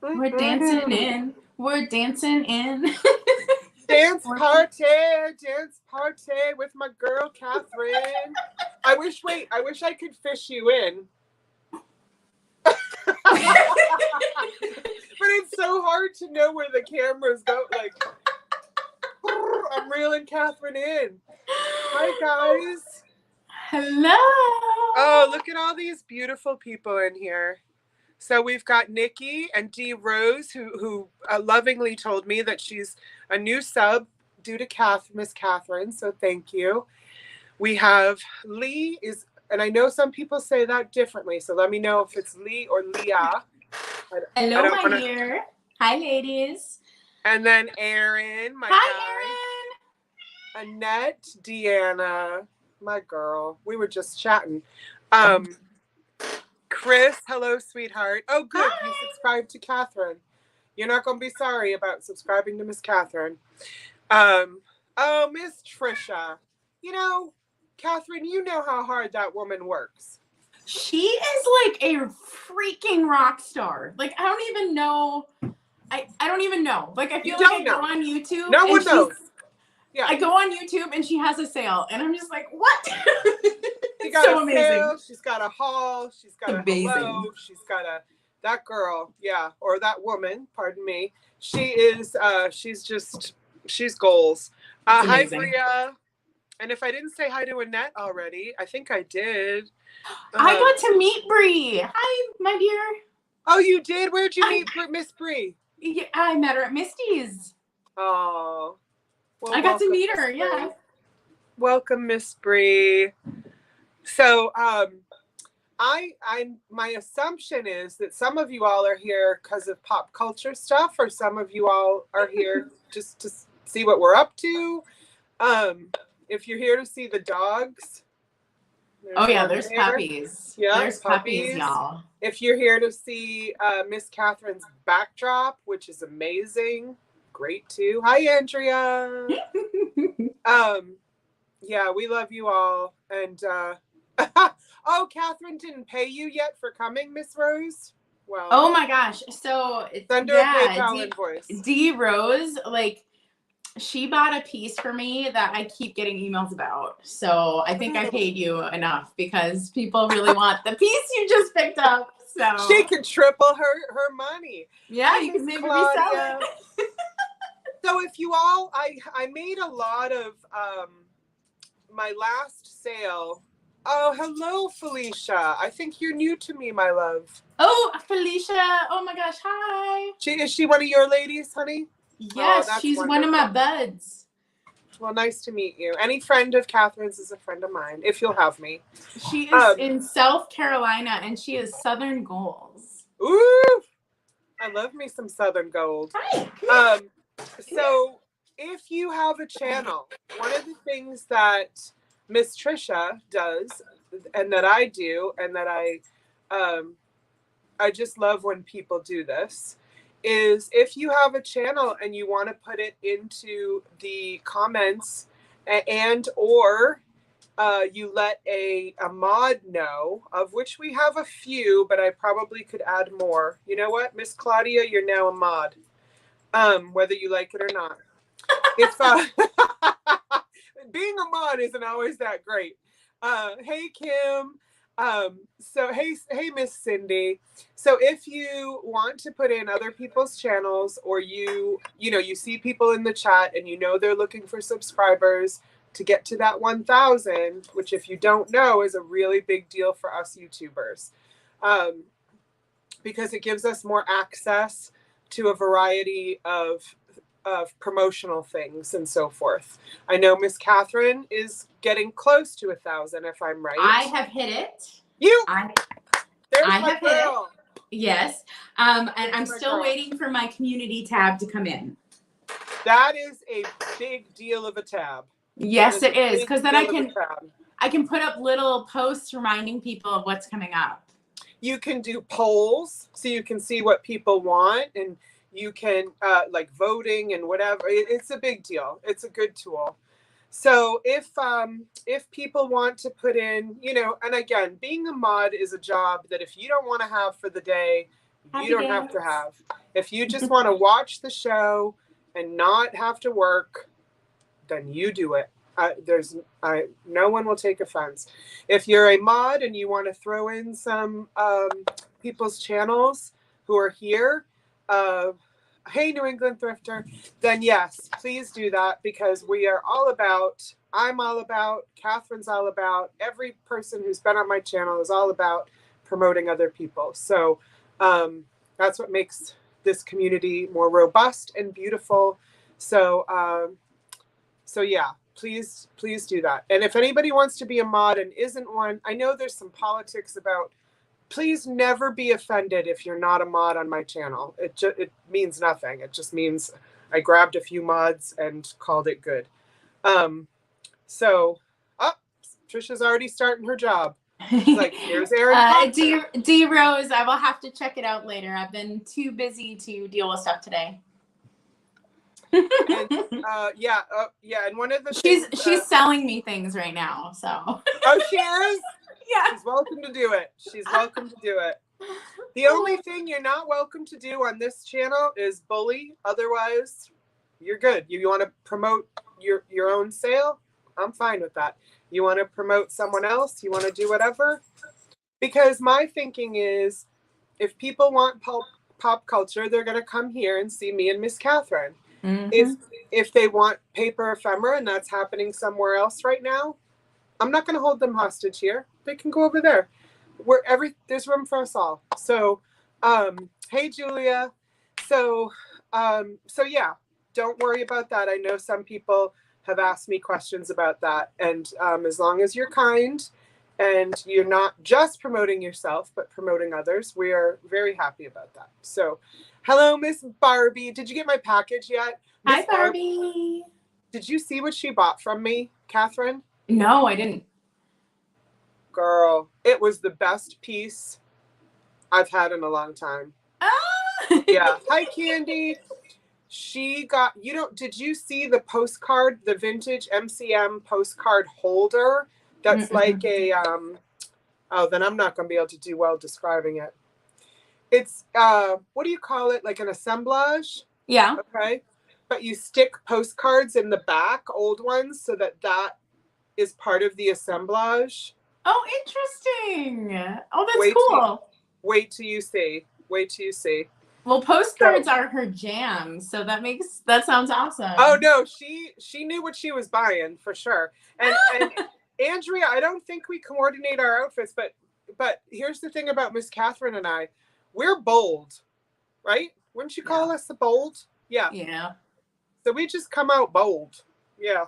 We're dancing in. We're dancing in. Dance party with my girl Katherine. I wish I could fish you in. But it's so hard to know where the cameras go. Like, I'm reeling Katherine in. Hi, guys. Hello. Oh, look at all these beautiful people in here. So we've got Nikki and Dee Rose, who lovingly told me that she's a new sub due to Miss Katherine. So thank you. We have Lee and I know some people say that differently. So let me know if it's Lee or Leah. Hello, my dear. Hi, ladies. And then Erin, my guy. Erin. Annette, Deanna, my girl. We were just chatting. Chris, hello, sweetheart. Oh, good. Hi. You subscribed to Katherine. You're not going to be sorry about subscribing to Miss Katherine. Oh, Miss Trisha. You know, Katherine, you know how hard that woman works. She is like a freaking rock star. Like, I don't even know. I don't even know. Like, I feel like I go on YouTube. No one knows. Yeah. I go on YouTube and she has a sale. And I'm just like, what? She got so amazing. Sale, she's got a haul, she's got amazing. A hello, she's got that girl, yeah, or that woman, pardon me. She is, she's goals. Hi, Bria. And if I didn't say hi to Annette already, I think I did. I got to meet Brie. Hi, my dear. Oh, you did? Where'd you meet Miss Brie? Yeah, I met her at Misty's. Oh. Well, I got to meet her, yeah. Welcome, Miss Brie. So, my assumption is that some of you all are here because of pop culture stuff, or some of you all are here just to see what we're up to. If you're here to see the dogs. There's puppies. Yeah, there's puppies, y'all. If you're here to see Miss Katherine's backdrop, which is amazing, great too. Hi, Andrea. Yeah, we love you all. And oh, Katherine didn't pay you yet for coming, Miss Rose? Well, oh my gosh. So send her a PayPal invoice. D Rose, like, she bought a piece for me that I keep getting emails about. So I think I paid you enough because people really want the piece you just picked up. So she could triple her money. Yeah, you can maybe resell it. So if you all, I made a lot of my last sale. Oh, hello, Felicia. I think you're new to me, my love. Oh, Felicia. Oh my gosh. Hi. Is she one of your ladies, honey? Yes, she's wonderful. One of my buds. Well, nice to meet you. Any friend of Katherine's is a friend of mine, if you'll have me. She is in South Carolina, and she is Southern Goals. Ooh, I love me some Southern Gold. Hi. So if you have a channel, one of the things that Miss Trisha does, and that I do, and that I just love when people do this, is if you have a channel and you want to put it into the comments or you let a mod know, of which we have a few, but I probably could add more. You know what, Miss Claudia, you're now a mod, whether you like it or not. If being a mod isn't always that great. Hey, Kim. So hey, Miss Cindy. So if you want to put in other people's channels, or you see people in the chat and they're looking for subscribers to get to that 1,000, which, if you don't know, is a really big deal for us YouTubers, because it gives us more access to a variety of promotional things and so forth. I know Miss Katherine is getting close to 1,000, if I'm right. I have hit it. There's my girl. Hit it. Yes. And I'm still waiting for my community tab to come in. That is a big deal of a tab. Yes, it is. Because then I can put up little posts reminding people of what's coming up. You can do polls so you can see what people want, and you can like voting and whatever. It's a big deal. It's a good tool. So if people want to put in, you know, and again, being a mod is a job that if you don't want to have for the day, you don't have to have. If you just want to watch the show and not have to work, then you do it. No one will take offense. If you're a mod and you want to throw in some people's channels who are here, hey, New England Thrifter, then yes, please do that, because we are all about, I'm all about, Catherine's all about, every person who's been on my channel is all about promoting other people. So that's what makes this community more robust and beautiful. So yeah, please do that. And if anybody wants to be a mod and isn't one, I know there's some politics about, please never be offended if you're not a mod on my channel. It means nothing. It just means I grabbed a few mods and called it good. Trisha's already starting her job. She's like, here's Aaron. D Rose, I will have to check it out later. I've been too busy to deal with stuff today. And, and one of the she's selling me things right now, so. Oh, she is? Yeah. She's welcome to do it. She's welcome to do it. The only thing you're not welcome to do on this channel is bully. Otherwise, you're good. You want to promote your own sale? I'm fine with that. You want to promote someone else? You want to do whatever? Because my thinking is, if people want pop culture, they're going to come here and see me and Miss Katherine. Mm-hmm. If they want paper ephemera and that's happening somewhere else right now, I'm not going to hold them hostage here. They can go over there. There's room for us all. So, hey, Julia. So yeah, don't worry about that. I know some people have asked me questions about that. And as long as you're kind and you're not just promoting yourself, but promoting others, we are very happy about that. So, hello, Miss Barbie. Did you get my package yet? Hi, Barbie. Did you see what she bought from me, Katherine? No, I didn't. Girl, it was the best piece I've had in a long time. Yeah. Hi, Candy. She got, did you see the postcard, the vintage MCM postcard holder? That's like a, then I'm not going to be able to do well describing it. It's, what do you call it? Like an assemblage? Yeah. Okay. But you stick postcards in the back, old ones, so that is part of the assemblage. Oh, interesting. Oh, that's cool. Wait till you see. Well, postcards are her jam, so that sounds awesome. Oh no, she knew what she was buying for sure. And Andrea, I don't think we coordinate our outfits, but here's the thing about Miss Katherine and I, we're bold, right? Wouldn't you call us the bold? Yeah. Yeah. So we just come out bold. Yeah.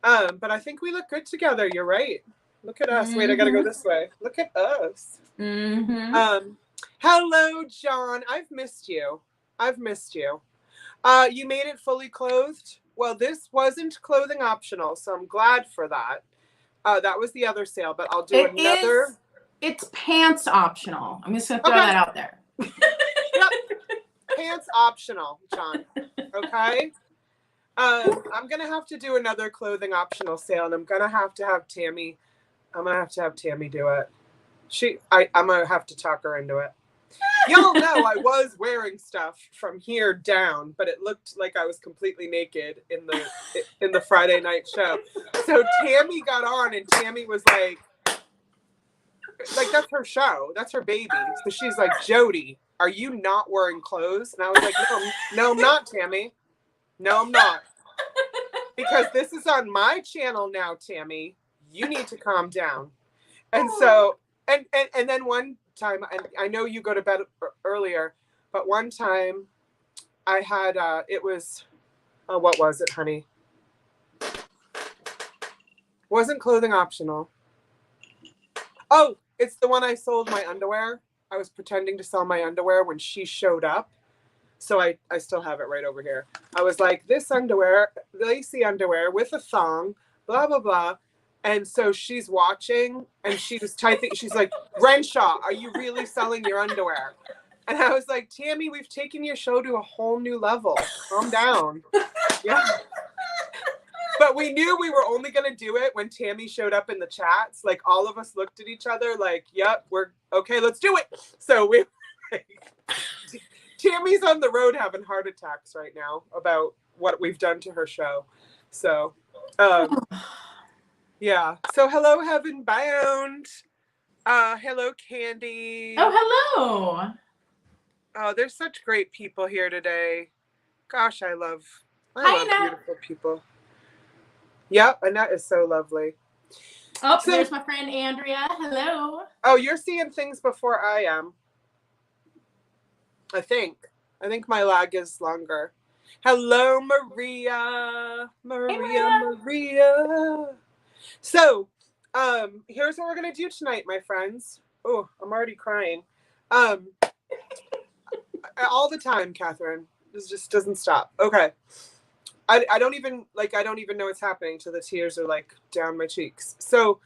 But I think we look good together. You're right. Look at us. Mm-hmm. Wait, I gotta go this way. Look at us. Mm-hmm. Hello, John. I've missed you. You made it fully clothed. Well, this wasn't clothing optional, so I'm glad for that. That was the other sale, but I'll do another. It's pants optional. I'm just gonna throw that out there. Yep. Pants optional, John. Okay. I'm gonna have to do another clothing optional sale, and I'm gonna have to have Tammy do it. I'm gonna have to talk her into it. Y'all know I was wearing stuff from here down, but it looked like I was completely naked in the Friday night show. So Tammy got on, and Tammy was like that's her show, that's her baby. So she's like, Jody, are you not wearing clothes? And I was like, no, I'm not, Tammy. No, I'm not. Because this is on my channel now, Tammy. You need to calm down. And so, and then one time, and I know you go to bed earlier, but one time I had, it was, what was it, honey? Wasn't clothing optional. Oh, it's the one I sold my underwear. I was pretending to sell my underwear when she showed up. So I still have it right over here. I was like, this underwear, lacy underwear with a thong, blah, blah, blah. And so she's watching and she was typing. She's like, Renshaw, are you really selling your underwear? And I was like, Tammy, we've taken your show to a whole new level. Calm down. Yeah. But we knew we were only going to do it when Tammy showed up in the chats. Like, all of us looked at each other like, yep, we're okay, let's do it. So we like, Tammy's on the road having heart attacks right now about what we've done to her show. So, yeah. So hello, Heaven Bound. Hello, Candy. Oh, hello. Oh, there's such great people here today. Gosh, I love Hi, Annette. beautiful people. Yep, Annette is so lovely. Oh, so, there's my friend Andrea. Hello. Oh, you're seeing things before I am. I think my lag is longer. Hello, Maria. Maria. So, here's what we're gonna do tonight, my friends. Oh, I'm already crying. All the time, Catherine. This just doesn't stop. Okay. I don't even know what's happening till the tears are like down my cheeks. So,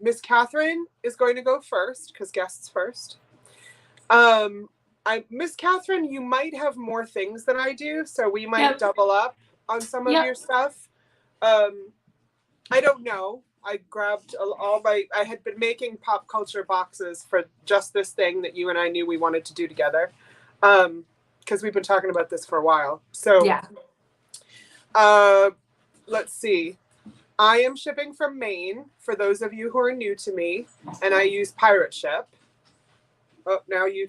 Miss Catherine is going to go first because guests first. Miss Catherine, you might have more things than I do, so we might double up on some of your stuff. I don't know. I grabbed I had been making pop culture boxes for just this thing that you and I knew we wanted to do together. Because we've been talking about this for a while. So, let's see. I am shipping from Maine for those of you who are new to me, and I use Pirate Ship. Oh, now you.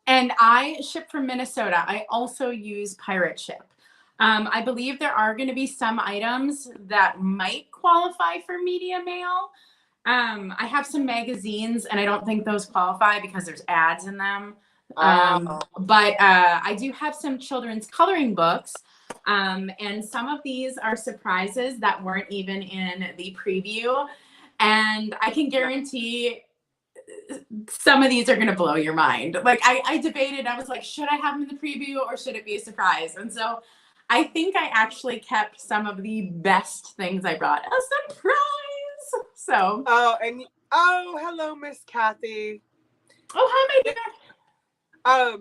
And I ship from Minnesota. I also use Pirate Ship. I believe there are going to be some items that might qualify for media mail. I have some magazines, and I don't think those qualify because there's ads in them. But I do have some children's coloring books. And some of these are surprises that weren't even in the preview. And I can guarantee some of these are going to blow your mind. Like I debated, I was like, should I have them in the preview or should it be a surprise? And so I think I actually kept some of the best things I brought a surprise. So. Hello, Miss Kathy. Oh, hi, my dear.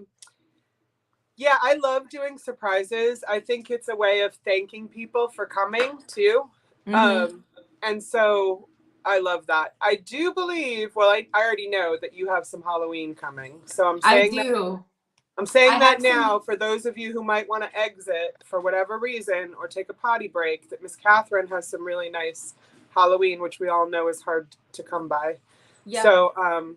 Yeah, I love doing surprises. I think it's a way of thanking people for coming too. Mm-hmm. And so I love that. I do believe, well, I already know that you have some Halloween coming. So I'm saying that now for those of you who might want to exit for whatever reason or take a potty break, that Miss Catherine has some really nice Halloween, which we all know is hard to come by. Yep. So,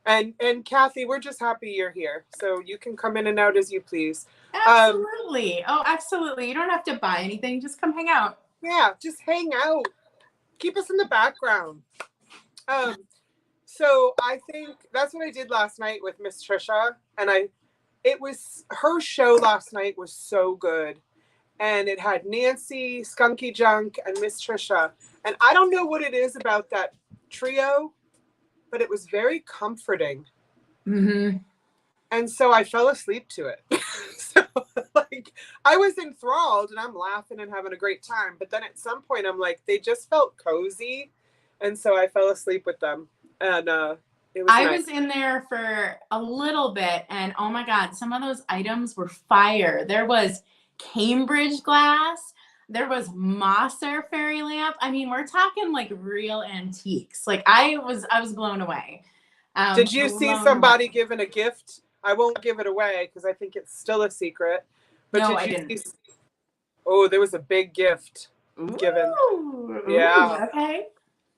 and Kathy, we're just happy you're here. So you can come in and out as you please. Absolutely. Absolutely. You don't have to buy anything. Just come hang out. Yeah, just hang out. Keep us in the background. So I think that's what I did last night with Miss Trisha. And her show last night was so good. And it had Nancy, Skunky Junk, and Miss Trisha. And I don't know what it is about that trio, but it was very comforting. Mm-hmm. And so I fell asleep to it. So I was enthralled and I'm laughing and having a great time. But then at some point I'm like, they just felt cozy. And so I fell asleep with them. And it was nice. Was in there for a little bit. And oh my God, some of those items were fire. There was Cambridge glass. There was Mosser fairy lamp. I mean, we're talking like real antiques. Like I was blown away. Did you see somebody giving a gift? I won't give it away because I think it's still a secret. But no, I didn't. There was a big gift given. Yeah. Okay.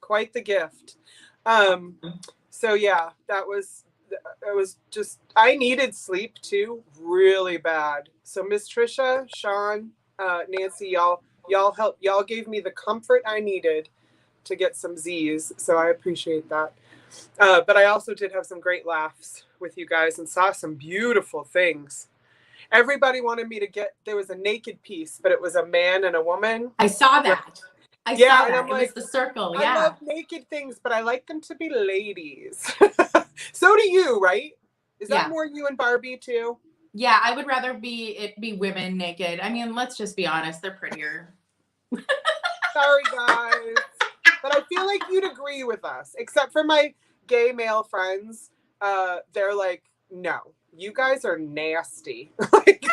Quite the gift. So yeah, it was just, I needed sleep too, really bad. So Miss Trisha, Sean, Nancy, y'all gave me the comfort I needed to get some Z's. So I appreciate that. But I also did have some great laughs with you guys and saw some beautiful things. Everybody wanted me to there was a naked piece, but it was a man and a woman. I saw that. I saw that. It was the circle. Yeah. I love naked things, but I like them to be ladies. So do you, right? Is that more you and Barbie too? Yeah, I would rather it be women naked. I mean, let's just be honest, they're prettier. Sorry, guys. But I feel like you'd agree with us, except for my gay male friends. They're like, no. you guys are nasty. Like,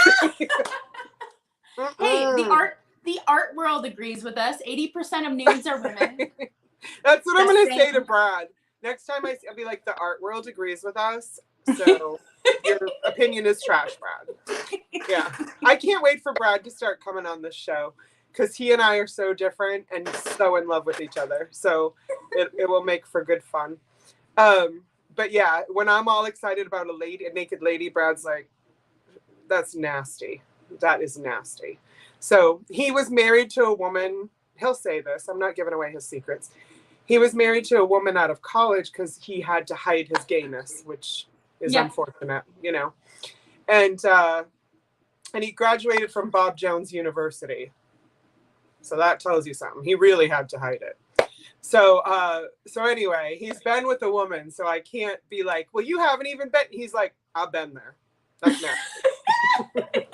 Hey, the art world agrees with us. 80% of nudes are women. That's what I'm going to Same. say to Brad. Next time I'll be like, the art world agrees with us. So your opinion is trash, Brad. Yeah. I can't wait for Brad to start coming on this show because he and I are so different and so in love with each other. So it will make for good fun. But yeah, when I'm all excited about a naked lady, Brad's like, that's nasty. That is nasty. So he was married to a woman. He'll say this. I'm not giving away his secrets. He was married to a woman out of college because he had to hide his gayness, which is unfortunate, you know. And he graduated from Bob Jones University. So that tells you something. He really had to hide it. So anyway, he's been with a woman. So I can't be like, well, you haven't even been. He's like, I've been there. That's nasty.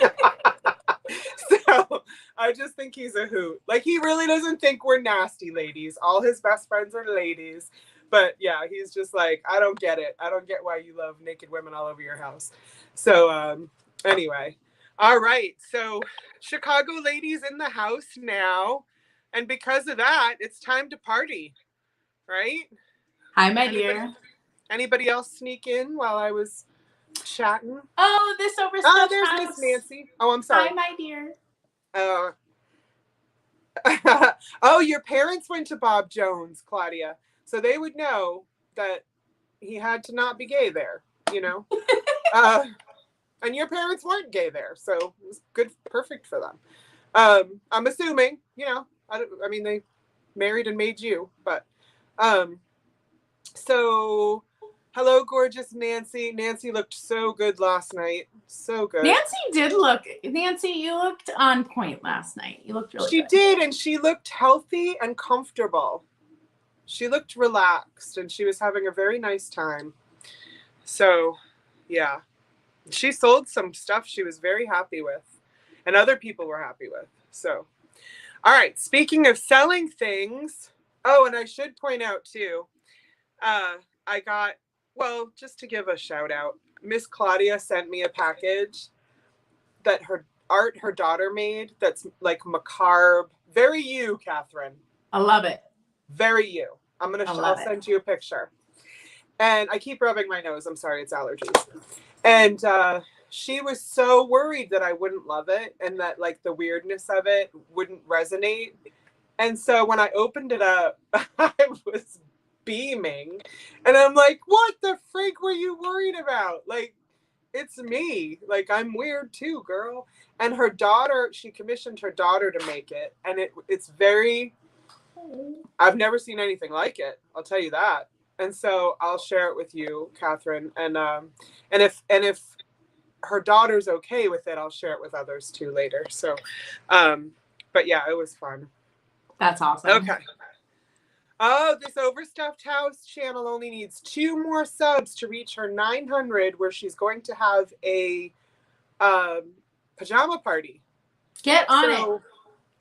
So I just think he's a hoot. Like, he really doesn't think we're nasty ladies. All his best friends are ladies. But yeah, he's just like, I don't get it. I don't get why you love naked women all over your house. So anyway. All right. So Chicago ladies in the house now. And because of that, it's time to party. Right? Hi, my dear. Anybody else sneak in while I was chatting? Oh, this overstuffed there's house. Miss Nancy. Oh, I'm sorry. Hi, my dear. Oh, your parents went to Bob Jones, Claudia. So they would know that he had to not be gay there, you know? And your parents weren't gay there. So it was good, perfect for them. I'm assuming, you know, I mean, they married and made you, but so hello, gorgeous Nancy. Nancy looked so good last night. So good. Nancy, you looked on point last night. You looked really good. She did, and she looked healthy and comfortable. She looked relaxed, and she was having a very nice time. So, yeah. She sold some stuff she was very happy with, and other people were happy with. So, all right. Speaking of selling things, oh, and I should point out, too, I got, well, just to give a shout out, Miss Claudia sent me a package that her daughter made that's like macabre. Very you, Catherine. I love it. Very you. I'll send you a picture. And I keep rubbing my nose. I'm sorry, it's allergies. And she was so worried that I wouldn't love it and that like the weirdness of it wouldn't resonate. And so when I opened it up, I was beaming. And I'm like, what the freak were you worried about? Like, it's me. Like, I'm weird too, girl. And her daughter, she commissioned her daughter to make it. And it's very, I've never seen anything like it. I'll tell you that. And so I'll share it with you, Catherine. And if her daughter's okay with it, I'll share it with others too later. So, but yeah, it was fun. That's awesome. Okay. Oh, this Overstuffed House channel only needs 2 more subs to reach her 900, where she's going to have a pajama party. Get on it.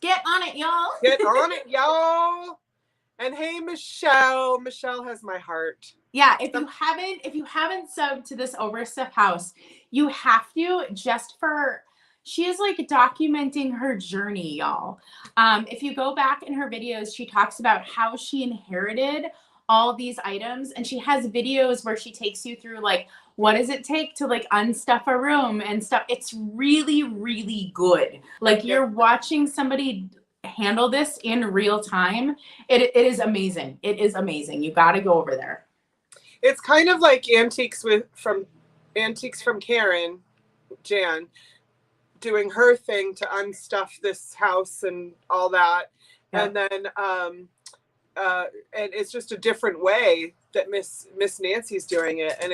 Get on it, y'all. Get on it, y'all. And hey, Michelle. Michelle has my heart. Yeah, if you haven't subbed to this Overstuffed House, you have to, just for, she is like documenting her journey, y'all. If you go back in her videos, she talks about how she inherited all these items, and she has videos where she takes you through like, what does it take to like unstuff a room and stuff. It's really, really good. Like, you're watching somebody handle this in real time. It is amazing. It is amazing. You got to go over there. It's kind of like Antiques from Karen, Jan, doing her thing to unstuff this house and all that. Yeah. And then and it's just a different way that Miss Nancy's doing it, and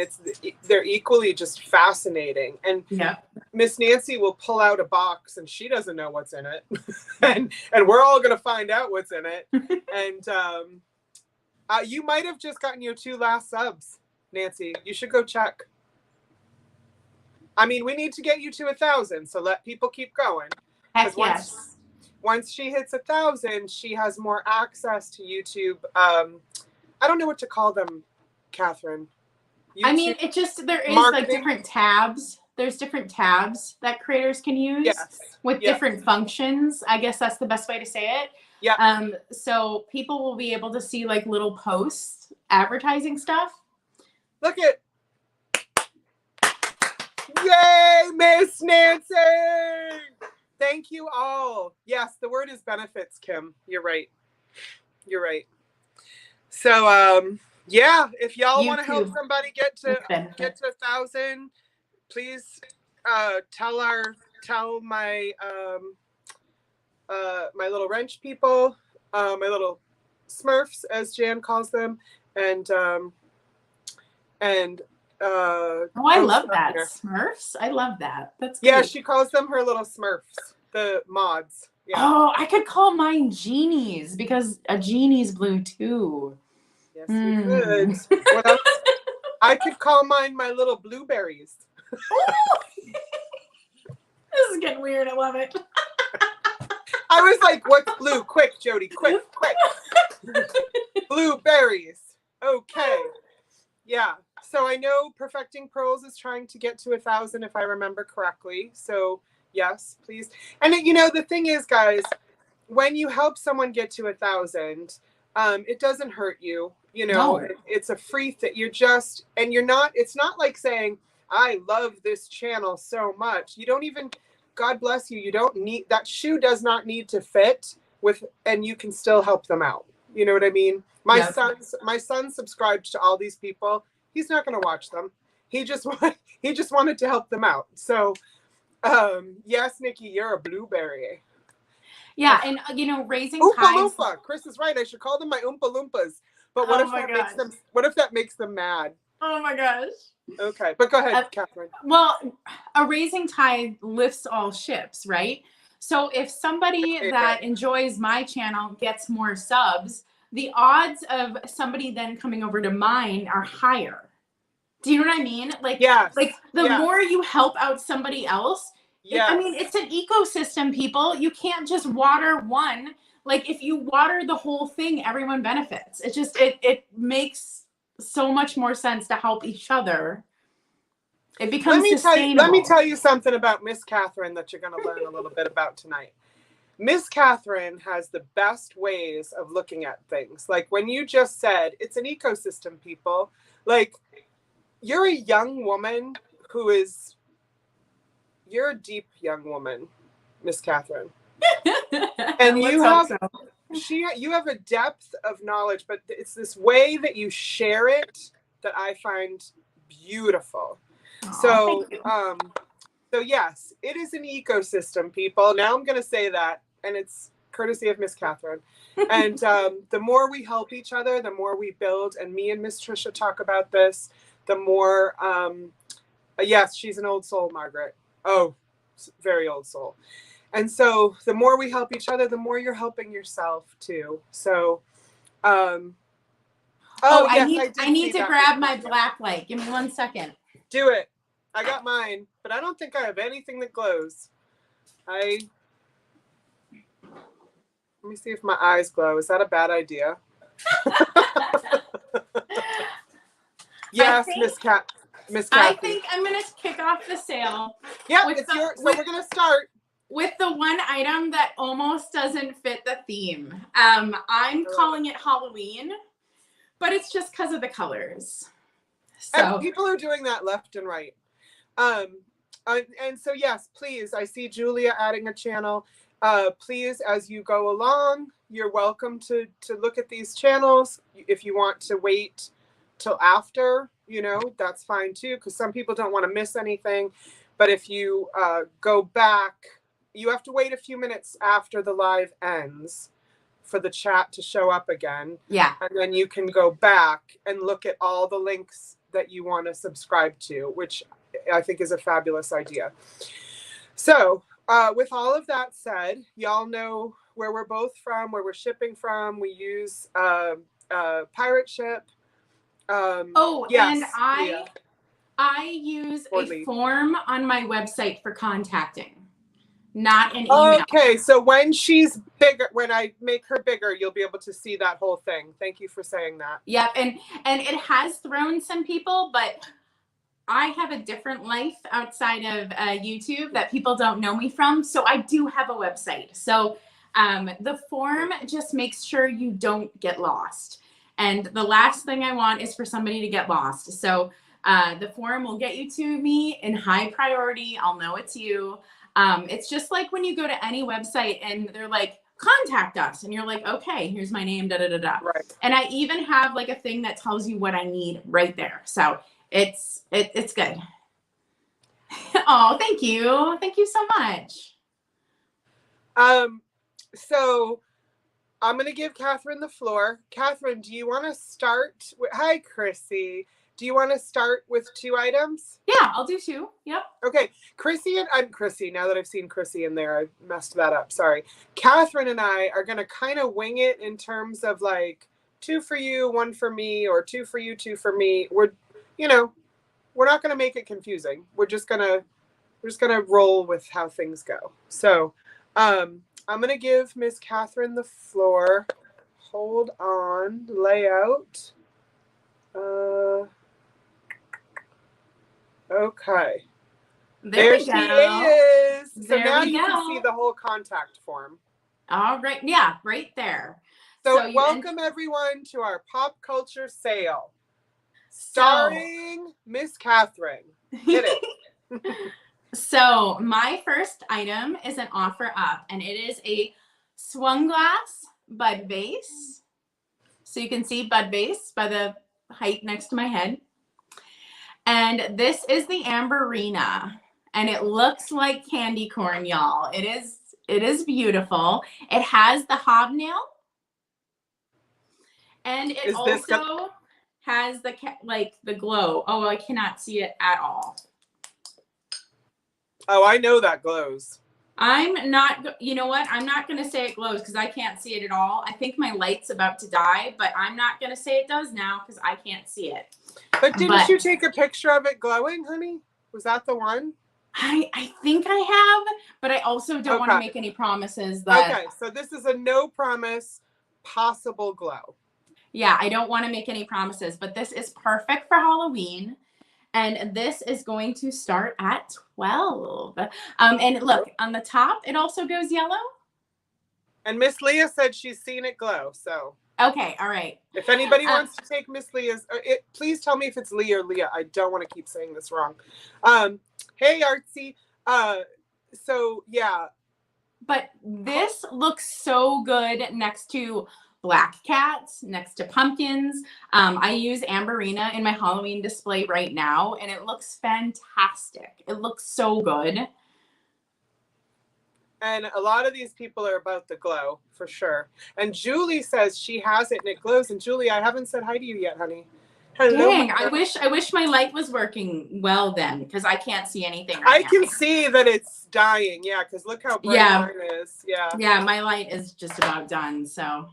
they're equally just fascinating. And yeah, Miss Nancy will pull out a box and she doesn't know what's in it, and we're all gonna find out what's in it. And you might have just gotten your 2 last subs, Nancy. You should go check. I mean, we need to get you to 1,000, so let people keep going. Heck yes. Once she hits 1,000, she has more access to YouTube. I don't know what to call them, Catherine. I mean, it just, there is marketing. like different tabs. There's different tabs that creators can use with different functions. I guess that's the best way to say it. Yeah. So people will be able to see like little posts advertising stuff. Look at, yay, Miss Nancy! Thank you all. Yes, the word is benefits, Kim. You're right. You're right. So, yeah, if y'all want to help somebody get to 1,000, please tell my my little wrench people, my little Smurfs, as Jan calls them, and I love that. Smurfs. I love that. That's good. Yeah, she calls them her little Smurfs, the mods. Yeah. Oh, I could call mine genies because a genie's blue too. Yes, you could. What else? I could call mine my little blueberries. This is getting weird. I love it. I was like, what's blue? Quick, Jody, quick. Blueberries. Okay. Yeah. So I know Perfecting Pearls is trying to get to 1,000, if I remember correctly. So yes, please. And you know, the thing is, guys, when you help someone get to 1,000, it doesn't hurt you. You know, no. It's a free thing. It's not like saying, I love this channel so much. You don't even, God bless you, you don't need, that shoe does not need to fit and you can still help them out. You know what I mean? My son subscribed to all these people. He's not going to watch them. He just wanted to help them out. So, yes, Nikki, you're a blueberry. Yeah, and you know, raising Oompa tides. Loompa. Chris is right. I should call them my Oompa Loompas. But what if that makes them mad? Oh my gosh. Okay, but go ahead, Catherine. Well, a raising tide lifts all ships, right? So if somebody that enjoys my channel gets more subs, the odds of somebody then coming over to mine are higher. Do you know what I mean? Like, like the more you help out somebody else, I mean, it's an ecosystem, people. You can't just water one. Like, if you water the whole thing, everyone benefits. It just, it makes so much more sense to help each other. It becomes sustainable. Let me tell you something about Miss Catherine that you're going to learn a little bit about tonight. Miss Catherine has the best ways of looking at things. Like when you just said, it's an ecosystem, people. Like, you're a young woman you're a deep young woman, Miss Catherine. And you have a depth of knowledge, but it's this way that you share it that I find beautiful. So yes, it is an ecosystem, people. Now I'm going to say that, and it's courtesy of Miss Catherine. And the more we help each other, the more we build. And me and Miss Trisha talk about this. The more, yes, she's an old soul, Margaret. Oh, very old soul. And so the more we help each other, the more you're helping yourself too. So, I need to grab my black light. Give me 1 second. Do it. I got mine, but I don't think I have anything that glows. Let me see if my eyes glow. Is that a bad idea? Yes, Miss Cat. I think I'm going to kick off the sale. Yeah, so we're going to start with the one item that almost doesn't fit the theme. I'm calling it Halloween, but it's just because of the colors. So and people are doing that left and right. And so, yes, please, I see Julia adding a channel. Please, as you go along, you're welcome to look at these channels. If you want to wait till after, you know, that's fine too, because some people don't want to miss anything. But if you go back, you have to wait a few minutes after the live ends for the chat to show up again. Yeah. And then you can go back and look at all the links that you want to subscribe to, which I think is a fabulous idea. So with all of that said, y'all know where we're both from, where we're shipping from. We use Pirate Ship. And I use a form on my website for contacting. not an email. Okay, so when she's bigger, when I make her bigger, you'll be able to see that whole thing. Thank you for saying that. Yep, and it has thrown some people, but I have a different life outside of YouTube that people don't know me from. So I do have a website. So the form just makes sure you don't get lost. And the last thing I want is for somebody to get lost. So the form will get you to me in high priority. I'll know it's you. It's just like when you go to any website and they're like, contact us. And you're like, okay, here's my name, da da da da. Right. And I even have like a thing that tells you what I need right there. So it's good. Oh, thank you. Thank you so much. So I'm going to give Katherine the floor. Katherine, do you want to start with, hi, Chrissy. Do you want to start with 2 items? Yeah, I'll do 2. Yep. Okay. Chrissy, now that I've seen Chrissy in there, I messed that up. Sorry. Katherine and I are going to kind of wing it in terms of like 2 for you, 1 for me, or 2 for you, 2 for me. We're not going to make it confusing. We're just going to roll with how things go. So, I'm going to give Miss Katherine the floor. Hold on. Layout. Okay. There she is. So now you can see the whole contact form. All right. Yeah, right there. So welcome everyone to our pop culture sale. Starring Miss Katherine. Hit it. So my first item is an offer up, and it is a swung glass bud vase. So you can see bud vase by the height next to my head. And this is the Amberina, and it looks like candy corn, y'all. It is beautiful. It has the hobnail, and it also has the glow. Oh, I cannot see it at all. Oh, I know that glows. I'm not, you know what? I'm not going to say it glows because I can't see it at all. I think my light's about to die, but I'm not going to say it does now because I can't see it. But didn't you take a picture of it glowing, honey? Was that the one? I think I have, but I also don't want to make any promises that. Okay, so this is a no promise possible glow. Yeah, I don't want to make any promises, but this is perfect for Halloween. And this is going to start at 12. And look, on the top, it also goes yellow. And Miss Leah said she's seen it glow, so. Okay, all right. If anybody wants to take Miss Leah's, please tell me if it's Leah or Leah. I don't want to keep saying this wrong. Hey, Artsy. So, yeah. But this looks so good next to black cats, next to pumpkins. I use Amberina in my Halloween display right now, and it looks fantastic. It looks so good. And a lot of these people are about the glow, for sure. And Julie says she has it and it glows. And Julie, I haven't said hi to you yet, honey. Hello. Dang, I wish my light was working well then, because I can't see anything right now. I can see that it's dying, yeah, because look how bright mine is. Yeah. Yeah, my light is just about done, so.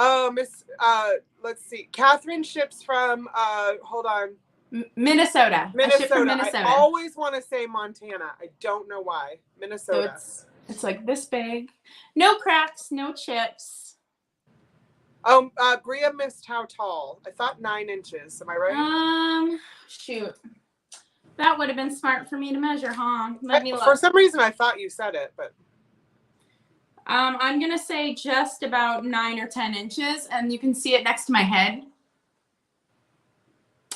Oh, let's see. Katherine ships from, hold on. Minnesota. I ship from Minnesota. I always want to say Montana. I don't know why. Minnesota. So it's like this big. No cracks, no chips. Oh, Bria missed how tall. I thought 9 inches. Am I right? Shoot. That would have been smart for me to measure, huh? Let me look. For some reason, I thought you said it, but. I'm going to say just about 9 or 10 inches, and you can see it next to my head.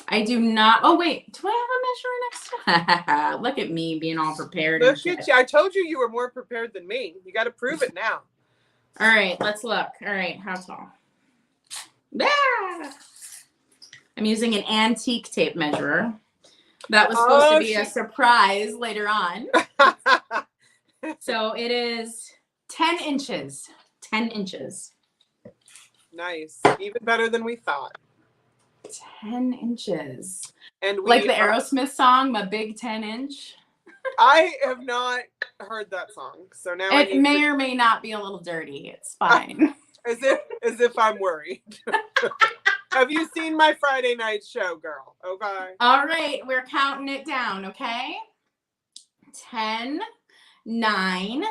I do not. Oh, wait. Do I have a measure next to Look at me being all prepared. Look at you. I told you were more prepared than me. You got to prove it now. All right. Let's look. All right. How tall? Ah! I'm using an antique tape measure. That was supposed to be a surprise later on. So it is 10 inches. 10 inches. Nice. Even better than we thought. 10 inches. And like the Aerosmith song, My Big 10 Inch. I have not heard that song. So now it may or may not be a little dirty. It's fine. As if I'm worried. Have you seen my Friday night show, girl? Okay. All right, we're counting it down, okay? 10, 9,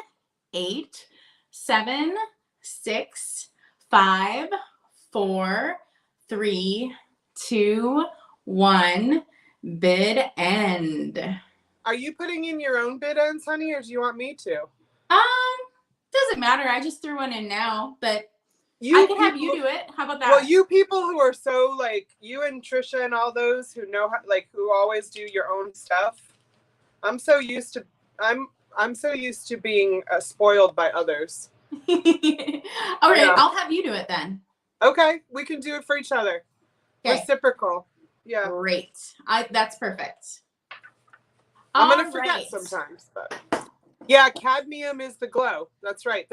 8, 7, 6, 5, 4, 3, 2, 1. Bid end. Are you putting in your own bid ends, honey, or do you want me to? Doesn't matter. I just threw one in now, but You I can people, have you do it. How about that? well, you people who are so like you and Trisha and all those who know how, like who always do your own stuff. I'm so used to being spoiled by others. All right, Yeah. I'll have you do it then. Okay, we can do it for each other. Okay. Reciprocal. Yeah. Great. That's perfect. I'm gonna forget sometimes, but yeah, cadmium is the glow. That's right.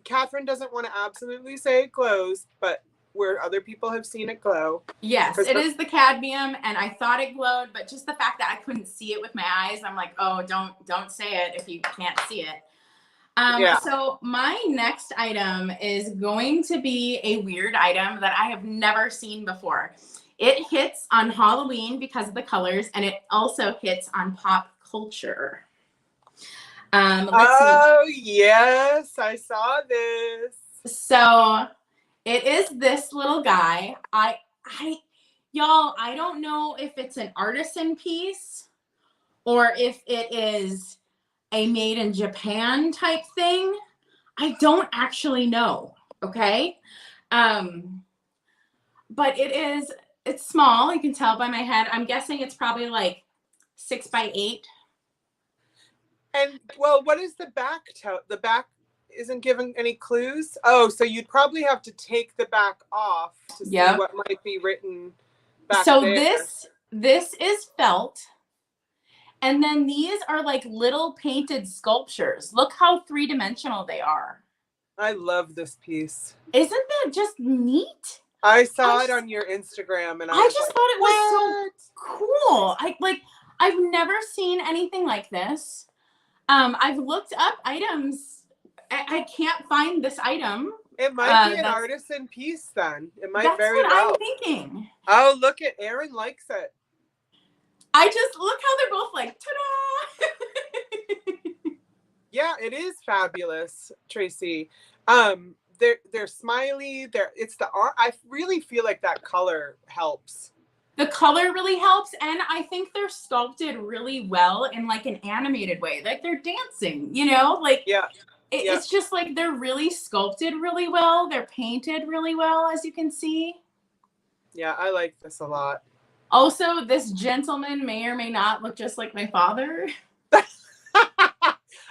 Katherine doesn't want to absolutely say it glows, but where other people have seen it glow. Yes, it is the cadmium, and I thought it glowed, but just the fact that I couldn't see it with my eyes, I'm like, oh, don't say it if you can't see it. Yeah. So my next item is going to be a weird item that I have never seen before. It hits on Halloween because of the colors, and it also hits on pop culture. Oh, yes, I saw this. So it is this little guy. Y'all, I don't know if it's an artisan piece or if it is a made in Japan type thing. I don't actually know. Okay. But it's small. You can tell by my head. I'm guessing it's probably like 6 by 8. And well, what is the back? The back isn't giving any clues. Oh, so you'd probably have to take the back off to see what might be written back there. So this is felt. And then these are like little painted sculptures. Look how 3-dimensional they are. I love this piece. Isn't that just neat? I saw it on your Instagram, and I just thought it was so cool. I've never seen anything like this. I've looked up items. I can't find this item. It might be an artisan piece then. It might very well. That's what I'm thinking. Oh, look at Aaron likes it. I just look how they're both like, ta-da! Yeah, it is fabulous, Tracy. They're smiley. It's the art. I really feel like that color helps. The color really helps, and I think they're sculpted really well in like an animated way. Like they're dancing, you know? Like it's just like they're really sculpted really well. They're painted really well, as you can see. Yeah, I like this a lot. Also, this gentleman may or may not look just like my father.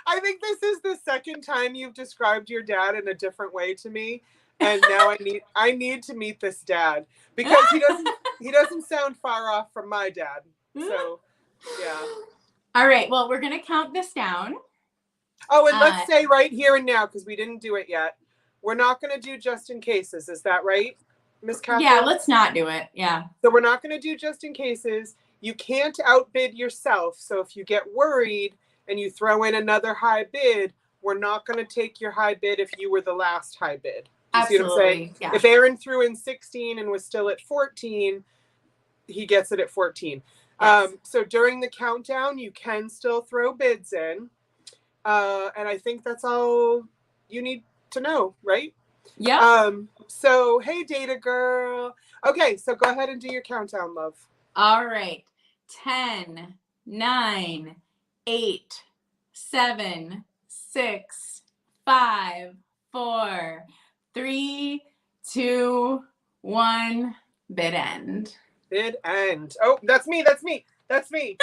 I think this is the second time you've described your dad in a different way to me. And now I need to meet this dad because he doesn't sound far off from my dad. So, yeah. All right. Well, we're going to count this down. Oh, and let's say right here and now, because we didn't do it yet, we're not going to do just in cases. Is that right, Miss Katherine? Yeah, let's not do it. Yeah. So we're not going to do just in cases. You can't outbid yourself. So if you get worried and you throw in another high bid, we're not going to take your high bid if you were the last high bid. You see what I'm saying? Yeah. If Aaron threw in 16 and was still at 14, he gets it at 14. Yes. So during the countdown, you can still throw bids in. And I think that's all you need to know, right? Yeah. So, hey, data girl. Okay, so go ahead and do your countdown, love. All right. 10, 9, 8, 7, 6, 5, 4, 3, 2, 1. Bid end. Bid end. Oh, that's me. That's me. That's me.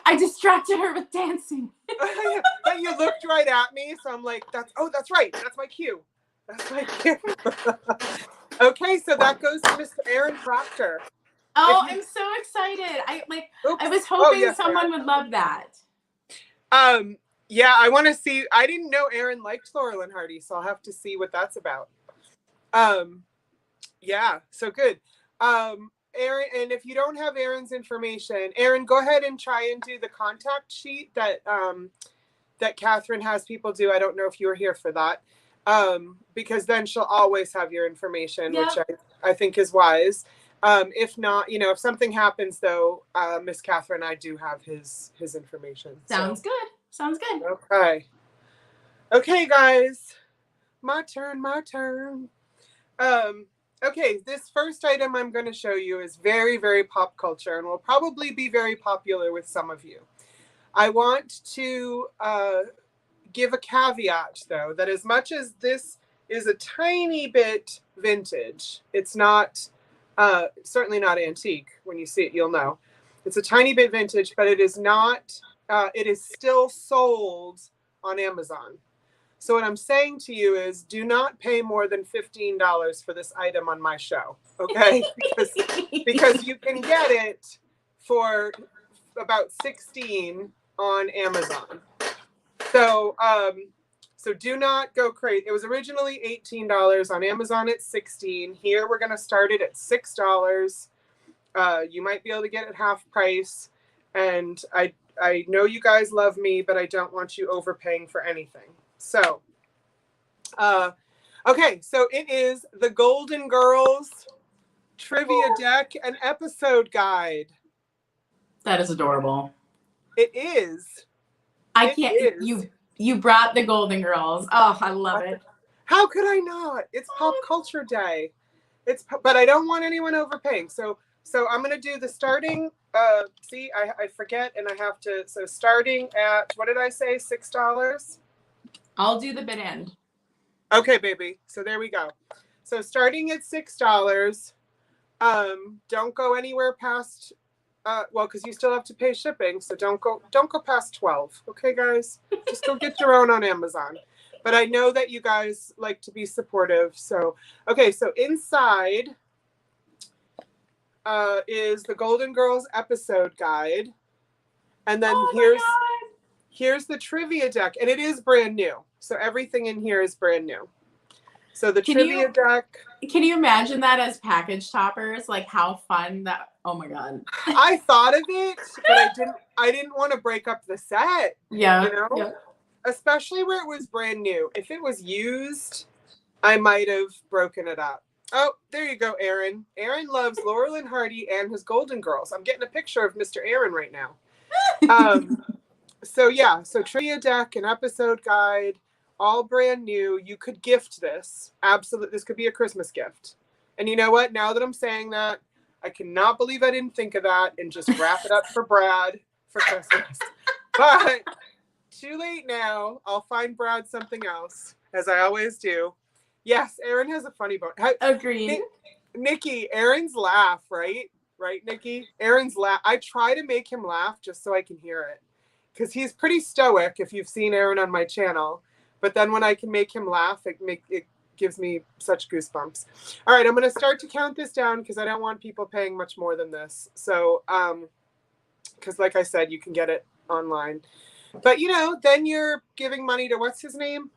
I distracted her with dancing. And you looked right at me, so I'm like, that's right. That's my cue. That's my cue. Okay, so that goes to Mr. Aaron Proctor. Oh, I'm so excited. I was hoping someone would love that. Yeah, I want to see. I didn't know Aaron liked Laurel and Hardy, so I'll have to see what that's about. Yeah, so good. Aaron, and if you don't have Aaron's information, Aaron, go ahead and try and do the contact sheet that that Katherine has people do. I don't know if you were here for that, because then she'll always have your information, which I think is wise. If not, if something happens though, Miss Catherine, I do have his information. Sounds good. Sounds good. Okay. Okay, guys. My turn. Okay, this first item I'm going to show you is very, very pop culture and will probably be very popular with some of you. I want to give a caveat, though, that as much as this is a tiny bit vintage, it's not, certainly not antique. When you see it, you'll know. It's a tiny bit vintage, but it is not, it is still sold on Amazon. So what I'm saying to you is do not pay more than $15 for this item on my show, okay? because you can get it for about $16 on Amazon. So so do not go crazy. It was originally $18 on Amazon. It's $16. Here we're going to start it at $6. You might be able to get it half price. And I know you guys love me, but I don't want you overpaying for anything. So, okay, so it is the Golden Girls trivia deck and episode guide. That is adorable. It is. I can't. You brought the Golden Girls. Oh, I love it. How could I not? It's Pop Culture Day. But I don't want anyone overpaying. So I'm gonna do the starting. See, I forget, and I have to. So starting at, what did I say? $6. I'll do the bid end. Okay, baby. So there we go. So starting at $6. Don't go anywhere past. Well, because you still have to pay shipping, so don't go past 12. Okay, guys, just go get your own on Amazon. But I know that you guys like to be supportive. So okay, so inside is the Golden Girls episode guide, and then here's the trivia deck, and it is brand new. So everything in here is brand new. So the trivia deck. Can you imagine that as package toppers? Like how fun that. Oh my God. I thought of it, but I didn't want to break up the set. Yeah. You know? Yeah. Especially where it was brand new. If it was used, I might have broken it up. Oh, there you go, Aaron. Aaron loves Laurel and Hardy and his Golden Girls. I'm getting a picture of Mr. Aaron right now. So yeah, so trivia deck and episode guide, all brand new. You could gift this. Absolutely. This could be a Christmas gift. And you know what? Now that I'm saying that, I cannot believe I didn't think of that and just wrap it up for Brad for Christmas. But too late now. I'll find Brad something else, as I always do. Yes, Aaron has a funny bone. Agreed. Nikki, Aaron's laugh, right? Right, Nikki? Aaron's laugh. I try to make him laugh just so I can hear it. Because he's pretty stoic, if you've seen Aaron on my channel. But then when I can make him laugh, it gives me such goosebumps. All right, I'm going to start to count this down because I don't want people paying much more than this. So, because like I said, you can get it online. But, then you're giving money to, what's his name?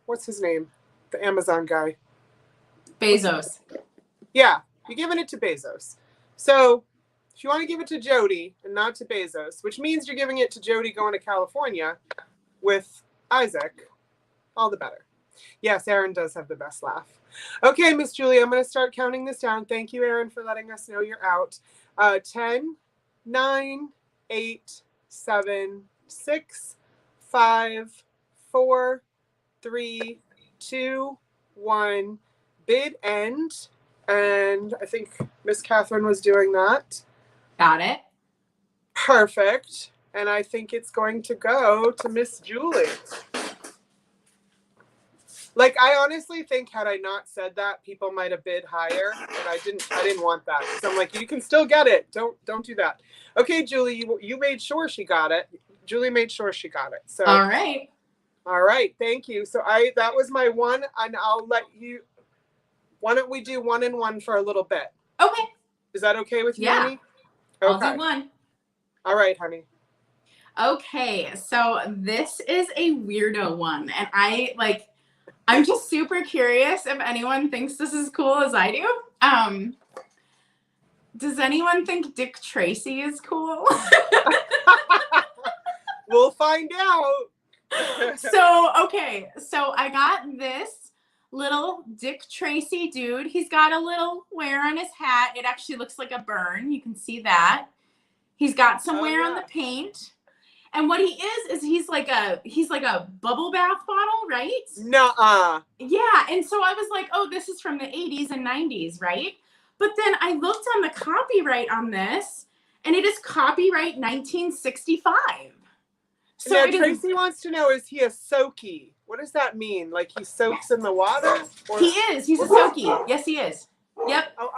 The Amazon guy. Bezos. Yeah, you're giving it to Bezos. So if you want to give it to Jody and not to Bezos, which means you're giving it to Jody going to California with Isaac, all the better. Yes, Aaron does have the best laugh. Okay, Miss Julie, I'm going to start counting this down. Thank you, Aaron, for letting us know you're out. 10, 9, 8, 7, 6, 5, 4, 3, 2, 1. Bid end. And I think Miss Catherine was doing that. Got it. Perfect. And I think it's going to go to Miss Julie. Like, I honestly think had I not said that, people might have bid higher, but I didn't want that. So I'm like, you can still get it. Don't do that. Okay, Julie, you made sure she got it. Julie made sure she got it. So all right. Thank you. So that was my one, and I'll let you. Why don't we do 1 and 1 for a little bit? Okay. Is that okay with you, honey? Okay. I'll do 1. All right, honey. Okay, so this is a weirdo one, and I'm just super curious if anyone thinks this is cool as I do. Does anyone think Dick Tracy is cool? We'll find out. So I got this little Dick Tracy dude. He's got a little wear on his hat. It actually looks like a burn. You can see that. He's got some wear on the paint. And what he is he's like a bubble bath bottle, right? Nuh-uh. Yeah. And so I was like, oh, this is from the 80s and 90s, right? But then I looked on the copyright on this, and it is copyright 1965. So now Tracy wants to know, is he a soaky? What does that mean? Like he soaks in the water? Or... He is. He's a soaky. Yes, he is. Yep. Oh,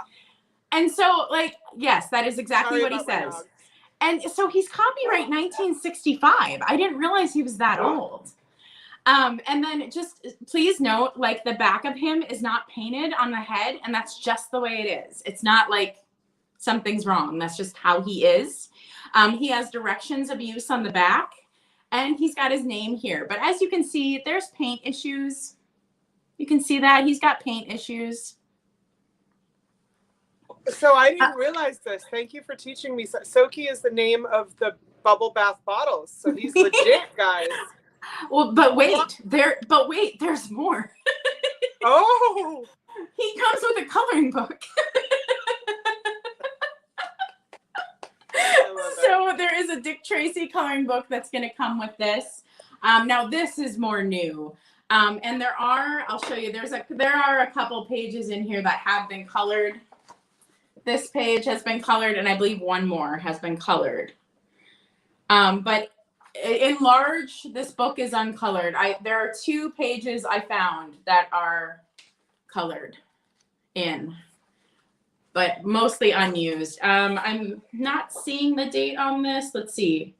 and so, like, yes, that is exactly what he says. And so he's copyright 1965. I didn't realize he was that old. And then just please note, like, the back of him is not painted on the head, and that's just the way it is. It's not like something's wrong. That's just how he is. He has directions of use on the back, and he's got his name here. But as you can see, there's paint issues. You can see that he's got paint issues. So I didn't realize this. Thank you for teaching me. Soaky is the name of the bubble bath bottles. So he's legit, guys. Well, but wait, there's more. Oh, he comes with a coloring book. So there is a Dick Tracy coloring book that's going to come with this. Now this is more new. And I'll show you, there are a couple pages in here that have been colored. This page has been colored, and I believe one more has been colored. But in large, this book is uncolored. There are 2 pages I found that are colored in, but mostly unused. I'm not seeing the date on this. Let's see.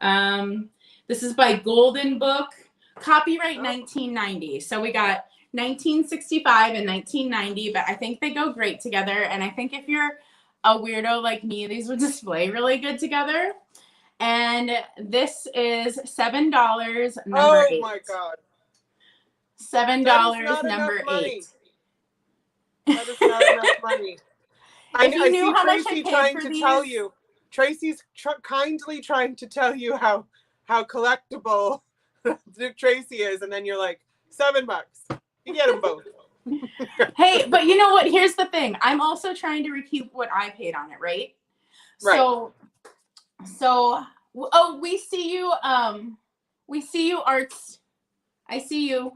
This is by Golden Book, copyright 1990. So we got 1965 and 1990, but I think they go great together. And I think if you're a weirdo like me, these would display really good together. And this is $7, number 8. Oh my God. $7, number 8. That is not enough money. I see Tracy trying to tell you. Tracy's kindly trying to tell you how collectible Dick Tracy is, and then you're like, $7. You get them both. Hey, but you know what? Here's the thing. I'm also trying to recoup what I paid on it, right? Right. So, oh, we see you, Arts. I see you.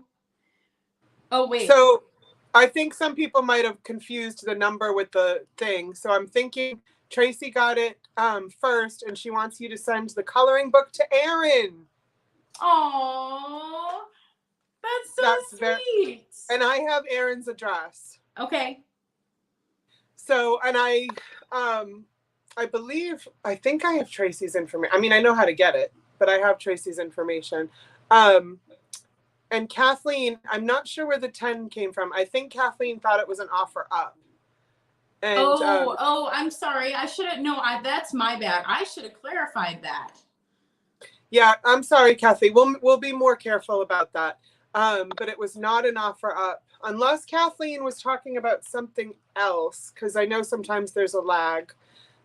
Oh, wait. So I think some people might have confused the number with the thing. So I'm thinking Tracy got it first, and she wants you to send the coloring book to Erin. Oh, that's sweet. And I have Erin's address. Okay. So, and I think I have Tracy's information. I mean, I know how to get it, but I have Tracy's information. And Kathleen, I'm not sure where the 10 came from. I think Kathleen thought it was an offer up. And, I'm sorry. I should have, that's my bad. I should have clarified that. Yeah, I'm sorry, Kathy. We'll be more careful about that. But it was not an offer up, unless Kathleen was talking about something else, because I know sometimes there's a lag.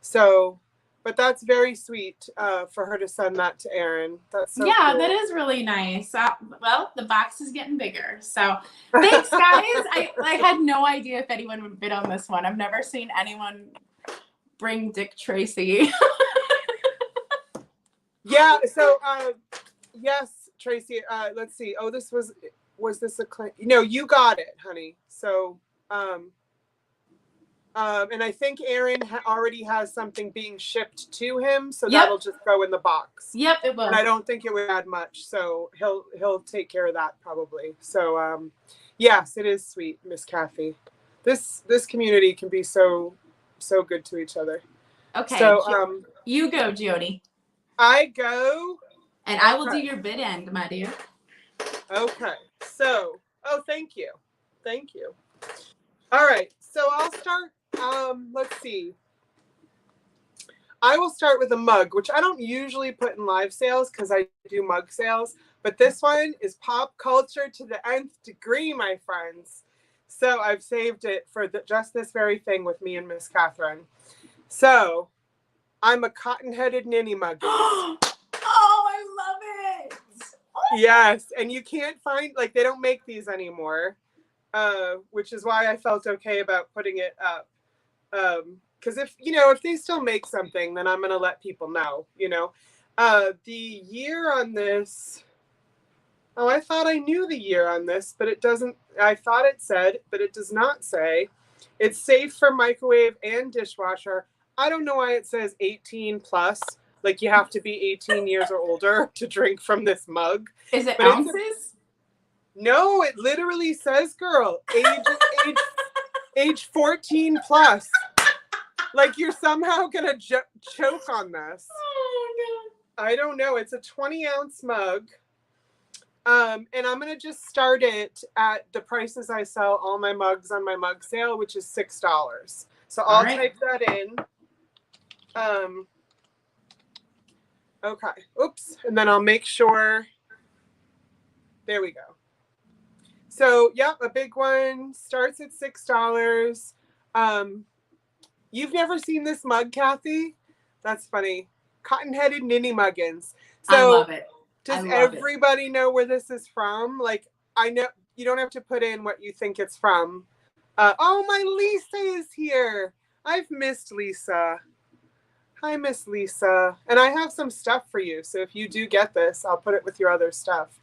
So, but that's very sweet for her to send that to Erin. That's so cool. That is really nice. Well, the box is getting bigger. So thanks, guys. I had no idea if anyone would bid on this one. I've never seen anyone bring Dick Tracy. Yeah. So, yes, Tracy. Let's see. Oh, this was this a claim? No, you got it, honey. So, and I think Erin already has something being shipped to him, so that'll just go in the box. Yep, it will. And I don't think it would add much, so he'll take care of that probably. So, yes, it is sweet, Miss Kathy. This community can be so good to each other. Okay. So, you go, Jody. I go. And I will do your bid end, my dear. Okay. So, thank you. Thank you. All right. So I'll start. Let's see. I will start with a mug, which I don't usually put in live sales because I do mug sales. But this one is pop culture to the nth degree, my friends. So I've saved it for just this very thing with me and Miss Katherine. So I'm a cotton-headed ninny mug. Oh, I love it. Yes, and you can't find, like, they don't make these anymore, which is why I felt okay about putting it up. Because if they still make something, then I'm gonna let people know. The year on this. Oh, I thought I knew the year on this, but it doesn't. I thought it said, but it does not say. It's safe for microwave and dishwasher. I don't know why it says 18 plus. Like you have to be 18 years or older to drink from this mug. Is it But ounces? No, it literally says, girl, age 14 plus. Like you're somehow gonna choke on this. Oh my God. I don't know. It's a 20-ounce mug. And I'm gonna just start it at the prices I sell all my mugs on my mug sale, which is $6. So I'll type that in. Okay. Oops. And then I'll make sure. There we go. So, yep, a big one starts at $6. You've never seen this mug, Kathy? That's funny. Cotton-headed ninny muggins. So, I love it. Does everybody know where this is from? Like, I know you don't have to put in what you think it's from. Oh, my Lisa is here. I've missed Lisa. Hi, Miss Lisa. And I have some stuff for you. So if you do get this, I'll put it with your other stuff.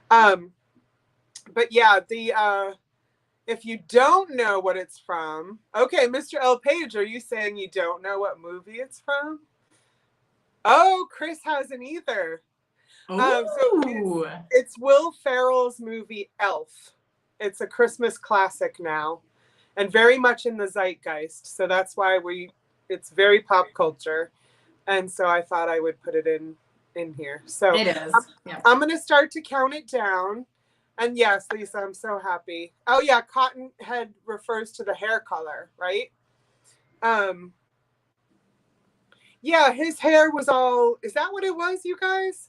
But yeah, if you don't know what it's from, okay, Mr. L. Page, are you saying you don't know what movie it's from? Oh, Chris hasn't either. So it's Will Ferrell's movie Elf. It's a Christmas classic now, and very much in the zeitgeist. So that's why it's very pop culture, and so I thought I would put it in here. So it is. I'm gonna start to count it down. And yes, Lisa, I'm so happy. Oh yeah, cotton head refers to the hair color, right? Yeah, his hair was all. Is that what it was, you guys?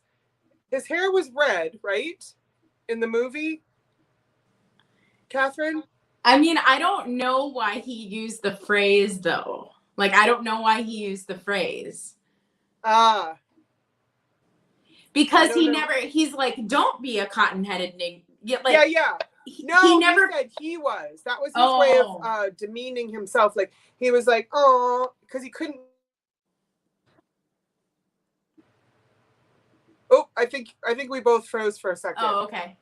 His hair was red, right? In the movie? Catherine? I mean, I don't know why he used the phrase, though. Like, I don't know why he used the phrase. Because he's like, don't be a cotton-headed nigga. Like, yeah. No, he said he was. That was his way of demeaning himself. Like, he was like, oh, because he couldn't. Oh, I think we both froze for a second. Oh, okay.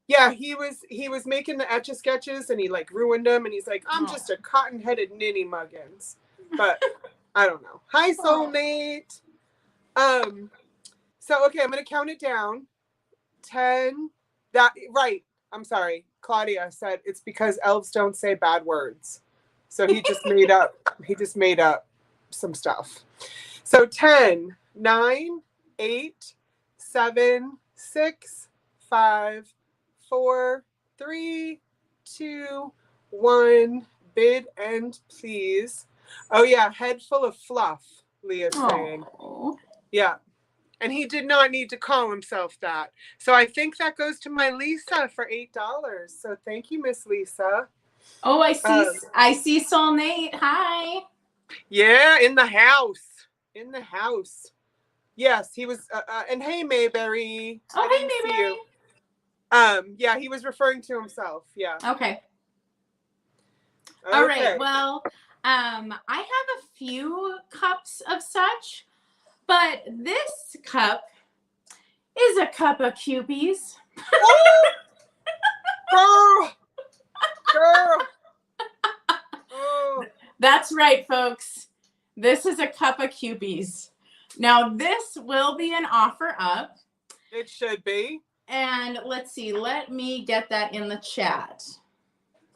Yeah, he was making the Etch-a-Sketches and he like ruined them and he's like, I'm just a cotton-headed ninny muggins. But I don't know. Hi, soulmate. So okay, I'm gonna count it down. 10. Right. I'm sorry. Claudia said it's because elves don't say bad words. So he just made up some stuff. So 10, 9, 8, 7, 6, 5, 4, 3, 2, 1. Bid and please. Oh yeah, head full of fluff, Leah's saying. Yeah. And he did not need to call himself that. So I think that goes to my Lisa for $8. So thank you, Miss Lisa. Oh, I see soulmate. Hi. Yeah, in the house. In the house. Yes, he was. And hey, Mayberry. Oh, hey, Mayberry. Yeah, he was referring to himself. Yeah. Okay. All right. Well, I have a few cups of such. But this cup is a cup of Cupies. Girl! Oh. That's right, folks. This is a cup of Cupies. Now, this will be an offer up. It should be. And let's see. Let me get that in the chat.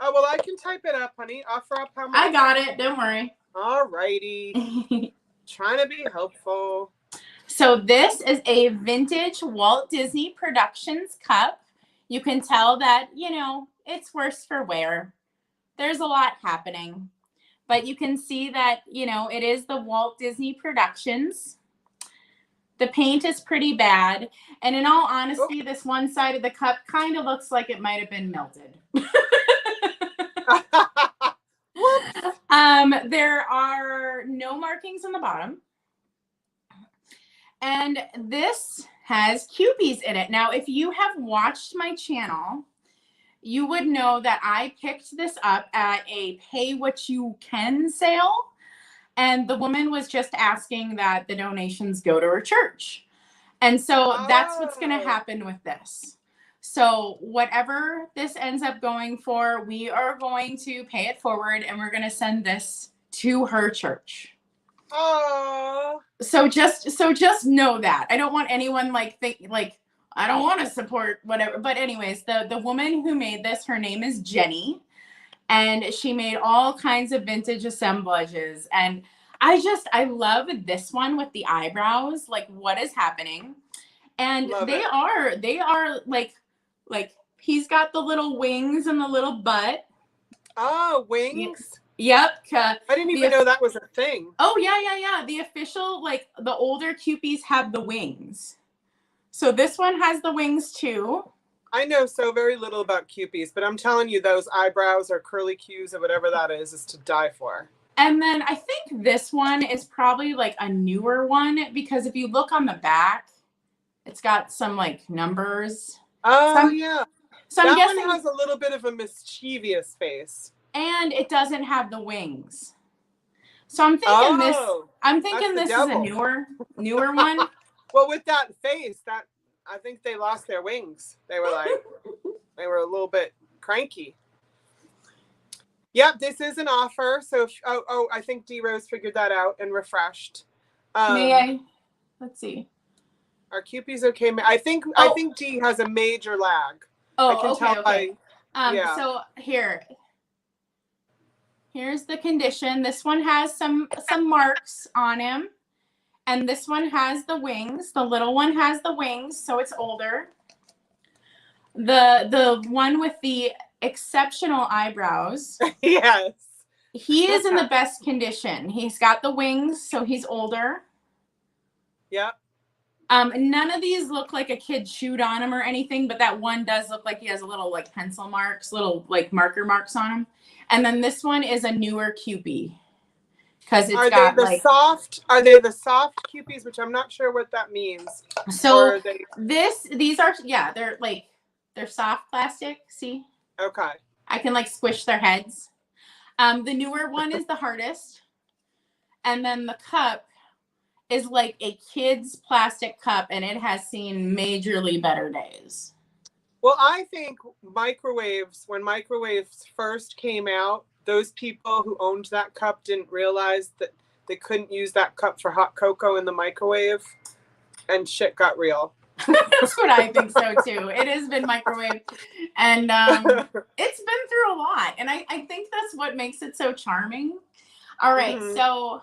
Oh, well, I can type it up, honey. Offer up how much? I got it. Don't worry. All righty. Trying to be helpful. So this is a vintage Walt Disney Productions cup. You can tell that, it's worse for wear. There's a lot happening. But you can see that, it is the Walt Disney Productions. The paint is pretty bad. And in all honesty, this one side of the cup kind of looks like it might have been melted. There are no markings on the bottom. And this has Kewpies in it. Now, if you have watched my channel, you would know that I picked this up at a pay what you can sale. And the woman was just asking that the donations go to her church. And so that's what's going to happen with this. So whatever this ends up going for, we are going to pay it forward and we're going to send this to her church. Oh. So just know that. I don't want anyone I don't want to support whatever. But anyways, the woman who made this, her name is Jenny, and she made all kinds of vintage assemblages. And I love this one with the eyebrows. Like, what is happening? And they are like he's got the little wings and the little butt. Oh, wings. Yep. I didn't even know that was a thing. Oh yeah. The official, like, the older Kewpies have the wings. So this one has the wings too. I know so very little about Kewpies, but I'm telling you, those eyebrows or curly cues or whatever that is to die for. And then I think this one is probably like a newer one, because if you look on the back, it's got some like numbers. Oh, yeah. So that I'm guessing one has a little bit of a mischievous face. And it doesn't have the wings. So I'm thinking this is a newer one. Well, with that face, I think they lost their wings. They were a little bit cranky. Yep, this is an offer. So, I think D Rose figured that out and refreshed. May I? Let's see. Are Kewpies okay? I think D has a major lag. Oh, okay. So here's the condition. This one has some marks on him. And this one has the wings. The little one has the wings, so it's older. The one with the exceptional eyebrows. Yes. He is in the best condition. He's got the wings, so he's older. Yep. None of these look like a kid chewed on him or anything, but that one does look like he has a little like pencil marks, little like marker marks on him. And then this one is a newer Kewpie. Because it's are got they the soft Kewpies, which I'm not sure what that means. So they're soft plastic. See? Okay. I can like squish their heads. The newer one is the hardest. And then the cup is like a kid's plastic cup, and it has seen majorly better days. Well, I think when microwaves first came out, those people who owned that cup didn't realize that they couldn't use that cup for hot cocoa in the microwave, and shit got real. That's what I think so too. It has been microwaved, and it's been through a lot, and I think that's what makes it so charming. All right, so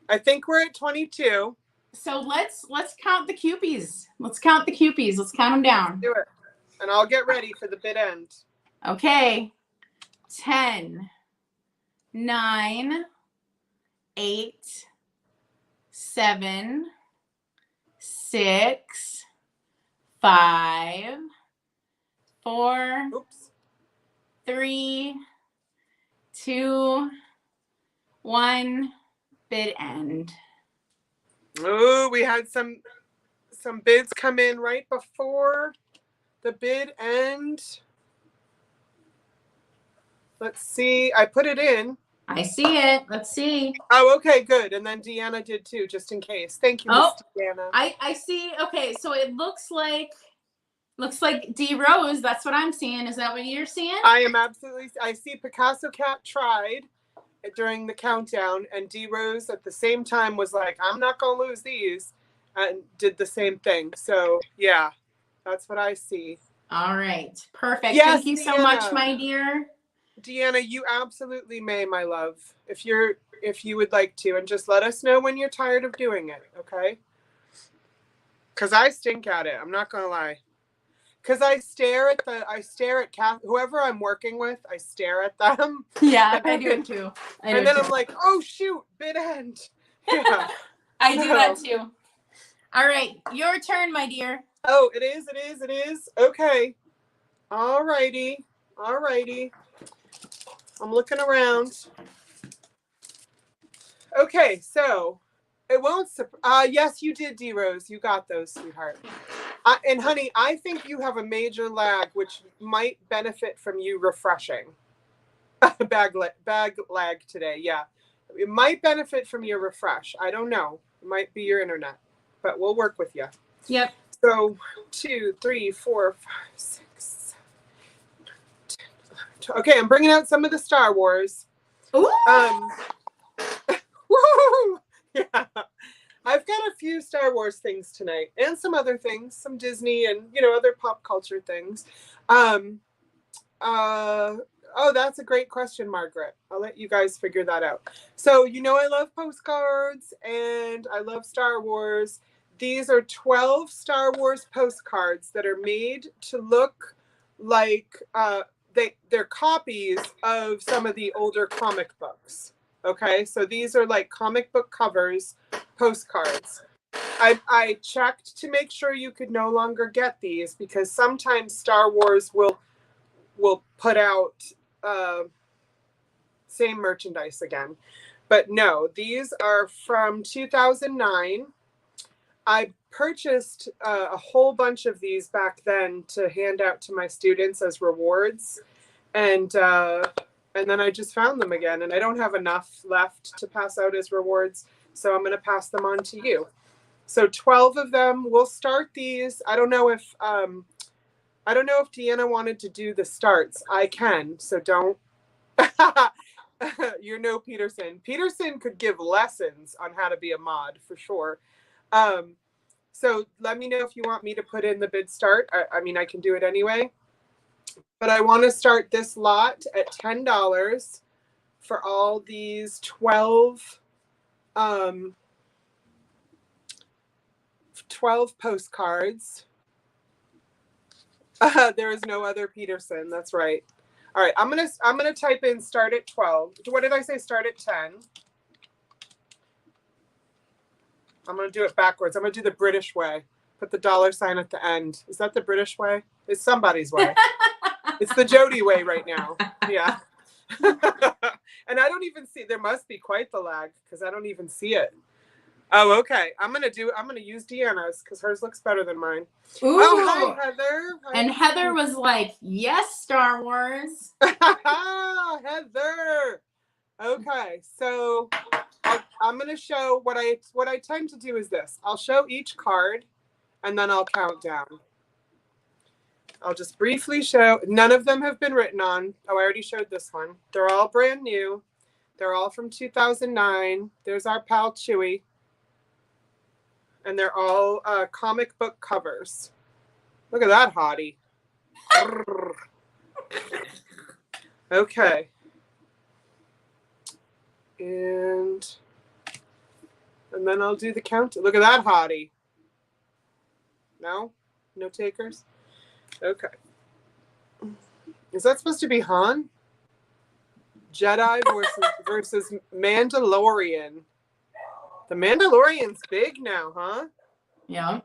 I think we're at 22. So let's count the Kewpies. Let's count them down. Do it, and I'll get ready for the bid end. Okay. 10, 9, 8, 7, 6, 5, 4, 3, 2, 1. Bid end. Oh, we had some bids come in right before the bid end. Let's see. I put it in. I see it. Let's see. Oh, okay, good. And then Deanna did too, just in case. Thank you, Miss Deanna. I see. Okay, so it looks like D Rose. That's what I'm seeing. Is that what you're seeing? I see Picasso Cat tried during the countdown, and D Rose at the same time was like, I'm not gonna lose these, and did the same thing. So yeah, that's what I see. All right, perfect. Yes, thank you so much, my dear. Deanna, you absolutely may, my love, if you would like to, and just let us know when you're tired of doing it, okay? Because I stink at it, I'm not gonna lie. Because I stare at whoever I'm working with, I stare at them. Yeah, I do it too. And then I'm like, oh shoot, bid end. Yeah. I do that too. All right, your turn, my dear. Oh, it is. Okay. All righty. I'm looking around. Okay, so It won't. Yes, you did, D Rose. You got those, sweetheart. And honey, I think you have a major lag, which might benefit from you refreshing. bag lag today. Yeah, it might benefit from your refresh. I don't know. It might be your internet, but we'll work with you. Yep. So 2, 3, 4, 5, 6, 7, 8, 9, 10, 11, 12. Okay, I'm bringing out some of the Star Wars. Ooh. Woo! Yeah. I've got a few Star Wars things tonight and some other things, some Disney and, other pop culture things. Oh, that's a great question, Margaret. I'll let you guys figure that out. So, I love postcards and I love Star Wars. These are 12 Star Wars postcards that are made to look like they're copies of some of the older comic books. Okay, so these are like comic book covers, postcards. I checked to make sure you could no longer get these because sometimes Star Wars will put out same merchandise again. But no, these are from 2009. I purchased a whole bunch of these back then to hand out to my students as rewards. And then I just found them again, and I don't have enough left to pass out as rewards, so I'm going to pass them on to you. So 12 of them. We'll start these. I don't know if Deanna wanted to do the starts. I can, so don't. You're no Peterson. Peterson could give lessons on how to be a mod for sure. So let me know if you want me to put in the bid start. I mean, I can do it anyway. But I want to start this lot at $10 for all these 12 postcards. There is no other Peterson. That's right. All right, I'm gonna type in start at 12. What did I say? Start at 10. I'm gonna do it backwards. I'm gonna do the British way. Put the $sign at the end. Is that the British way? It's somebody's way. It's the Jody way right now. Yeah. And I don't even see, there must be quite the lag because I don't even see it. Oh, okay. I'm gonna use Deanna's because hers looks better than mine. Ooh. Oh, hi, Heather. And Heather was like, yes, Star Wars. Heather. Okay, so I'm gonna show what I tend to do is this. I'll show each card and then I'll count down. I'll just briefly show. None of them have been written on. Oh, I already showed this one. They're all brand new. They're all from 2009. There's our pal Chewy. And they're all comic book covers. Look at that hottie. Okay. And then I'll do the count. Look at that hottie. No? No takers? Okay. Is that supposed to be Han? Jedi versus Mandalorian. The Mandalorian's big now, huh? Yeah.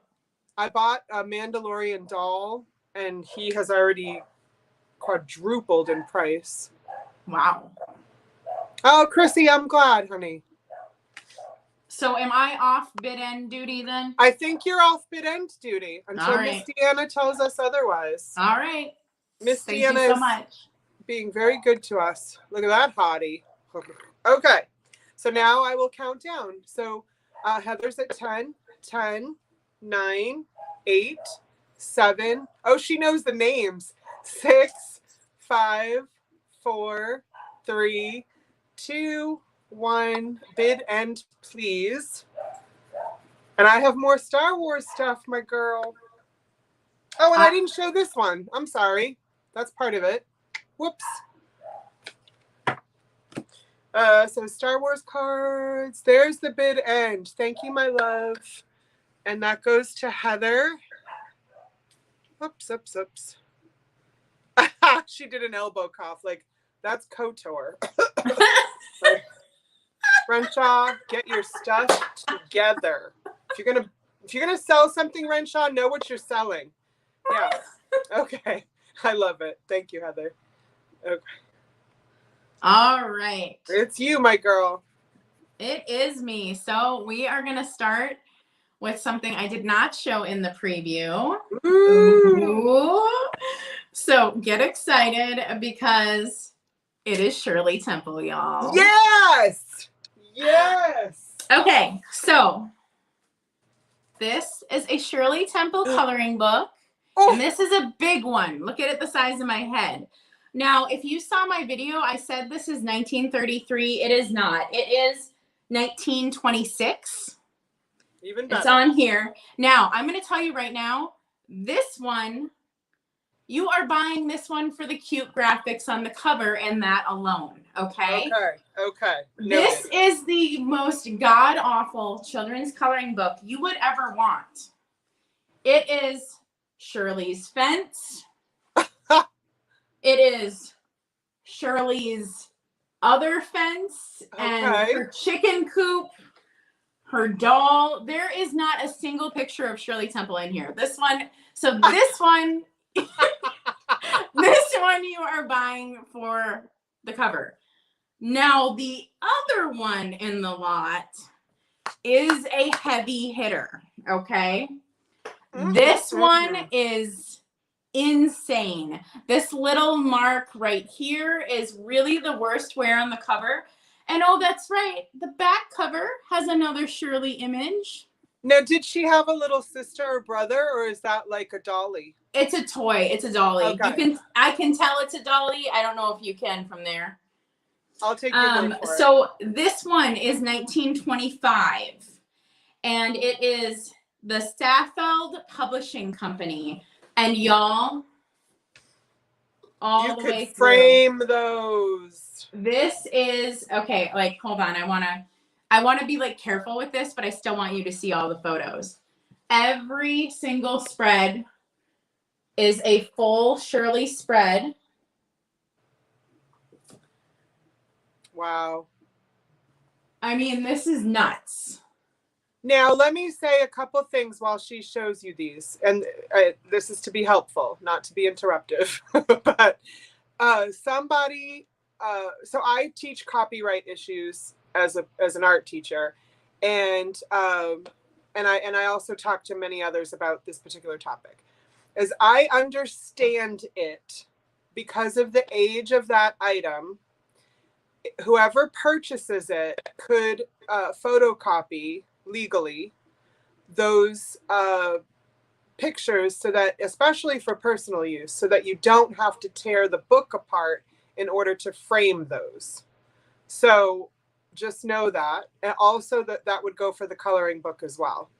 I bought a Mandalorian doll, and he has already quadrupled in price. Wow. Oh, Chrissy, I'm glad, honey. So am I off bid end duty then? I think you're off bid end duty until Miss Deanna tells us otherwise. All right. Miss Thank Deanna you so is much. Being very good to us. Look at that hottie. Okay. So now I will count down. So Heather's at 10, 10, 9, 8, 7. Oh, she knows the names. 6, 5, 4, 3, 2, 1. Bid end, please. And I have more Star Wars stuff, my girl. Oh, and I didn't show this one. I'm sorry. That's part of it. Whoops. So Star Wars cards. There's the bid end. Thank you, my love. And that goes to Heather. Oops, oops, oops. She did an elbow cough. Like, that's KOTOR. Renshaw, get your stuff together. If you're gonna sell something, Renshaw, know what you're selling. Yeah. Okay. I love it. Thank you, Heather. Okay. All right. It's you, my girl. It is me. So we are going to start with something I did not show in the preview. Ooh. So get excited because it is Shirley Temple, y'all. Yes! Yes! Okay, so this is a Shirley Temple coloring book. Oh. And this is a big one. Look at it the size of my head. Now, if you saw my video, I said this is 1933. It is not. It is 1926. Even better. It's on here. Now, I'm going to tell you right now, this one, you are buying this one for the cute graphics on the cover and that alone, okay? Okay. This is the most god-awful children's coloring book you would ever want. It is Shirley's fence. It is Shirley's other fence and her chicken coop, her doll. There is not a single picture of Shirley Temple in here. This one, so this one, this one you are buying for the cover. Now, the other one in the lot is a heavy hitter, okay? This one is insane. This little mark right here is really the worst wear on the cover. And oh, that's right. The back cover has another Shirley image. Now, did she have a little sister or brother, or is that like a dolly? It's a toy. It's a dolly. Okay. I can tell it's a dolly. I don't know if you can from there. I'll take your word for it. So this one is 1925, and it is the Staffeld Publishing Company. And y'all, all the way through. You could frame those. This is okay. Like, hold on. I want to be like careful with this, but I still want you to see all the photos. Every single spread is a full Shirley spread. Wow. I mean, this is nuts. Now, let me say a couple things while she shows you these. And this is to be helpful, not to be interruptive. But somebody, so I teach copyright issues as an art teacher. And I also talk to many others about this particular topic. As I understand it, because of the age of that item, whoever purchases it could photocopy legally those pictures, so that, especially for personal use, so that you don't have to tear the book apart in order to frame those. So just know that. And also that would go for the coloring book as well.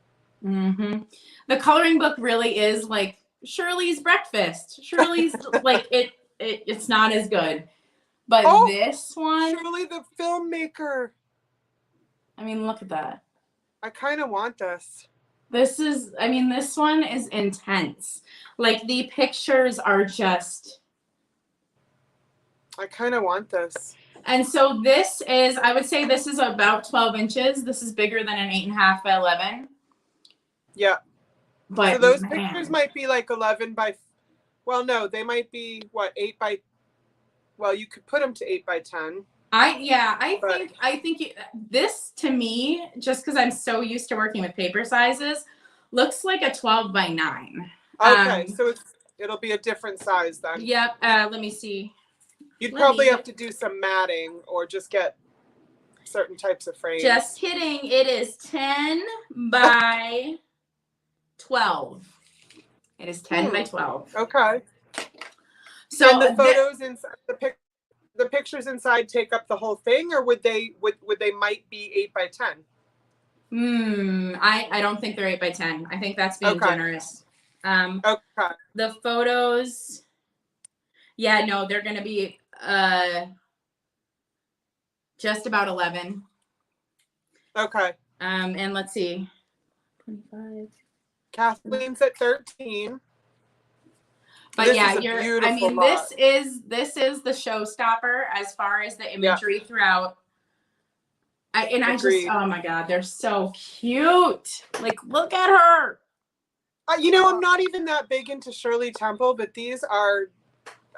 Mm-hmm. The coloring book really is like Shirley's breakfast. Shirley's like it's not as good. But this one, Shirley the filmmaker. I mean, look at that. I kind of want this. This one is intense. Like, the pictures are just. I kind of want this. And so this is, I would say this is about 12 inches. This is bigger than an 8.5 by 11. Yeah. But so those pictures might be like 11 by, well, no, they might be, what, 8 by, well, you could put them to 8 by 10. I think this, to me, just because I'm so used to working with paper sizes, looks like a 12 by 9. Okay, so it'll be a different size then. Yep. Let me see. You'd probably have to do some matting or just get certain types of frames. Just kidding. It is 10 by 12. It is 10 by 12. Okay. So and the photos inside the pictures inside take up the whole thing, or would they might be 8 by 10? I don't think they're 8 by 10. I think that's being generous. Okay. The photos, yeah, no, they're gonna be just about 11. Okay. And let's see. 25. Kathleen's at 13. But this yeah, lot. this is the showstopper as far as the imagery throughout. I just, oh my God, they're so cute. Like, look at her. I'm not even that big into Shirley Temple, but these are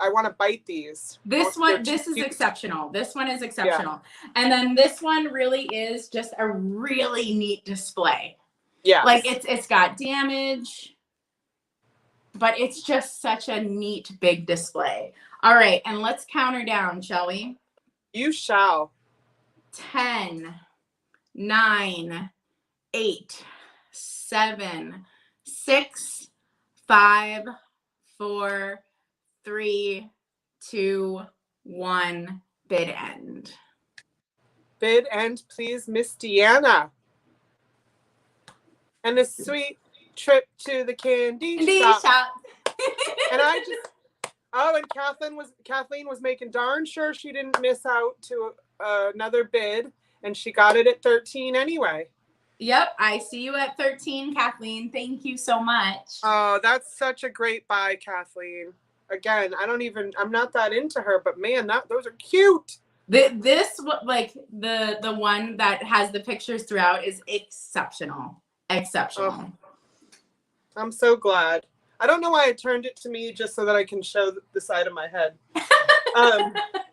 want to bite these. This one, this is exceptional. This one is exceptional. And then this one really is just a really neat display. Yeah. Like it's got damage, but it's just such a neat big display. All right, and let's counter down, shall we? You shall. 10, 9, 8, 7, 6, 5, 4, 3, 2, 1. Bid end. Bid end, please, Miss Deanna. And a sweet trip to the candy shop. And I just, and Kathleen was making darn sure she didn't miss out to another bid, and she got it at 13 anyway. Yep, I see you at 13, Kathleen. Thank you so much. Oh, that's such a great buy, Kathleen. Again, I'm not that into her, but man, those are cute. This like the one that has the pictures throughout is exceptional. Exceptional. Oh, I'm so glad. I don't know why I turned it to me, just so that I can show the side of my head.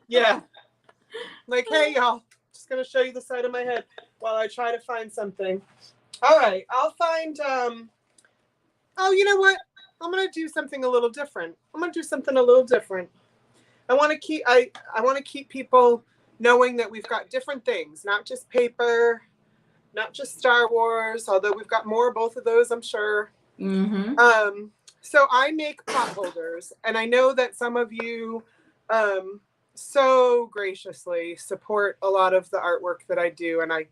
Yeah. Like, hey, y'all, just going to show you the side of my head while I try to find something. All right, I'll find, you know what? I'm going to do something a little different. I want to keep people knowing that we've got different things, not just paper, not just Star Wars, although we've got more of both of those, I'm sure. Mm-hmm. So I make pot holders, and I know that some of you so graciously support a lot of the artwork that I do, and I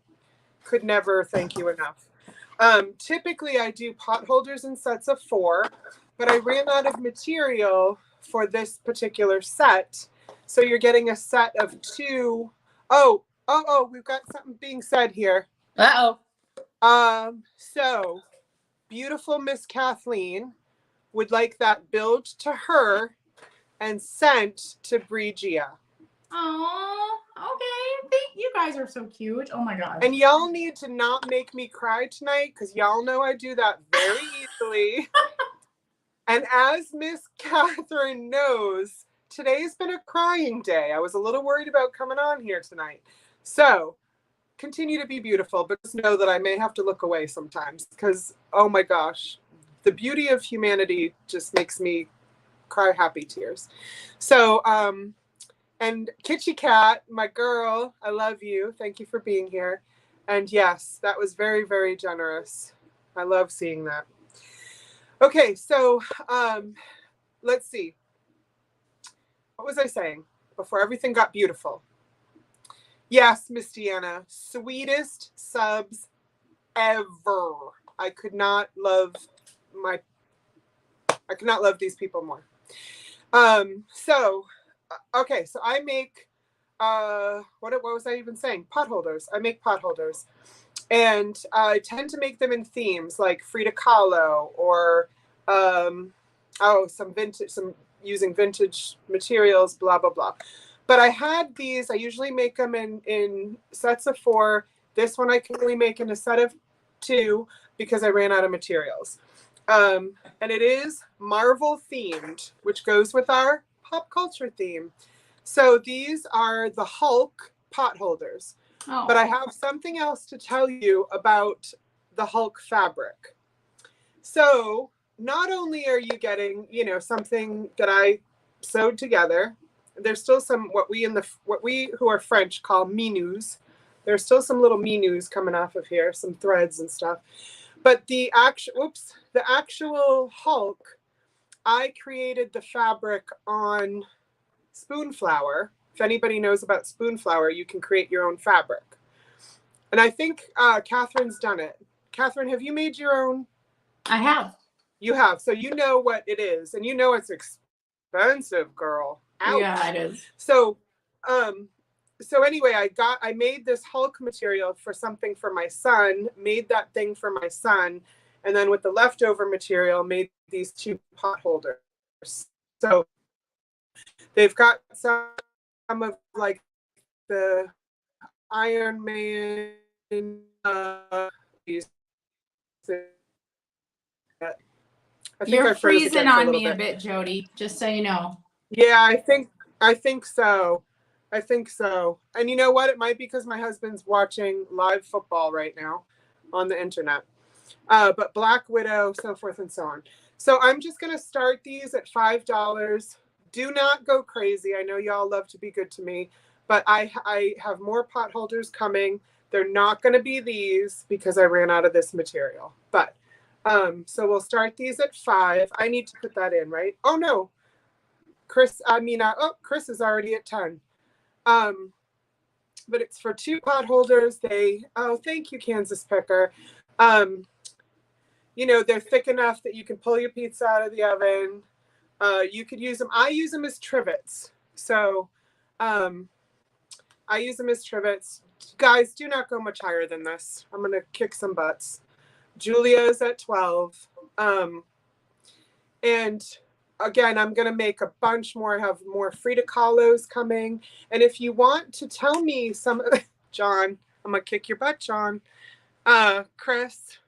could never thank you enough. Typically, I do pot holders in sets of 4, but I ran out of material for this particular set. So you're getting a set of 2. Oh, we've got something being said here. So beautiful Miss Kathleen would like that billed to her and sent to Brigia. Oh, okay. You guys are so cute. Oh my gosh. And y'all need to not make me cry tonight, because y'all know I do that very easily. And as Miss Katherine knows, today's been a crying day. I was a little worried about coming on here tonight. So continue to be beautiful, but just know that I may have to look away sometimes, because, oh my gosh, the beauty of humanity just makes me cry happy tears. So, and Kitschy Cat, my girl, I love you. Thank you for being here. And yes, that was very, very generous. I love seeing that. Okay, so let's see. What was I saying before everything got beautiful? Yes, Miss Deanna, sweetest subs ever. I could not love these people more. So I make what was I even saying? Pot holders. I make pot holders. And I tend to make them in themes like Frida Kahlo or some using vintage materials, blah blah blah. But I had these. I usually make them in sets of 4. This one I can only make in a set of 2 because I ran out of materials. And it is Marvel themed, which goes with our pop culture theme. So these are the Hulk pot holders. Oh. But I have something else to tell you about the Hulk fabric. So not only are you getting, something that I sewed together, there's still some what we who are French call minus. There's still some little minus coming off of here, some threads and stuff. But the actual Hulk, I created the fabric on spoon flour. If anybody knows about spoon flour, you can create your own fabric. And I think Katherine's done it. Katherine, have you made your own? I have. You have. So you know what it is. And you know it's expensive, girl. Ouch. Yeah, it is. So anyway, I made this Hulk material for something for my son, made that thing for my son, and then with the leftover material, made these 2 pot holders. So they've got some of like the Iron Man You're freezing on me a bit, Jody, just so you know. Yeah, I think so. I think so. And you know what? It might be because my husband's watching live football right now on the internet. But Black Widow, so forth and so on. So I'm just gonna start these at $5. Do not go crazy. I know y'all love to be good to me, but I have more pot holders coming. They're not gonna be these because I ran out of this material. But so we'll start these at 5. I need to put that in, right? Oh no, Chris is already at 10. But it's for 2 pot holders. Thank you, Kansas Picker. They're thick enough that you can pull your pizza out of the oven. You could use them. I use them as trivets. So I use them as trivets. Guys, do not go much higher than this. I'm going to kick some butts. Julia's at 12. And again, I'm going to make a bunch more, have more Frida Kahlos coming. And if you want to tell me some, John, I'm going to kick your butt, John. Chris,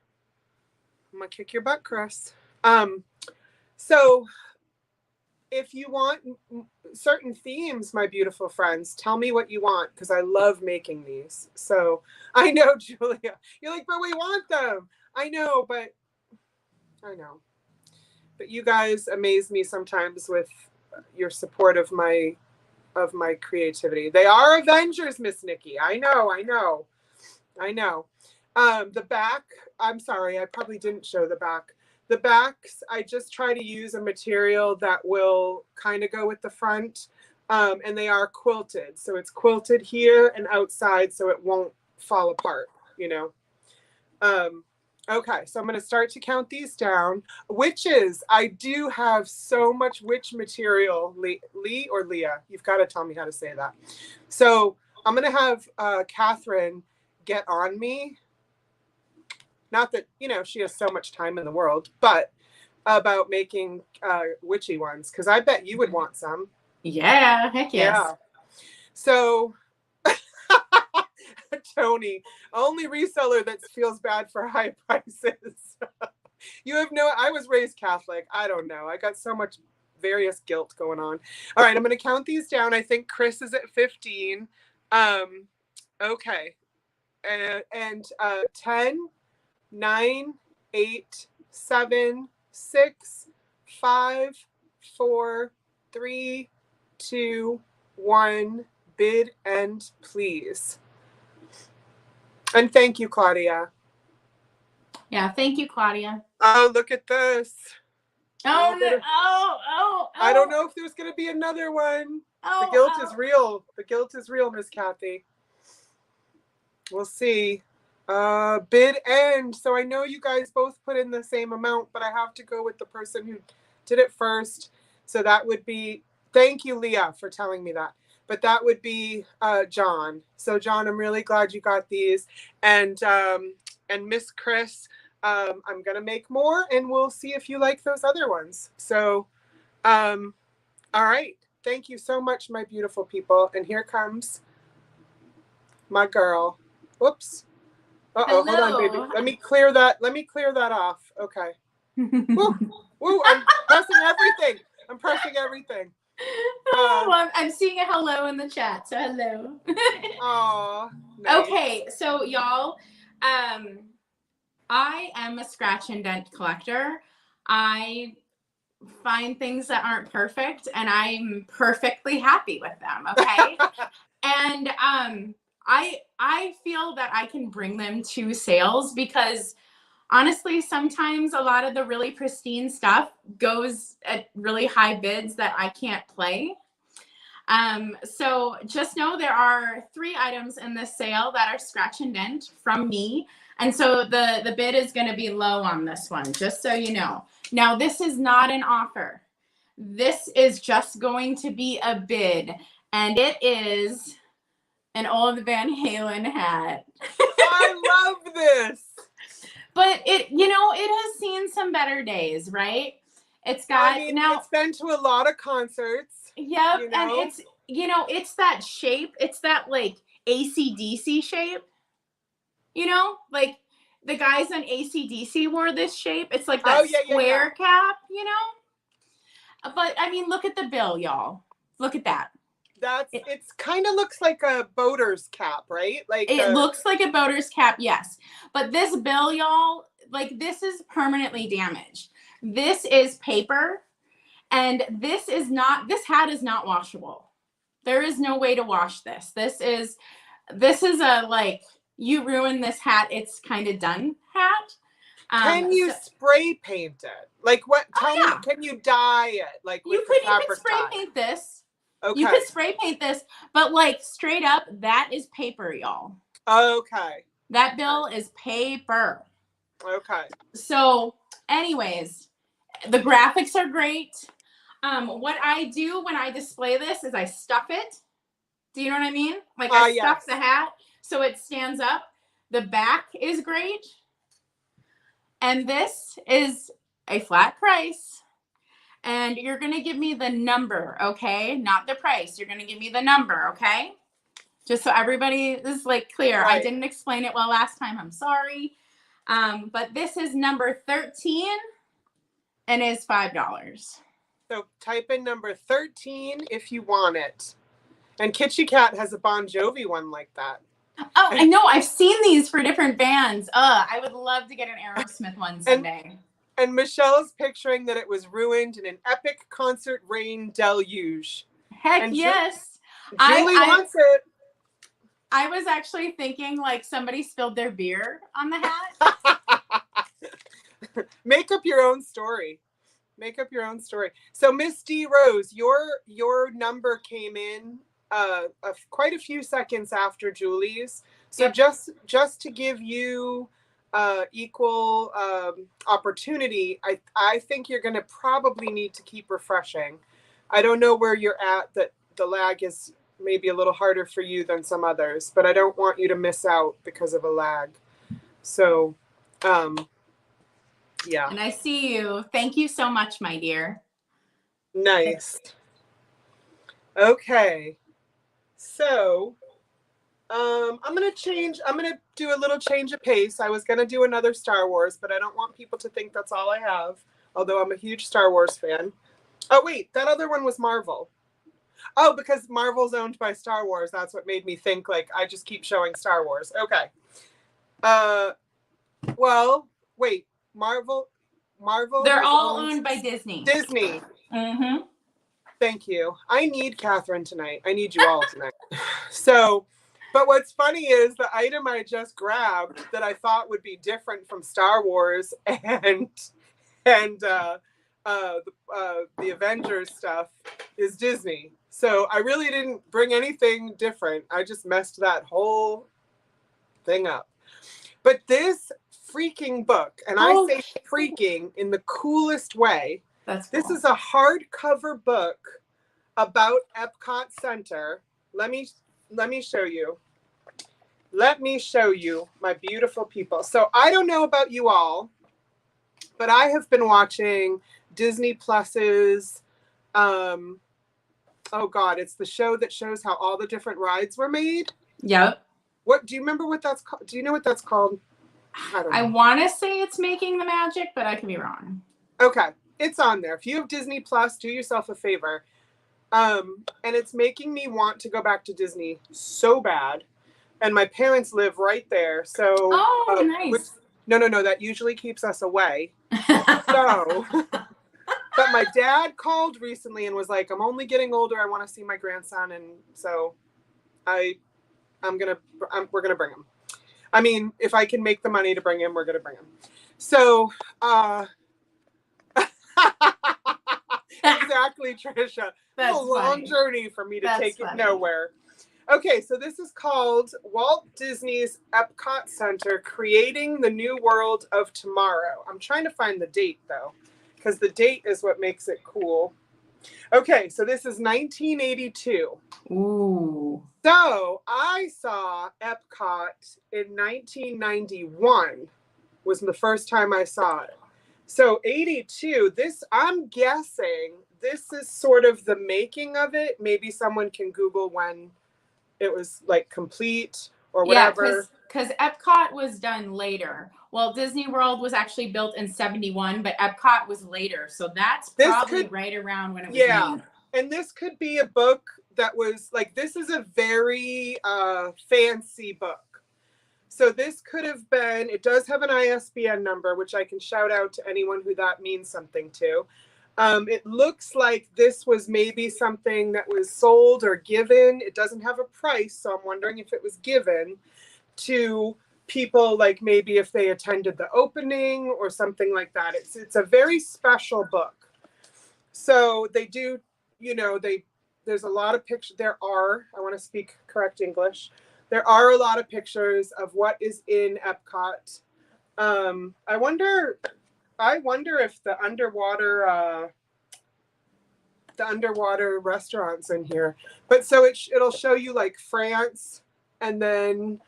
I'm going to kick your butt, Chris. So if you want certain themes, my beautiful friends, tell me what you want, because I love making these. So I know, Julia, you're like, but we want them. I know. But you guys amaze me sometimes with your support of my creativity. They are Avengers, Miss Nikki. I know. The back, I'm sorry, I probably didn't show the back. The backs, I just try to use a material that will kind of go with the front. And they are quilted. So it's quilted here and outside so it won't fall apart, Okay, so I'm going to start to count these down. Witches, I do have so much witch material. Lee or Leah? You've got to tell me how to say that. So I'm going to have Katherine get on me. Not that, she has so much time in the world, but about making witchy ones, because I bet you would want some. Yeah, heck yes. Yeah. So, Tony, only reseller that feels bad for high prices. I was raised Catholic. I don't know. I got so much various guilt going on. All right, I'm going to count these down. I think Chris is at 15. Okay. And 10, 9, 8, 7, 6, 5, 4, 3, 2, 1. Bid and please. And thank you, Claudia. Yeah, thank you, Claudia. Oh, look at this. Oh, no. Oh. I don't know if there's going to be another one. The guilt is real. The guilt is real, Miss Kathy. We'll see. Bid end. So I know you guys both put in the same amount, but I have to go with the person who did it first. So that would be, thank you, Leah, for telling me that. But that would be John. So John, I'm really glad you got these. And Miss Chris, I'm gonna make more, and we'll see if you like those other ones. So, all right. Thank you so much, my beautiful people. And here comes my girl. Whoops. Uh-oh, hold on, baby. Let me clear that off. Okay. Woo, I'm pressing everything. I'm seeing a hello in the chat, so hello. Aw, nice. Okay, so y'all, I am a scratch and dent collector. I find things that aren't perfect, and I'm perfectly happy with them, okay? And I feel that I can bring them to sales because honestly, sometimes a lot of the really pristine stuff goes at really high bids that I can't play. So just know there are 3 items in this sale that are scratch and dent from me. And so the bid is going to be low on this one, just so you know. Now, this is not an offer. This is just going to be a bid. And it is an old Van Halen hat. I love this. But it has seen some better days, right? It's got it's been to a lot of concerts. Yep, and it's that shape. It's that like AC/DC shape. Like the guys on AC/DC wore this shape. It's like that square cap, But I mean, look at the bill, y'all. Look at that. It's kind of looks like a boater's cap, right? Like it looks like a boater's cap, yes. But this bill, y'all, like this is permanently damaged. This is paper, and this hat is not washable. There is no way to wash this. This is a like, you ruin this hat, it's kind of done hat. Can you spray paint it? Like what? Tell me, can you dye it? Like with you could spray paint this. Okay. You could spray paint this, but like straight up, that is paper, y'all. Okay. That bill is paper. Okay. So, anyways, the graphics are great. What I do when I display this is I stuff it. Do you know what I mean? Like I stuff the hat so it stands up. The back is great. And this is a flat price. And you're going to give me the number, okay? Not the price. You're going to give me the number, okay? Just so everybody is like clear. Right. I didn't explain it well last time. I'm sorry. But this is number 13 and is $5. So type in number 13 if you want it. And Kitschy Cat has a Bon Jovi one like that. Oh, I know. I've seen these for different bands. I would love to get an Aerosmith one someday. And Michelle's picturing that it was ruined in an epic concert rain deluge. Heck and yes. Julie wants it. I was actually thinking like somebody spilled their beer on the hat. Make up your own story. Make up your own story. So Miss D Rose, your number came in quite a few seconds after Julie's. So yep. just to give you equal opportunity, I think you're going to probably need to keep refreshing. I don't know where you're at, that the lag is maybe a little harder for you than some others, but I don't want you to miss out because of a lag. So, yeah. And I see you. Thank you so much, my dear. Nice. Okay. So, I'm going to do a little change of pace. I was going to do another Star Wars, but I don't want people to think that's all I have, although I'm a huge Star Wars fan. Oh, wait, that other one was Marvel. Oh, because Marvel's owned by Star Wars. That's what made me think, like, I just keep showing Star Wars. Okay. Well, wait, Marvel. They're all owned by Disney. Disney. Mm-hmm. Thank you. I need Katherine tonight. I need you all tonight. So, but what's funny is the item I just grabbed that I thought would be different from Star Wars and the Avengers stuff is Disney. So I really didn't bring anything different. I just messed that whole thing up. But this freaking book, and I say freaking in the coolest way. That's cool. This is a hardcover book about Epcot Center. Let me show you. Let me show you, my beautiful people. So I don't know about you all, but I have been watching Disney Plus's, oh God, it's the show that shows how all the different rides were made. Yep. What do you remember what that's called? Do you know what that's called? I don't know. I want to say it's Making the Magic, but I could be wrong. Okay. It's on there. If you have Disney Plus, do yourself a favor. And it's making me want to go back to Disney so bad. And my parents live right there. So nice. No, that usually keeps us away. So but my dad called recently and was like, I'm only getting older. I want to see my grandson. And so we're gonna bring him. I mean, if I can make the money to bring him, we're gonna bring him. So exactly, Trisha. That's a long journey for me to take it nowhere. Okay, so this is called Walt Disney's Epcot Center, Creating the New World of Tomorrow. I'm trying to find the date, though, because the date is what makes it cool. Okay, so this is 1982. Ooh. So I saw Epcot in 1991 was the first time I saw it. So 82, I'm guessing this is sort of the making of it. Maybe someone can Google when it was like complete or whatever. because Epcot was done later. Well, Disney World was actually built in 71, but Epcot was later. So that's probably right around when it was made. And this could be a book that was like, this is a very fancy book. So this could have been, it does have an ISBN number, which I can shout out to anyone who that means something to. It looks like this was maybe something that was sold or given. It doesn't have a price, so I'm wondering if it was given to people, like maybe if they attended the opening or something like that. It's a very special book. So they do, you know, there's a lot of pictures. I want to speak correct English. There are a lot of pictures of what is in Epcot. I wonder if the underwater restaurants in here. But so it'll show you like France, and then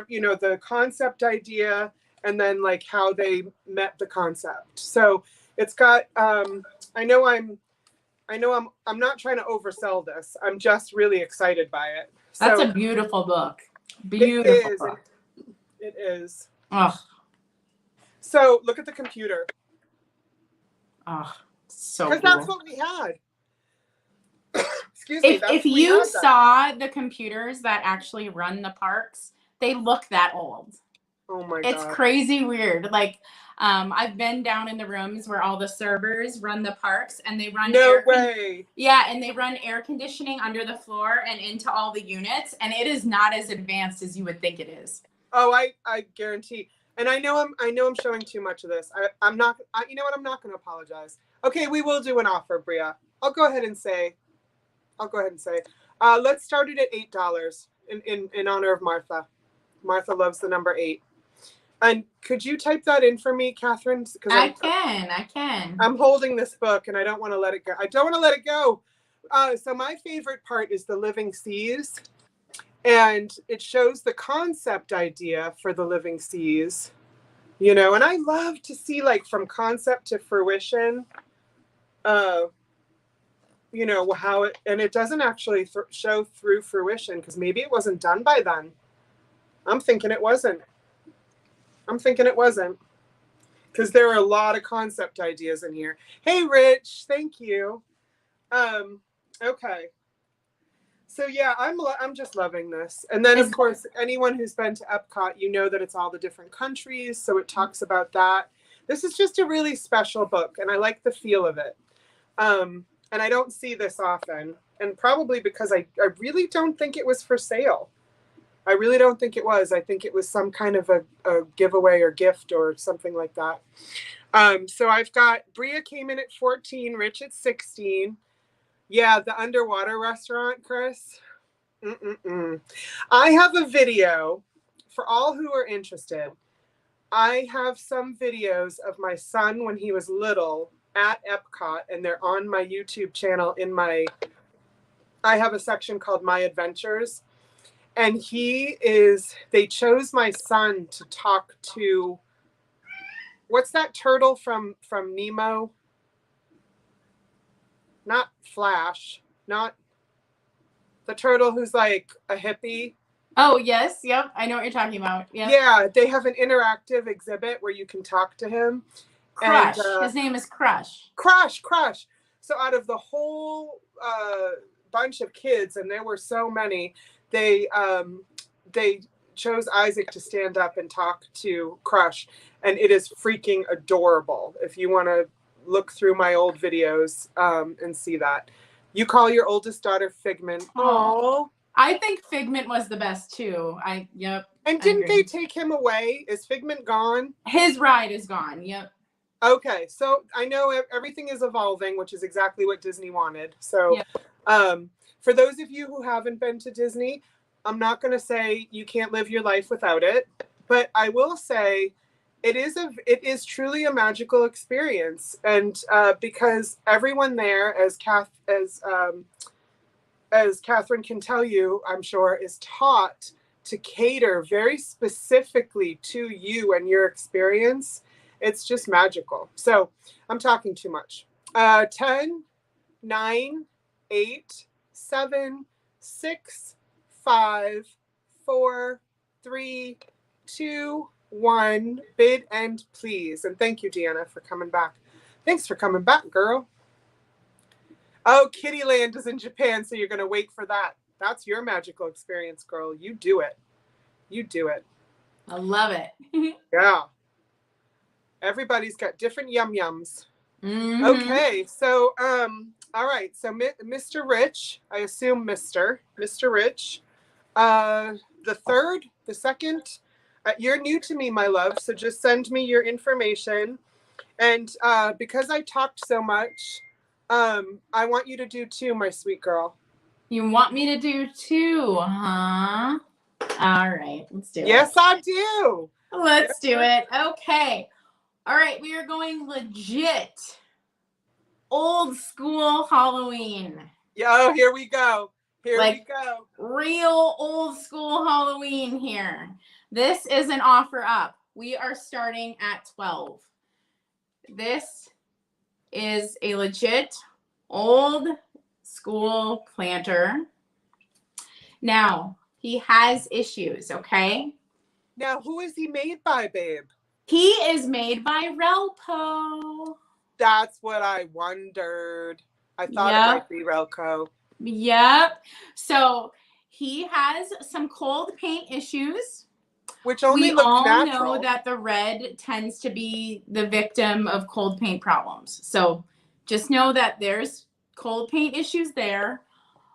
you know, the concept idea, and then like how they met the concept. So it's got I know I'm not trying to oversell this. I'm just really excited by it. That's a beautiful book. Beautiful book. It is. Oh. So look at the computer. Oh, so cool. Because that's what we had. Excuse me. If you saw the computers that actually run the parks, they look that old. Oh my God. It's crazy weird. Like, I've been down in the rooms where all the servers run the parks, and they run and they run air conditioning under the floor and into all the units, and it is not as advanced as you would think it is. Oh, I guarantee. And I know I'm showing too much of this. I'm not. You know what? I'm not going to apologize. Okay, we will do an offer, Bria. I'll go ahead and say. Let's start it at $8 in honor of Martha. Martha loves the number 8. And could you type that in for me, Catherine? I can. I'm holding this book and I don't want to let it go. So my favorite part is the Living Seas. And it shows the concept idea for the Living Seas. You know, and I love to see like from concept to fruition, you know, how it, and it doesn't actually show through fruition because maybe it wasn't done by then. I'm thinking it wasn't. Because there are a lot of concept ideas in here. Hey, Rich, thank you. Okay. So yeah, I'm just loving this. And then of course, anyone who's been to Epcot, you know that it's all the different countries. So it talks about that. This is just a really special book, and I like the feel of it. And I don't see this often, and probably because I really don't think it was for sale. I really don't think it was. I think it was some kind of a giveaway or gift or something like that. So I've got, Bria came in at 14, Rich at 16. Yeah, the underwater restaurant, Chris. I have a video for all who are interested. I have some videos of my son when he was little at Epcot, and they're on my YouTube channel I have a section called My Adventures. And they chose my son to talk to, what's that turtle from Nemo? Not Flash, not the turtle who's like a hippie. Oh, yes. Yep. I know what you're talking about. Yep. Yeah. They have an interactive exhibit where you can talk to him. Crush. And, his name is Crush. Crush. So out of the whole bunch of kids, and there were so many, they chose Isaac to stand up and talk to Crush, and it is freaking adorable. If you want to look through my old videos and see that. You call your oldest daughter Figment. Oh, I think Figment was the best too. Yep. And didn't they take him away? Is Figment gone? His ride is gone. Yep. Okay, so I know everything is evolving, which is exactly what Disney wanted. So, yep. For those of you who haven't been to Disney, I'm not going to say you can't live your life without it, but I will say it is truly a magical experience, and because everyone there, as Katherine can tell you, I'm sure, is taught to cater very specifically to you and your experience. It's just magical. So I'm talking too much. 10, 9, 8, 7, 6, 5, 4, 3, 2, 1. Bid end, please. And thank you, Deanna, for coming back. Thanks for coming back, girl. Oh, Kittyland is in Japan, so you're going to wait for that. That's your magical experience, girl. You do it. You do it. I love it. Yeah. Everybody's got different yums. Mm-hmm. Okay, so all right. So Mr. Rich, I assume Mr. Rich, the third, the second. You're new to me, my love, so just send me your information. And because I talked so much, I want you to do 2, my sweet girl. You want me to do 2, huh? All right, let's do it. Yes, I do. Let's do it. Okay. All right, we are going legit old school Halloween. Oh, here we go. Here we go. Real old school Halloween here. This is an offer up. We are starting at 12. This is a legit old school planter. Now, he has issues, okay? Now, who is he made by, babe? He is made by Relpo. That's what I wondered. I thought it might be Relco. Yep. So he has some cold paint issues. Which only looks natural. We all know that the red tends to be the victim of cold paint problems. So just know that there's cold paint issues there.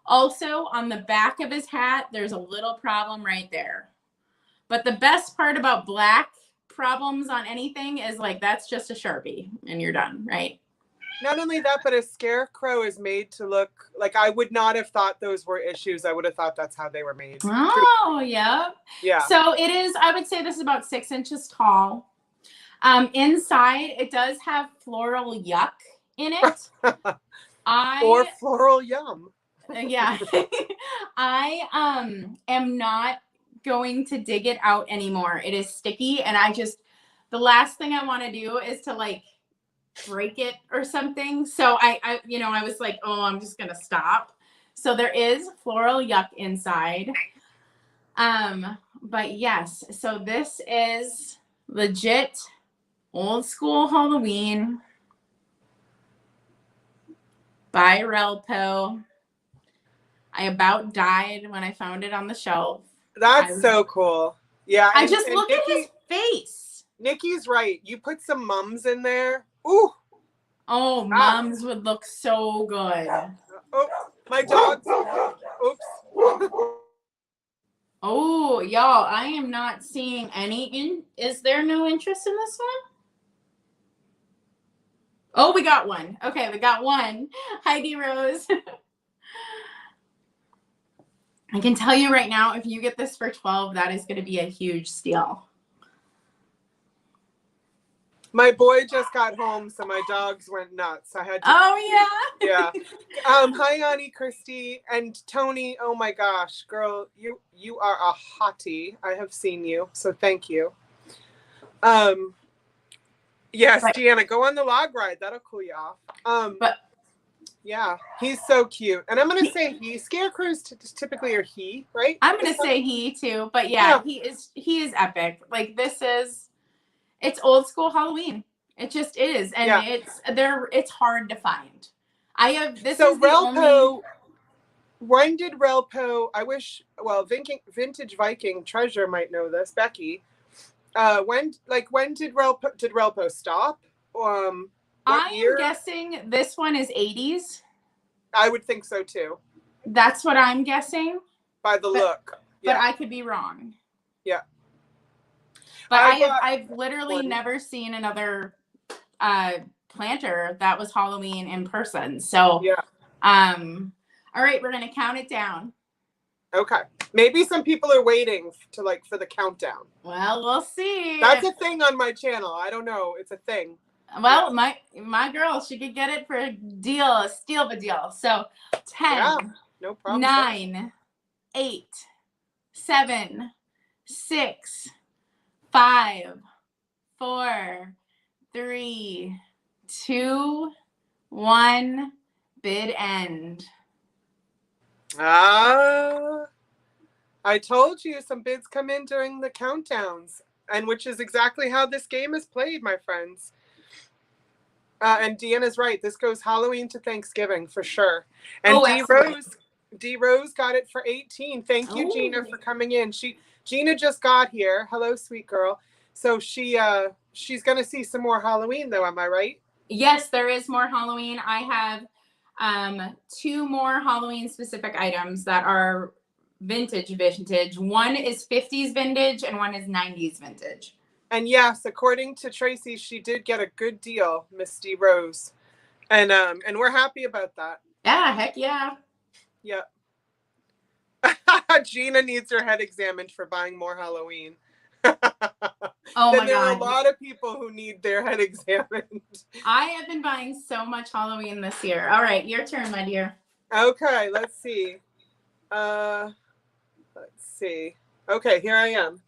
Also, on the back of his hat, there's a little problem right there. But the best part about black problems on anything is like, that's just a Sharpie and you're done, right? Not only that, but a scarecrow is made to look like, I would not have thought those were issues. I would have thought that's how they were made. Oh, yeah. Yeah. So it is, I would say this is about 6 inches tall. Inside, it does have floral yuck in it. Or floral yum. Yeah. I am not going to dig it out anymore. It is sticky, and the last thing I want to do is to like break it or something. So I was like, oh, I'm just gonna stop. So there is floral yuck inside. But yes, so this is legit old school Halloween by Relpo. I about died when I found it on the shelf. That's so cool. Yeah. I just look at his face. Nikki's right. You put some mums in there. Ooh. Oh, mums would look so good. Oh, my dogs. Oops. Oh, y'all, I am not seeing any. Is there no interest in this one? Oh, we got one. Okay, we got one. Heidi Rose. I can tell you right now, if you get this for 12, that is going to be a huge steal. My boy just got home, so my dogs went nuts. I had to. Oh, yeah. Yeah. Hi, Annie, Christy, and Tony. Oh my gosh, girl, you are a hottie. I have seen you, so thank you. Yes, Deanna, go on the log ride. That'll cool you off. But yeah, he's so cute, and I'm gonna say he. Scarecrows typically are he, right? I'm gonna say he too, but yeah, he is epic. Like it's old school Halloween. It just is, and it's hard to find. I have this. So is Relpo. When did Relpo? I wish. Well, Vintage Viking Treasure might know this. Becky. When did Relpo stop? I'm guessing this one is 80s. I would think so too. That's what I'm guessing. By the look. But I could be wrong. Yeah. But I've literally never seen another planter that was Halloween in person. So yeah. All right, we're gonna count it down. Okay. Maybe some people are waiting for the countdown. Well, we'll see. That's a thing on my channel. I don't know. It's a thing. Well, my girl, she could get it for a steal of a deal. So 10, no problem. 9, 8, 7, 6, 5, 4, 3, 2, 1. Bid end. I told you some bids come in during the countdowns, and which is exactly how this game is played, my friends. And Deanna's right. This goes Halloween to Thanksgiving for sure. And D Rose got it for 18. Thank you, Gina, for coming in. Gina just got here. Hello, sweet girl. So she's gonna see some more Halloween though, am I right? Yes, there is more Halloween. I have 2 more Halloween specific items that are vintage. One is 50s vintage and one is 90s vintage. And yes, according to Tracy, she did get a good deal, Miss D Rose. And we're happy about that. Yeah, heck yeah. Yep. Gina needs her head examined for buying more Halloween. Oh my God. There are a lot of people who need their head examined. I have been buying so much Halloween this year. All right, your turn, my dear. Okay, let's see. Okay, here I am.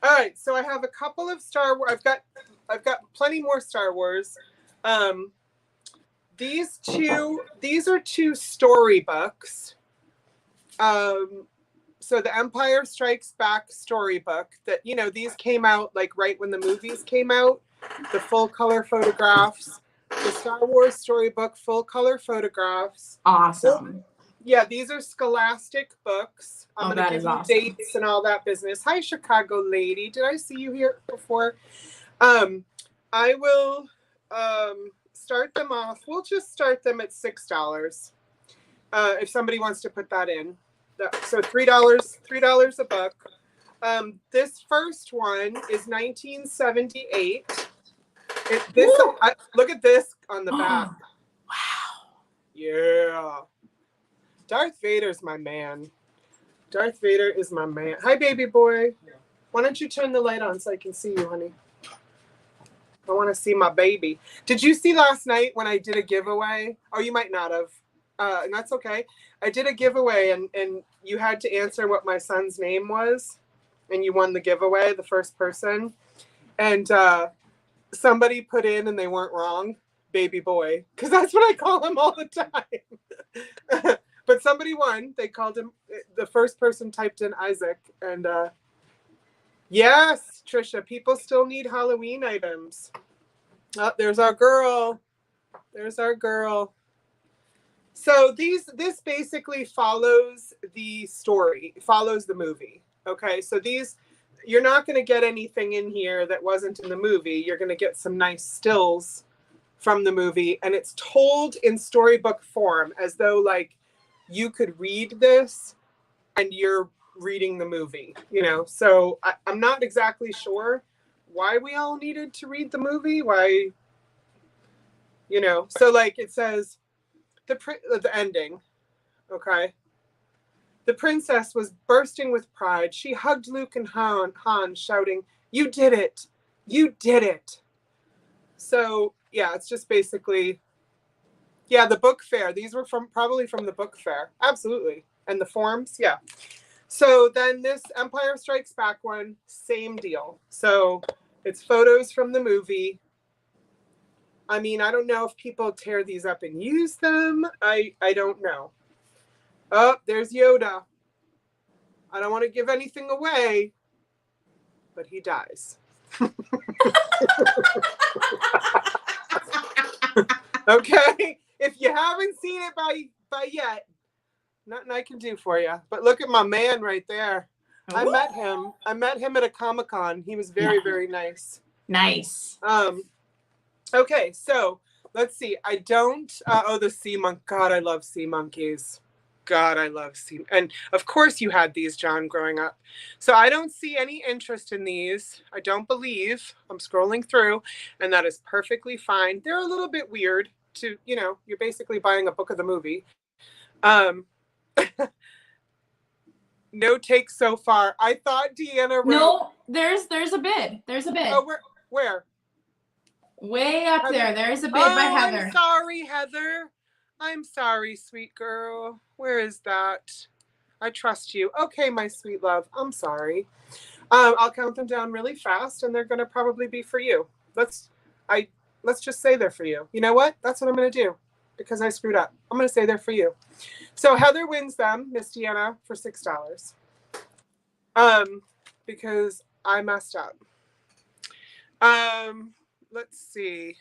All right, so I have a couple of Star Wars. I've got plenty more Star Wars. These are 2 storybooks. So the Empire Strikes Back storybook that, these came out like right when the movies came out, the full color photographs, the Star Wars storybook, full color photographs. Awesome. Yeah, these are Scholastic books. I'm going to give you awesome. dates and all that business. Hi, Chicago lady. Did I see you here before? I will start them off. We'll just start them at $6 if somebody wants to put that in. So $3 a book. This first one is 1978. Look at this on the back. Wow. Yeah. Darth Vader's my man. Darth Vader is my man. Hi, baby boy. Why don't you turn the light on so I can see you, honey? I want to see my baby. Did you see last night when I did a giveaway? Oh, you might not have. And that's okay. I did a giveaway and you had to answer what my son's name was. And you won the giveaway, the first person. And somebody put in and they weren't wrong. Baby boy. Because that's what I call him all the time. But somebody won. They called him, the first person typed in Isaac. And yes, Trisha, people still need Halloween items. Oh, there's our girl. So this basically follows the story, follows the movie. Okay, so you're not going to get anything in here that wasn't in the movie. You're going to get some nice stills from the movie, and it's told in storybook form as though like you could read this and you're reading the movie, So I'm not exactly sure why we all needed to read the movie. Why, So like it says. The ending, okay? The princess was bursting with pride. She hugged Luke and Han, shouting, "You did it! You did it!" So, yeah, it's just basically, yeah, the book fair. These were probably from the book fair. Absolutely. And the forms, yeah. So then this Empire Strikes Back one, same deal. So it's photos from the movie. I mean, I don't know if people tear these up and use them. I don't know. Oh, there's Yoda. I don't want to give anything away, but he dies. Okay? If you haven't seen it by yet, nothing I can do for you. But look at my man right there. I met him at a Comic-Con. He was very, very nice. Nice. Okay, so let's see. I don't. The sea monk. God, I love sea monkeys. And of course you had these, John, growing up. So I don't see any interest in these. I don't believe. I'm scrolling through, and that is perfectly fine. They're a little bit weird to, you're basically buying a book of the movie. No take so far. I thought Deanna wrote. No, there's a bid. There's a bid. Oh, where? Way up Heather. there. There's a bid by Heather. I'm sorry, Heather. I'm sorry, sweet girl. Where is that? I trust you. Okay, my sweet love. I'm sorry. I'll count them down really fast, and they're going to probably be for you. Let's just say they're for you. You know what? That's what I'm going to do because I screwed up. I'm going to say they're for you. So Heather wins them, Miss Deanna, for $6. Because I messed up. Let's see.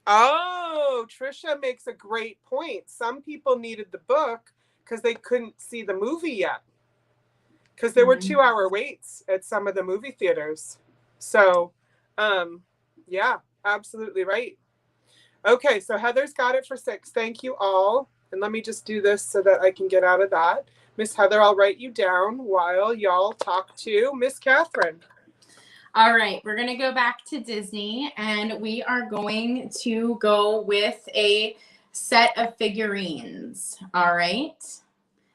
Oh, Trisha makes a great point. Some people needed the book because they couldn't see the movie yet. Because there were 2-hour waits at some of the movie theaters. So, yeah, absolutely right. Okay, so Heather's got it for 6. Thank you all. And let me just do this so that I can get out of that. Miss Heather, I'll write you down while y'all talk to Miss Katherine. All right, we're going to go back to Disney, and we are going to go with a set of figurines. All right,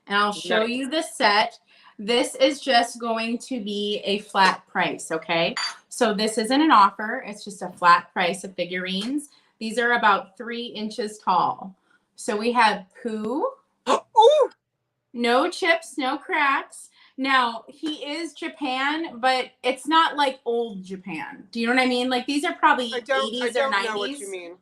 and I'll show you the set. This is just going to be a flat price, okay? So this isn't an offer. It's just a flat price of figurines. These are about 3 inches tall. So we have Pooh. Ooh. No chips, no cracks. Now, he is Japan, but it's not like old Japan. Do you know what I mean? Like, these are probably 80s or 90s. I don't know what you mean.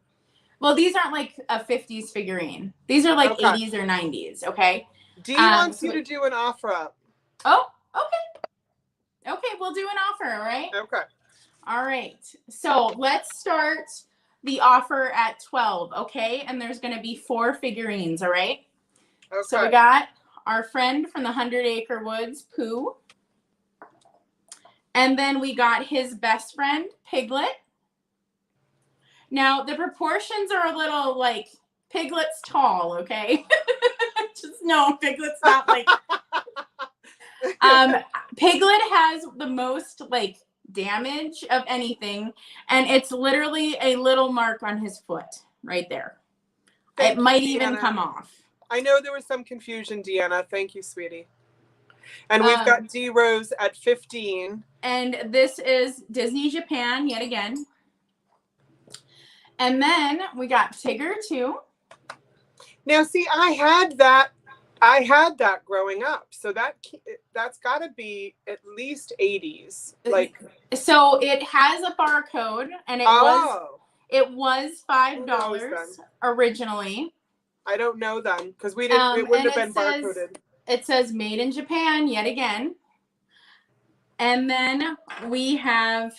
Well, these aren't like a 50s figurine. These are like 80s or 90s, okay? Dee wants you to do an offer up. Oh, okay. Okay, we'll do an offer, all right? Okay. All right. So let's start the offer at 12, okay? And there's going to be 4 figurines, all right? Okay. So we got our friend from the 100 Acre Woods, Pooh. And then we got his best friend, Piglet. Now, the proportions are a little, like, Piglet's tall, okay? Just no, Piglet's not, like... Piglet has the most, like, damage of anything, and it's literally a little mark on his foot right there. It might even come off. I know there was some confusion, Deanna. Thank you, sweetie. And we've got D Rose at 15. And this is Disney Japan yet again. And then we got Tigger too. Now, see, I had that growing up. So that's got to be at least 80s. Like, so it has a barcode, and it was $5 originally. I don't know then, because we didn't. It wouldn't have been barcoded. It says "Made in Japan" yet again, and then we have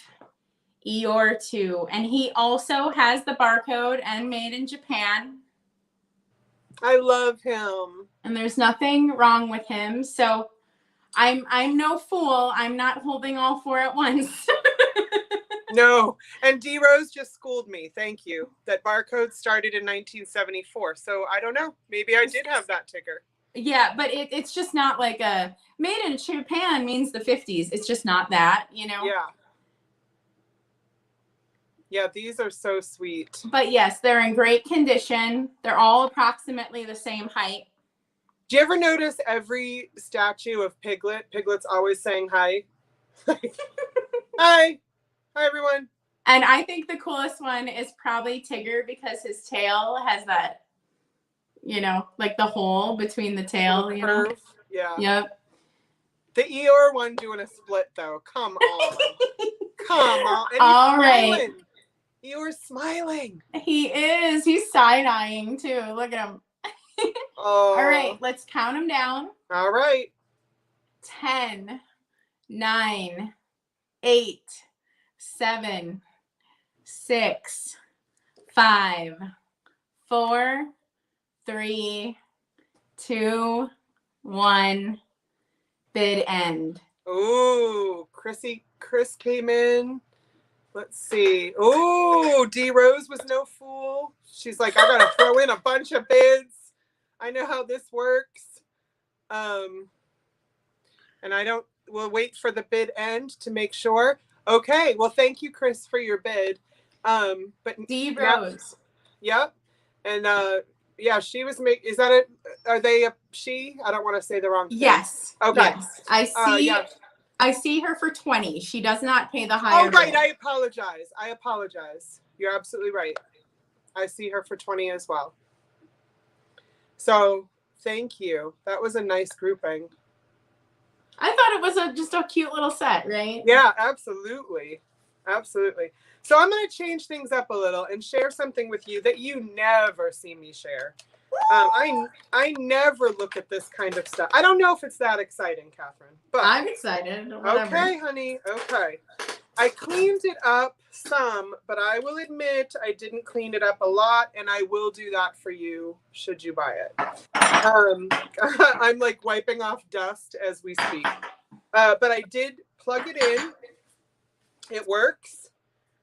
Eeyore too, and he also has the barcode and "Made in Japan." I love him, and there's nothing wrong with him. So, I'm no fool. I'm not holding all 4 at once. No, and D Rose just schooled me. Thank you. That barcode started in 1974. So I don't know. Maybe I did have that ticker. Yeah, but it's just not like a made in Japan means the 50s. It's just not that, you know? Yeah. Yeah, these are so sweet. But yes, they're in great condition. They're all approximately the same height. Do you ever notice every statue of Piglet's always saying hi? Hi. Hi, everyone. And I think the coolest one is probably Tigger because his tail has that, you know, like the hole between the tail, you know? Yeah. Yep. The Eeyore one doing a split, though. Come on. Come on. And all right. Eeyore's smiling. He is. He's side-eyeing, too. Look at him. Oh. All right. Let's count him down. All right. 10, 9, 8, 7, 6, 5, 4, 3, 2, 1. Bid end. Ooh, Chris came in. Let's see. Ooh, D Rose was no fool. She's like, I gotta throw in a bunch of bids. I know how this works. And we'll wait for the bid end to make sure. Okay, well, thank you, Chris, for your bid. But D Rose. Yep. And yeah, she was is that it? Are they a she? I don't want to say the wrong thing. Yes. Okay. Yes. I see her for 20. She does not pay the higher. Oh, right. bid. I apologize. You're absolutely right. I see her for 20 as well. So thank you. That was a nice grouping. I thought it was just a cute little set, right? Yeah, absolutely. Absolutely. So I'm going to change things up a little and share something with you that you never see me share. I never look at this kind of stuff. I don't know if it's that exciting, Catherine, but I'm excited. Whatever. okay, honey. Okay. I cleaned it up some, but I will admit I didn't clean it up a lot, and I will do that for you should you buy it. I'm like wiping off dust as we speak. But I did plug it in. It works,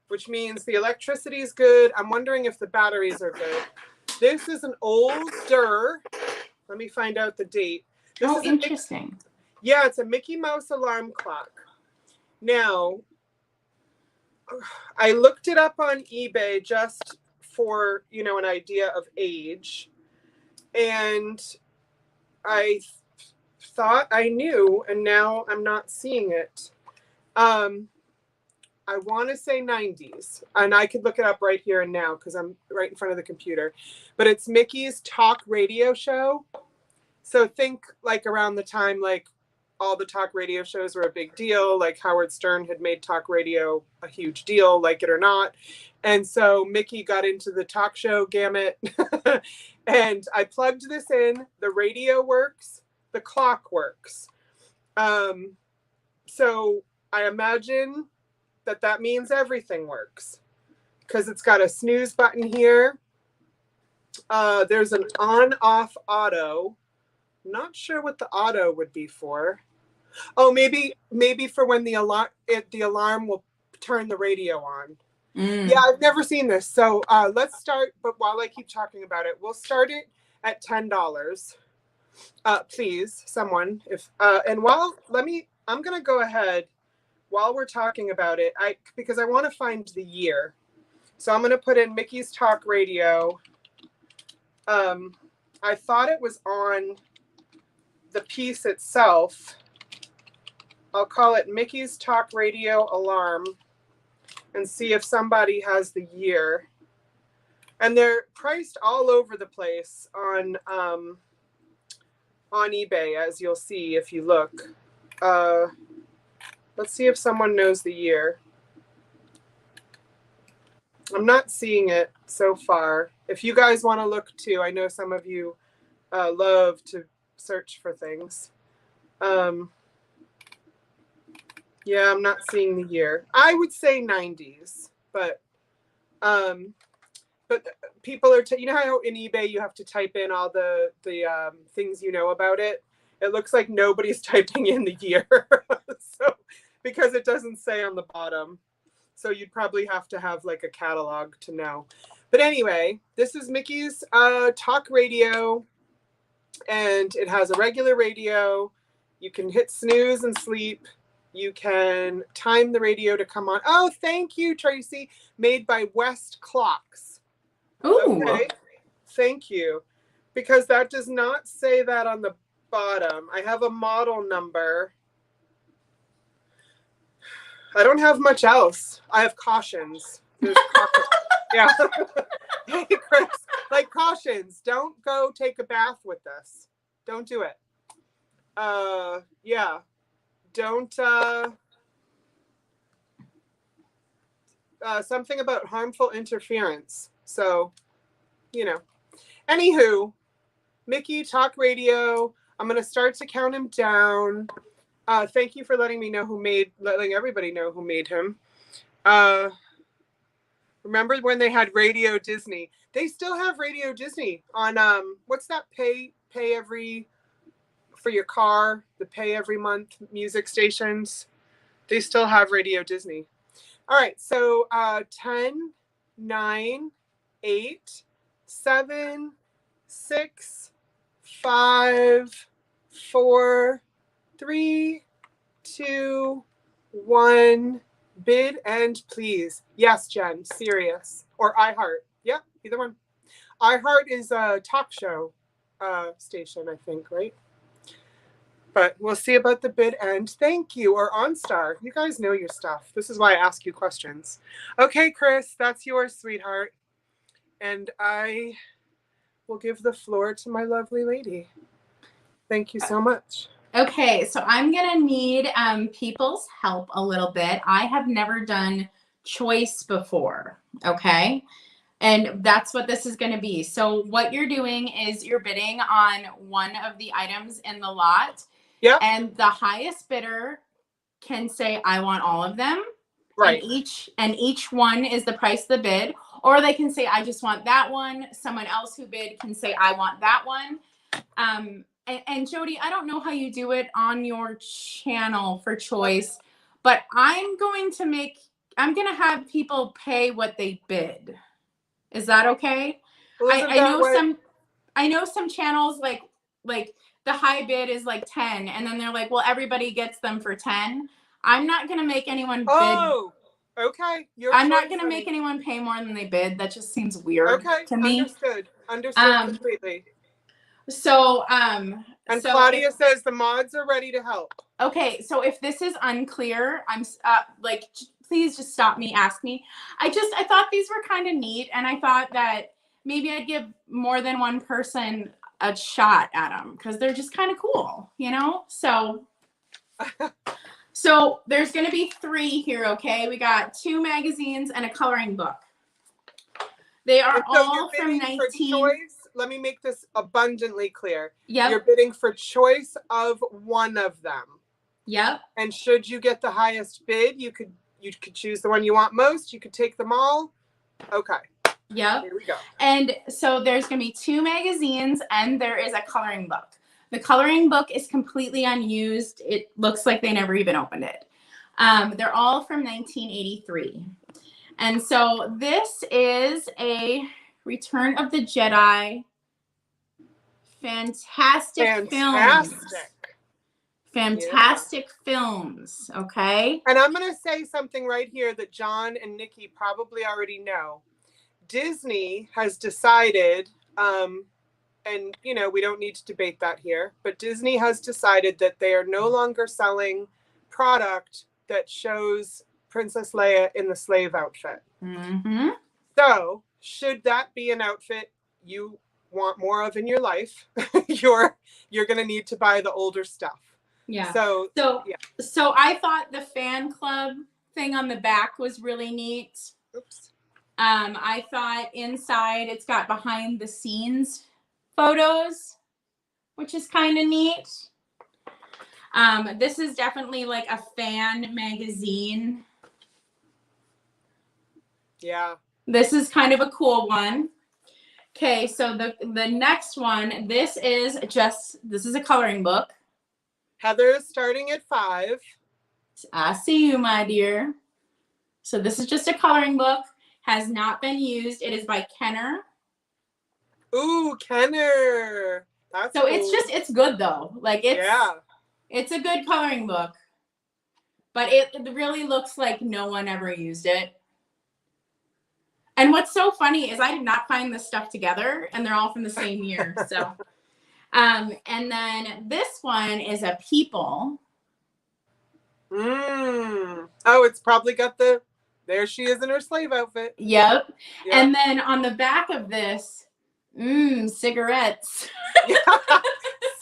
which means the electricity is good. I'm wondering if the batteries are good. This is an older. Let me find out the date. This is interesting. Yeah, it's a Mickey Mouse alarm clock. Now, I looked it up on eBay just for, an idea of age. And I thought I knew, and now I'm not seeing it. I want to say 90s, and I could look it up right here and now because I'm right in front of the computer. But it's Mickey's talk radio show. So think like around the time like all the talk radio shows were a big deal, like Howard Stern had made talk radio a huge deal, like it or not. And so Mickey got into the talk show gamut. And I plugged this in. The radio works. The clock works. So I imagine that means everything works because it's got a snooze button here. There's an on-off auto. Not sure what the auto would be for. Oh, maybe for when the alarm will turn the radio on. Yeah, I've never seen this. So let's start. But while I keep talking about it, we'll start it at $10. Please, someone. I'm gonna go ahead while we're talking about it. Because I want to find the year. So I'm gonna put in Mickey's Talk Radio. I thought it was on the piece itself. I'll call it Mickey's Talk Radio Alarm and see if somebody has the year. And they're priced all over the place on eBay, as you'll see if you look. Let's see if someone knows the year. I'm not seeing it so far. If you guys want to look too, I know some of you love to search for things. Yeah, I'm not seeing the year. I would say 90s, but people are, you know how in eBay you have to type in all the things you know about it? It looks like nobody's typing in the year. So, because it doesn't say on the bottom. So you'd probably have to have like a catalog to know. But anyway, this is Mickey's talk radio, and it has a regular radio. You can hit snooze and sleep. You can time the radio to come on. Oh, thank you, Tracy. Made by West Clocks. Ooh. Okay. Thank you. Because that does not say that on the bottom. I have a model number. I don't have much else. I have cautions. There's cautions. Yeah. Hey, Chris. Like cautions. Don't go take a bath with this. Don't do it. Yeah. Don't something about harmful interference. So, Anywho, Mickey Talk Radio. I'm gonna start to count him down. Thank you for letting everybody know who made him. Remember when they had Radio Disney? They still have Radio Disney on what's that pay every for your car, the pay every month music stations. They still have Radio Disney. All right, so 10, 9, 8, 7, 6, 5, 4, 3, 2, 1. Bid and please. Yes, Jen, Sirius or iHeart. Yep, either one. iHeart is a talk show station, I think, right? But we'll see about the bid and thank you, or OnStar. You guys know your stuff. This is why I ask you questions. Okay, Chris, that's yours, sweetheart. And I will give the floor to my lovely lady. Thank you so much. Okay, so I'm gonna need people's help a little bit. I have never done choice before, okay? And that's what this is going to be. So what you're doing is you're bidding on one of the items in the lot. Yep. And the highest bidder can say, I want all of them. Right. And each one is the price of the bid. Or they can say, I just want that one. Someone else who bid can say, I want that one. And Jody, I don't know how you do it on your channel for choice, but I'm going to have people pay what they bid. Is that okay? Well, I know some channels like the high bid is like 10 and then they're like, well, everybody gets them for 10. I'm not going to make anyone bid. Oh, okay. I'm not going to make anyone pay more than they bid. That just seems weird to me. Understood completely. So, and Claudia says the mods are ready to help. Okay, so if this is unclear, I'm please just stop me, ask me. I thought these were kind of neat, and I thought that maybe I'd give more than one person a shot at them because they're just kind of cool, you know? So, so there's going to be 3 here, okay? We got 2 magazines and a coloring book. They are all from 19... Let me make this abundantly clear. Yep. You're bidding for choice of one of them. Yep. And should you get the highest bid, you could choose the one you want most. You could take them all. Okay. Yep. Here we go. And so there's going to be 2 magazines and there is a coloring book. The coloring book is completely unused. It looks like they never even opened it. They're all from 1983. And so this is a Return of the Jedi. Fantastic films, okay? And I'm going to say something right here that John and Nikki probably already know. Disney has decided, and you know, we don't need to debate that here, but Disney has decided that they are no longer selling product that shows Princess Leia in the slave outfit. Mm-hmm. So, should that be an outfit you want more of in your life, you're going to need to buy the older stuff. Yeah. So I thought the fan club thing on the back was really neat. Oops. I thought inside it's got behind the scenes photos, which is kind of neat. This is definitely like a fan magazine. Yeah. This is kind of a cool one. Okay, so the next one, this is a coloring book. Heather is starting at 5. I see you, my dear. So this is just a coloring book. Has not been used. It is by Kenner. Ooh, Kenner. That's so cool. It's good though. Like it's a good coloring book. But it really looks like no one ever used it. And what's so funny is I did not find this stuff together, and they're all from the same year. So, and then this one is a people. Oh, it's probably got there she is in her slave outfit. Yep. And then on the back of this, cigarettes.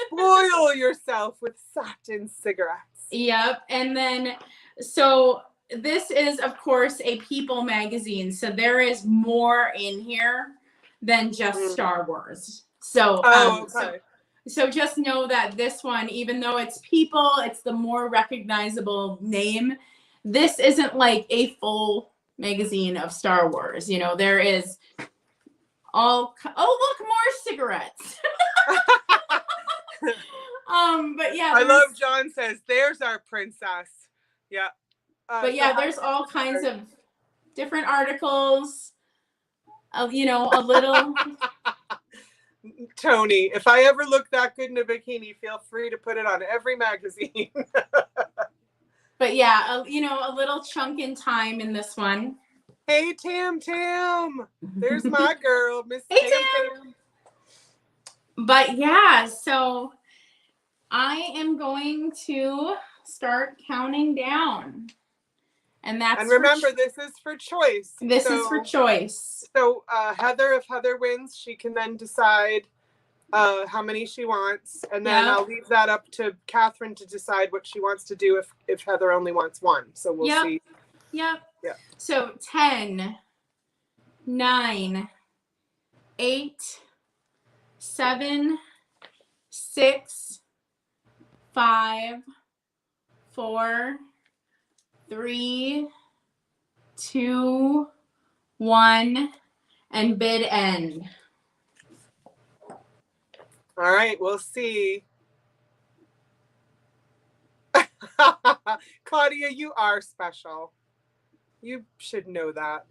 Spoil yourself with satin cigarettes. Yep. And then, so this is, of course, a People magazine. So there is more in here than just Star Wars. So, okay. So just know that this one, even though it's People, it's the more recognizable name. This isn't like a full magazine of Star Wars. You know, there is look, more cigarettes. But yeah. I love John says, there's our princess. Yeah. But yeah, there's all kinds of different articles. You know, a little. Tony, if I ever look that good in a bikini, feel free to put it on every magazine. But yeah, you know, a little chunk in time in this one. Hey, Tam. There's my girl, Miss Hey, Tam. But yeah, so I am going to start counting down. And remember, this is for choice. This is for choice. So if Heather wins, she can then decide how many she wants. And then I'll leave that up to Katherine to decide what she wants to do if Heather only wants one. So we'll see. Yep. Yeah. So 10, 9, 8, 7, 6, 5, 4, 3, 2, 1, and bid end. All right, we'll see. Claudia, you are special. You should know that.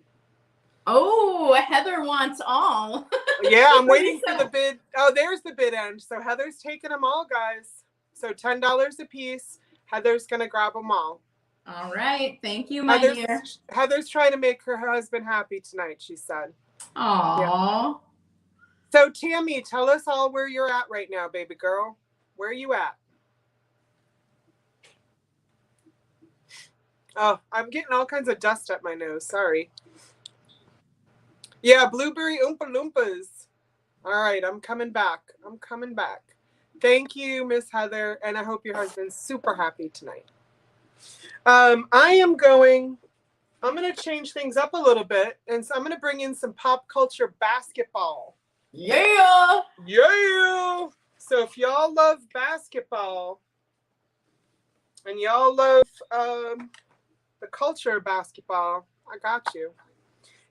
Oh, Heather wants all. Yeah, I'm waiting for the bid. Oh, there's the bid end. So Heather's taking them all, guys. So $10 a piece. Heather's going to grab them all. All right. Thank you, my dear. Heather's trying to make her husband happy tonight, she said. Aww. Yeah. So Tammy, tell us all where you're at right now, baby girl. Where are you at? Oh, I'm getting all kinds of dust up my nose. Sorry. Yeah, blueberry Oompa Loompas. All right, I'm coming back. I'm coming back. Thank you, Miss Heather, and I hope your husband's super happy tonight. I'm going to change things up a little bit, and so I'm going to bring in some pop culture basketball. Yeah! Yeah! So if y'all love basketball, and y'all love the culture of basketball, I got you.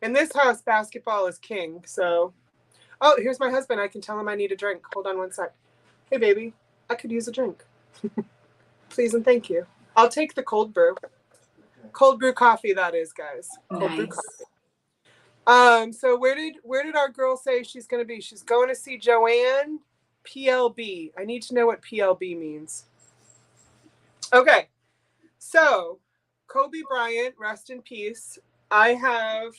In this house, basketball is king, so... Oh, here's my husband. I can tell him I need a drink. Hold on one sec. Hey, baby, I could use a drink. Please and thank you. I'll take the cold brew. Cold brew coffee, that is, guys. Cold brew coffee. So where did our girl say she's going to be? She's going to see Joanne PLB. I need to know what PLB means. Okay. So, Kobe Bryant, rest in peace. I have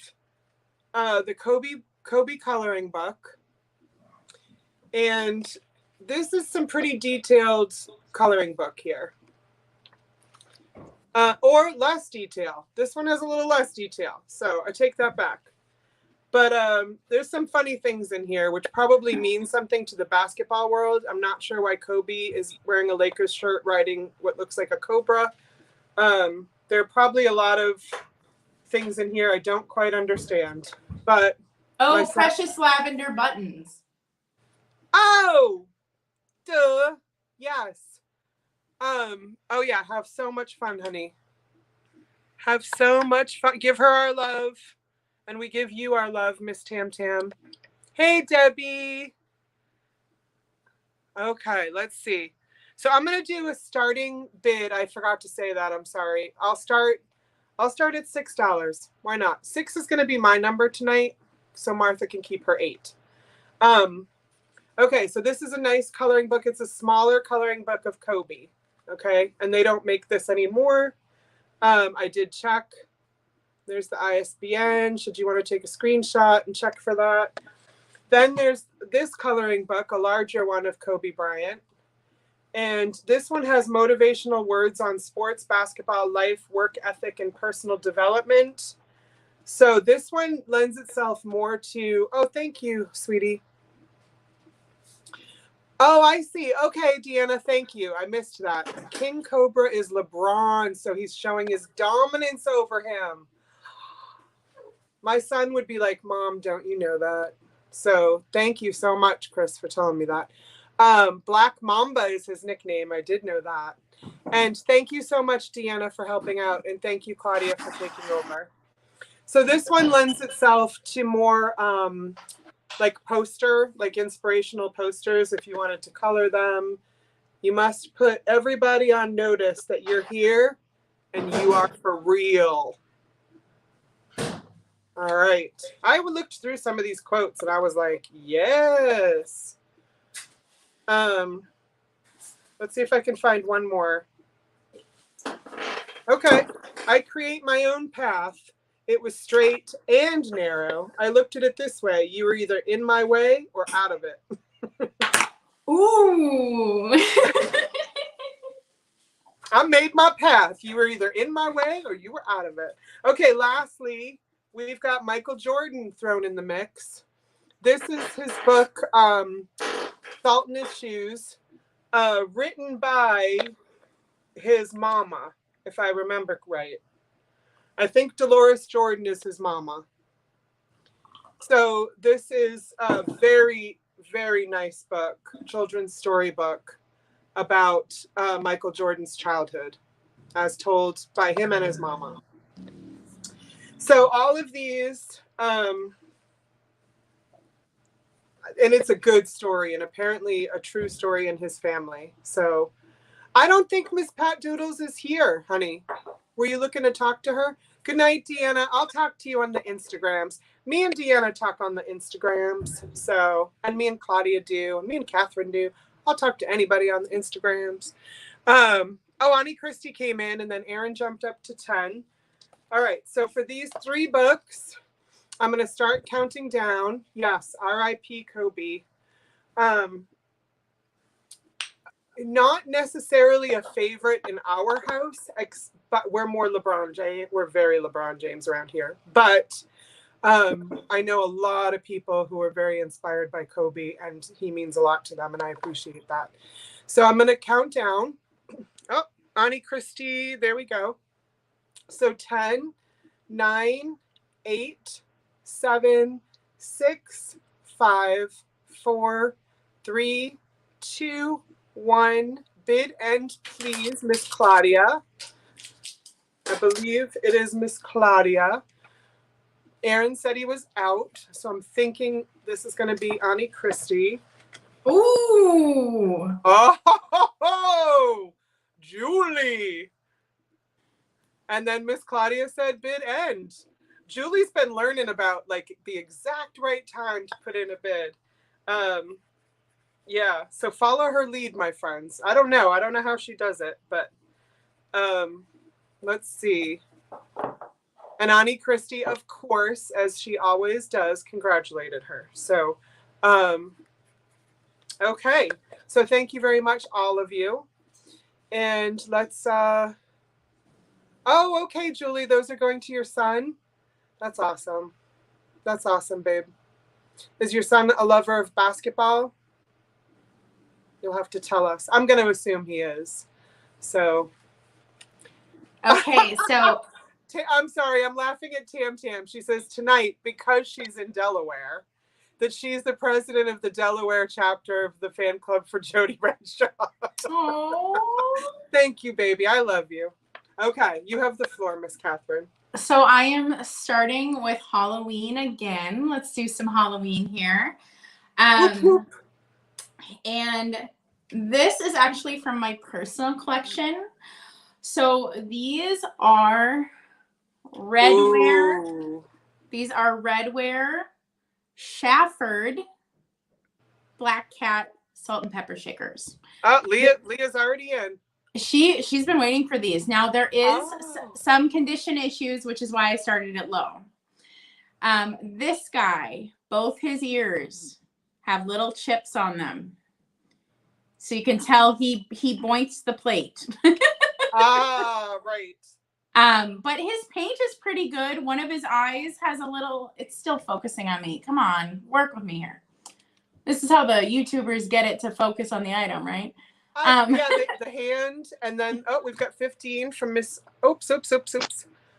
the Kobe coloring book. And this is some pretty detailed coloring book here. Or less detail. This one has a little less detail, so I take that back. But there's some funny things in here, which probably means something to the basketball world. I'm not sure why Kobe is wearing a Lakers shirt riding what looks like a cobra. There are probably a lot of things in here I don't quite understand. But oh, precious lavender buttons. Oh, duh. Yes. Oh yeah, have so much fun, honey. Have so much fun. Give her our love. And we give you our love, Miss Tam Tam. Hey, Debbie. Okay, let's see. So I'm gonna do a starting bid. I forgot to say that. I'm sorry. I'll start at $6. Why not? 6 is gonna be my number tonight, so Martha can keep her 8. Okay, so this is a nice coloring book. It's a smaller coloring book of Kobe. Okay, and they don't make this anymore. I did check. There's the ISBN. Should you want to take a screenshot and check for that? Then there's this coloring book, a larger one of Kobe Bryant. And this one has motivational words on sports, basketball, life, work ethic, and personal development. So this one lends itself more to, oh, thank you, sweetie. Oh, I see. Okay, Deanna, thank you. I missed that. King Cobra is LeBron, so he's showing his dominance over him. My son would be like, Mom, don't you know that? So thank you so much, Chris, for telling me that. Black Mamba is his nickname. I did know that. And thank you so much, Deanna, for helping out. And thank you, Claudia, for taking over. So this one lends itself to more like inspirational posters. If you wanted to color them, you must put everybody on notice that you're here and you are for real. All right. I looked through some of these quotes and I was like, yes. Let's see if I can find one more. Okay. I create my own path. It was straight and narrow. I looked at it this way. You were either in my way or out of it. Ooh. I made my path. You were either in my way or you were out of it. Okay, lastly, we've got Michael Jordan thrown in the mix. This is his book, Salt in His Shoes, written by his mama, if I remember right. I think Dolores Jordan is his mama. So this is a very, very nice book, children's storybook about Michael Jordan's childhood, as told by him and his mama. So all of these, and it's a good story and apparently a true story in his family. So I don't think Miss Pat Doodles is here, honey. Were you looking to talk to her? Good night, Deanna. I'll talk to you on the Instagrams. Me and Deanna talk on the Instagrams. So, and me and Claudia do, and me and Katherine do. I'll talk to anybody on the Instagrams. Annie Christie came in, and then Aaron jumped up to 10. All right, so for these 3 books, I'm going to start counting down. Yes, R.I.P. Kobe. Not necessarily a favorite in our house, but we're more LeBron James. We're very LeBron James around here. But I know a lot of people who are very inspired by Kobe, and he means a lot to them, and I appreciate that. So I'm going to count down. Oh, Annie Christie, there we go. So 10, 9, 8, 7, 6, 5, 4, 3, 2, 1. Bid end, please, Miss Claudia. I believe it is Miss Claudia. Aaron said he was out, so I'm thinking this is going to be Annie Christie. Ooh. Oh, Julie. And then Miss Claudia said bid end. Julie's been learning about like the exact right time to put in a bid. Yeah, so follow her lead, my friends. I don't know how she does it, but let's see. And Annie Christie, of course, as she always does, congratulated her. So, okay. So thank you very much, all of you. And let's, oh, okay, Julie, those are going to your son. That's awesome. That's awesome, babe. Is your son a lover of basketball? You'll have to tell us. I'm going to assume he is. So. Okay, so. I'm sorry, I'm laughing at Tam Tam. She says tonight, because she's in Delaware, that she's the president of the Delaware chapter of the fan club for Jody Renshaw. Oh. Thank you, baby. I love you. Okay, you have the floor, Miss Katherine. So I am starting with Halloween again. Let's do some Halloween here. Whoop, whoop. And this is actually from my personal collection. So these are redware. Ooh. These are redware Shafford Black Cat salt and pepper shakers. Oh, Leah's already in. She's been waiting for these. Now there is some condition issues, which is why I started it low. This guy, both his ears have little chips on them. So you can tell he boinks the plate. Right. But his paint is pretty good. One of his eyes has a little, it's still focusing on me. Come on, work with me here. This is how the YouTubers get it to focus on the item, right? Yeah, the hand, and then, we've got 15 from Miss, oops.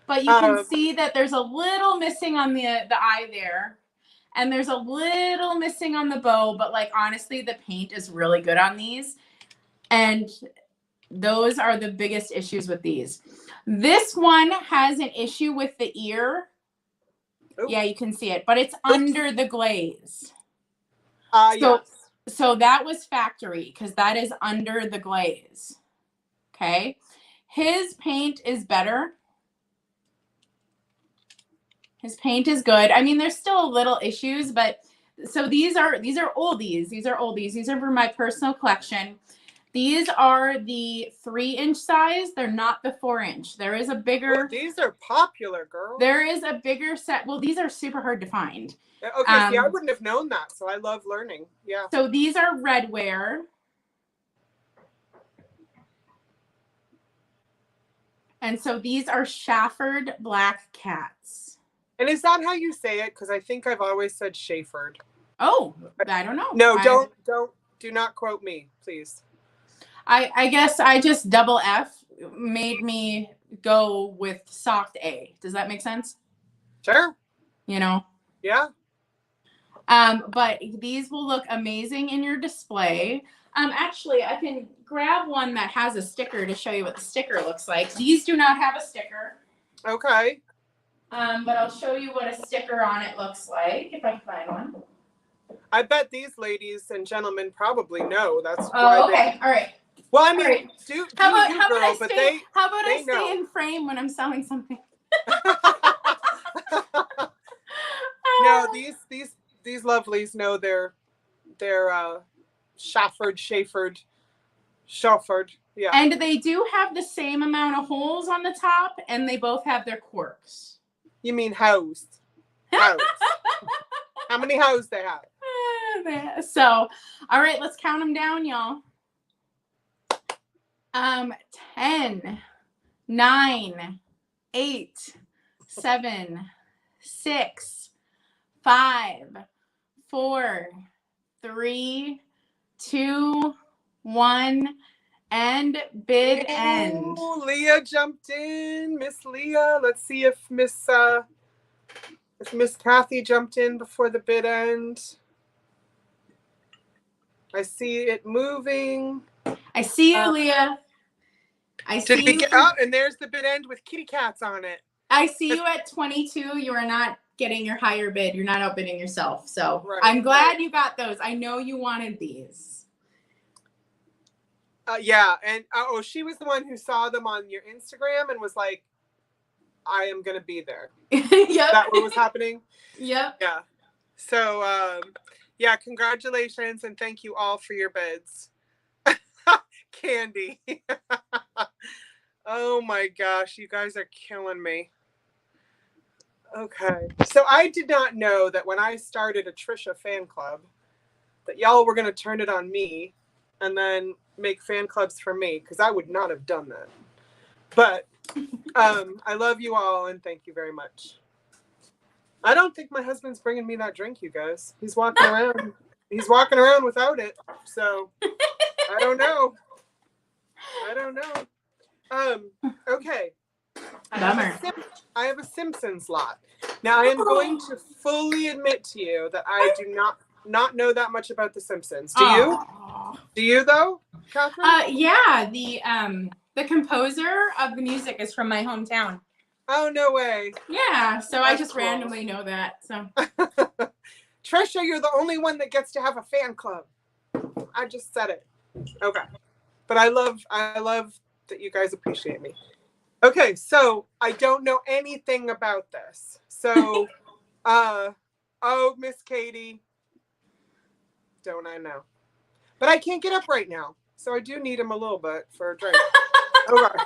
But you can see that there's a little missing on the eye there. And there's a little missing on the bow, but like, honestly, the paint is really good on these. And those are the biggest issues with these. This one has an issue with the ear. Oops. Yeah, you can see it, but it's under the glaze. Yes. So that was factory because that is under the glaze. Okay. His paint is better. His paint is good. I mean, there's still little issues, but so these are oldies. These are oldies. These are for my personal collection. These are the 3-inch size. They're not the 4-inch. There is a bigger. Ooh, these are popular, girl. There is a bigger set. Well, these are super hard to find. Okay, see, I wouldn't have known that, so I love learning. Yeah. So these are redware. And so these are Shafford Black Cats. And is that how you say it? Because I think I've always said Shafford. Oh, I don't know. No, do not quote me, please. I guess I just double F made me go with soft A. Does that make sense? Sure. You know? Yeah. But these will look amazing in your display. Actually, I can grab one that has a sticker to show you what the sticker looks like. These do not have a sticker. Okay. But I'll show you what a sticker on it looks like if I can find one. I bet these ladies and gentlemen probably know. That's Oh, why okay. All right. Well, I mean, right. do How about, you, how about girl, I but stay, how about they I stay know. in frame when I'm selling something? No, these lovelies know their chauffeured. Yeah. And they do have the same amount of holes on the top, and they both have their corks. You mean hoes? Hoes. How many hoes they have? So, all right, let's count them down, y'all. 10, 9, 8, 7, 6, 5, 4, 3, 2, 1, and bid end. Leah jumped in. Miss Leah. Let's see if Miss Kathy jumped in before the bid end. I see it moving. I see you, Leah. I see Did we you. get out? And there's the bid end with kitty cats on it. I see you at 22. You are not getting your higher bid. You're not outbidding yourself. So Right, I'm glad you got those. I know you wanted these. Yeah, and she was the one who saw them on your Instagram and was like, I am going to be there. Yep. That what was happening? Yep. Yeah. So, yeah, congratulations and thank you all for your bids. Candy. Oh my gosh, you guys are killing me. Okay. So I did not know that when I started a Trisha fan club that y'all were going to turn it on me and then make fan clubs for me, because I would not have done that. But I love you all and thank you very much. I don't think my husband's bringing me that drink, you guys. He's walking around. He's walking around without it. So I don't know. Okay. I have a Simpsons lot. Now I am going to fully admit to you that I do not know that much about the Simpsons. Do you? Do you though, Catherine? Yeah, the composer of the music is from my hometown. Oh, no way. Yeah, so That's I just cool. randomly know that. So Trisha, you're the only one that gets to have a fan club. I just said it. Okay. But I love that you guys appreciate me. Okay, so I don't know anything about this. So oh, Miss Katie. Don't I know? But I can't get up right now. So I do need him a little bit for a drink. Okay.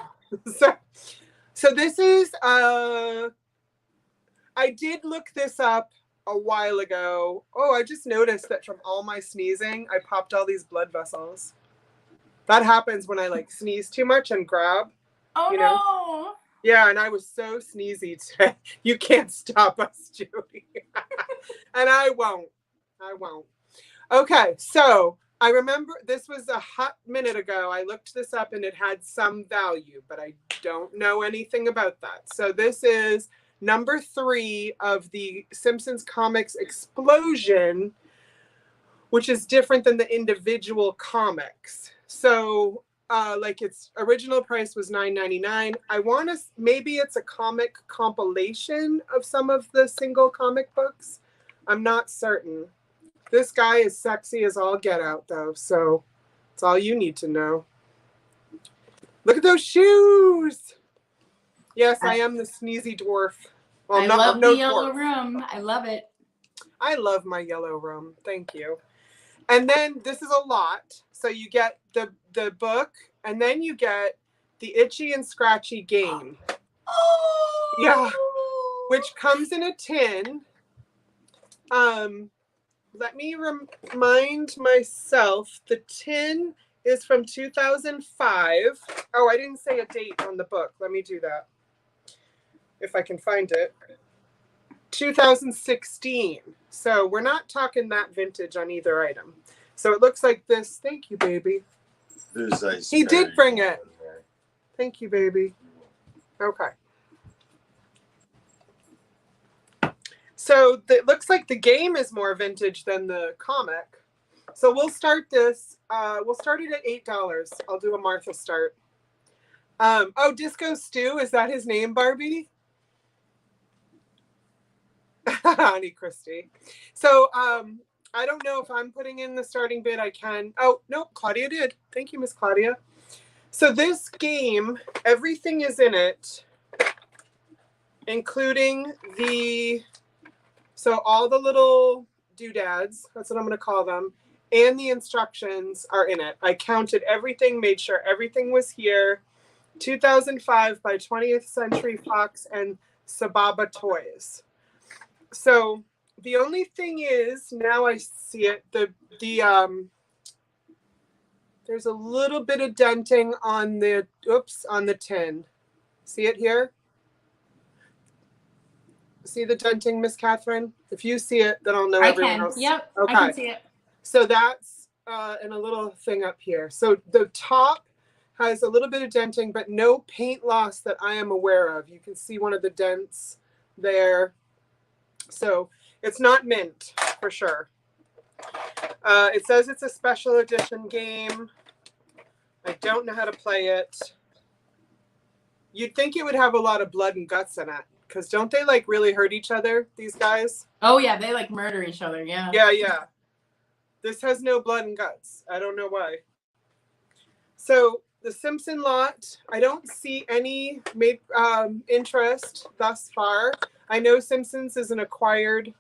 So this is I did look this up a while ago. Oh, I just noticed that from all my sneezing, I popped all these blood vessels. That happens when I like sneeze too much and grab. Oh, you know? no. Yeah, and I was so sneezy today. You can't stop us, Judy. And I won't. Okay, so I remember this was a hot minute ago. I looked this up and it had some value, but I don't know anything about that. So this is number 3 of the Simpsons comics Explosion, which is different than the individual comics. So like its original price was $9.99. I want to, maybe it's a comic compilation of some of the single comic books. I'm not certain. This guy is sexy as all get out though, so it's all you need to know. Look at those shoes. Yes, I am the sneezy dwarf. Well, I love the yellow room. I love it. I love my yellow room. Thank you. And then this is a lot. So you get the book, and then you get the Itchy and Scratchy game. Oh! Yeah. Which comes in a tin. Let me remind myself, the tin is from 2005. Oh, I didn't say a date on the book. Let me do that. If I can find it. 2016. So we're not talking that vintage on either item. So it looks like this. Thank you, baby. There's ice. He did bring it. Thank you, baby. Okay. So it looks like the game is more vintage than the comic. So we'll start this. We'll start it at $8. I'll do a Martha start. Oh, Disco Stew, is that his name, Barbie? Honey Christy. So I don't know if I'm putting in the starting bid. I can. Oh, no, Claudia did. Thank you, Miss Claudia. So this game, everything is in it, including all the little doodads, that's what I'm going to call them, and the instructions are in it. I counted everything, made sure everything was here. 2005 by 20th Century Fox and Sababa Toys. So the only thing is, now I see it, there's a little bit of denting on the tin. See it here? See the denting, Miss Catherine? If you see it, then I'll know everyone else. Yep, okay. I can see it. So that's and a little thing up here. So the top has a little bit of denting, but no paint loss that I am aware of. You can see one of the dents there. So it's not mint for sure. It says it's a special edition game. I don't know how to play it. You'd think it would have a lot of blood and guts in it, because don't they like really hurt each other, these guys? Oh yeah, they like murder each other, yeah. Yeah. This has no blood and guts. I don't know why. So the Simpson lot, I don't see any interest thus far. I know Simpsons is an acquired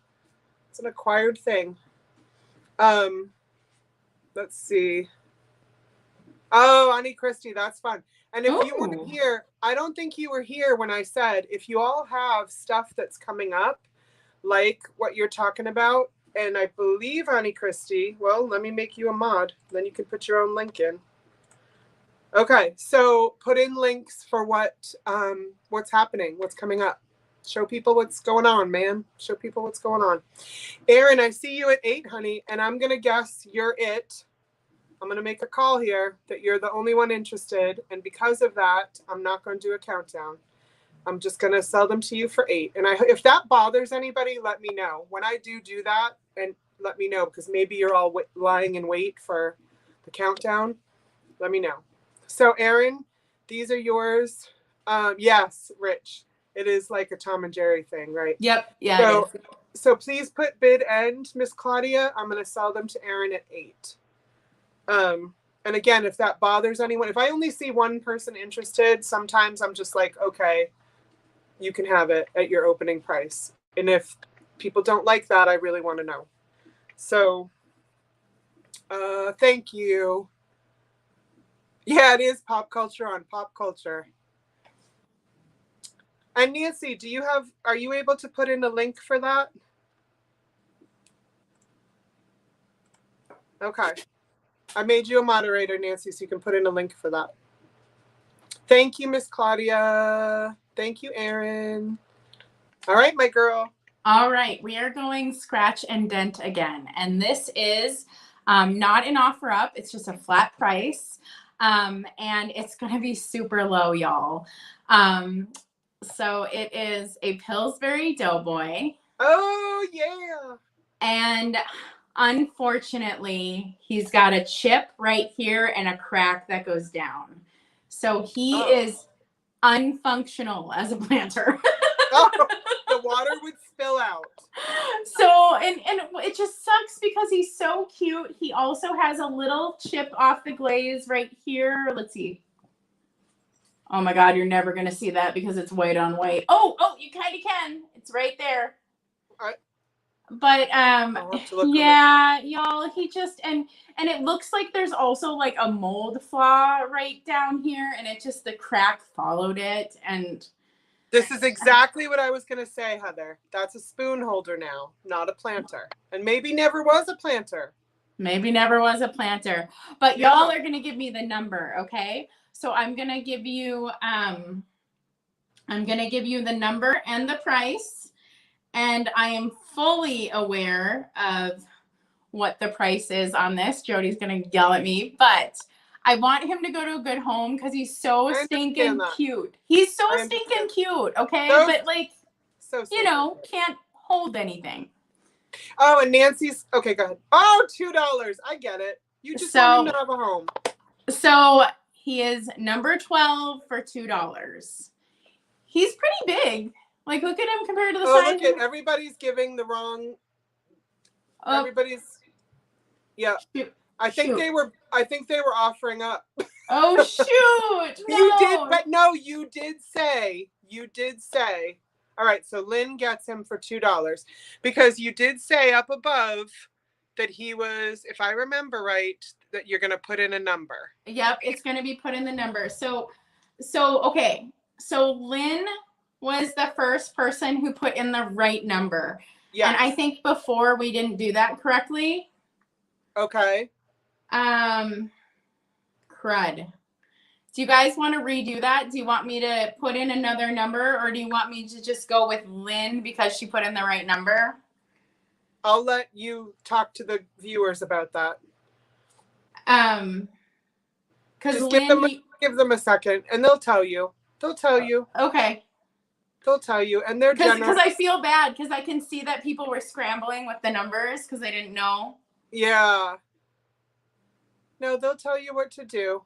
thing. Let's see. Oh, Annie Christie, that's fun. And if you weren't here, I don't think you were here when I said, if you all have stuff that's coming up, like what you're talking about, and I believe, Annie Christie, well, let me make you a mod. Then you can put your own link in. Okay, so put in links for what's happening, what's coming up. Show people what's going on, man. Show people what's going on. Erin, I see you at 8, honey, and I'm going to guess you're it. I'm going to make a call here that you're the only one interested, and because of that, I'm not going to do a countdown. I'm just going to sell them to you for 8. And if that bothers anybody, let me know. When I do that, and let me know, because maybe you're all lying in wait for the countdown. Let me know. So, Erin, these are yours. Yes, Rich. It is like a Tom and Jerry thing, right? Yep. Yeah. So please put bid end, Miss Claudia. I'm going to sell them to Erin at 8. And again, if that bothers anyone, if I only see one person interested, sometimes I'm just like, okay, you can have it at your opening price. And if people don't like that, I really want to know. So, thank you. Yeah, it is pop culture on pop culture. And Nancy, are you able to put in a link for that? Okay. I made you a moderator, Nancy, so you can put in a link for that. Thank you, Miss Claudia. Thank you, Erin. All right, my girl. All right, we are going scratch and dent again. And this is not an offer up. It's just a flat price. And it's going to be super low, y'all. So it is a Pillsbury Doughboy. Oh, yeah. And unfortunately, he's got a chip right here and a crack that goes down. So he is unfunctional as a planter. The water would spill out. So, and it just sucks because he's so cute. He also has a little chip off the glaze right here. Let's see. Oh my God, you're never going to see that because it's white on white. Oh, you kind of can. It's right there. But yeah, y'all, he just and it looks like there's also like a mold flaw right down here, and it just the crack followed it. And this is exactly what I was gonna say, Heather. That's a spoon holder now, not a planter. And maybe never was a planter. Maybe never was a planter. But y'all are gonna give me the number, okay? So I'm gonna give you the number and the price. And I am fully aware of what the price is on this. Jody's going to yell at me, but I want him to go to a good home because he's so stinking cute. He's so stinking cute, okay? But like, you know, can't hold anything. Oh, and Nancy's, okay, go ahead. Oh, $2. I get it. You just want him to have a home. So he is number 12 for $2. He's pretty big. Like, look at him compared to the size. Oh, look at everybody's giving the wrong. Everybody's. Yeah. Shoot. I think they were offering up. Oh shoot! No. You did, but no, you did say. All right, so Lynn gets him for $2 because you did say up above that he was, if I remember right, that you're going to put in a number. Yep, it's going to be put in the number. So okay. So Lynn was the first person who put in the right number. Yeah. And I think before we didn't do that correctly. Okay. Crud. Do you guys want to redo that? Do you want me to put in another number, or do you want me to just go with Lynn because she put in the right number? I'll let you talk to the viewers about that. Because give them a second, and they'll tell you. Okay. They'll tell you, and they're generous. Because I feel bad because I can see that people were scrambling with the numbers because they didn't know. Yeah. No, they'll tell you what to do.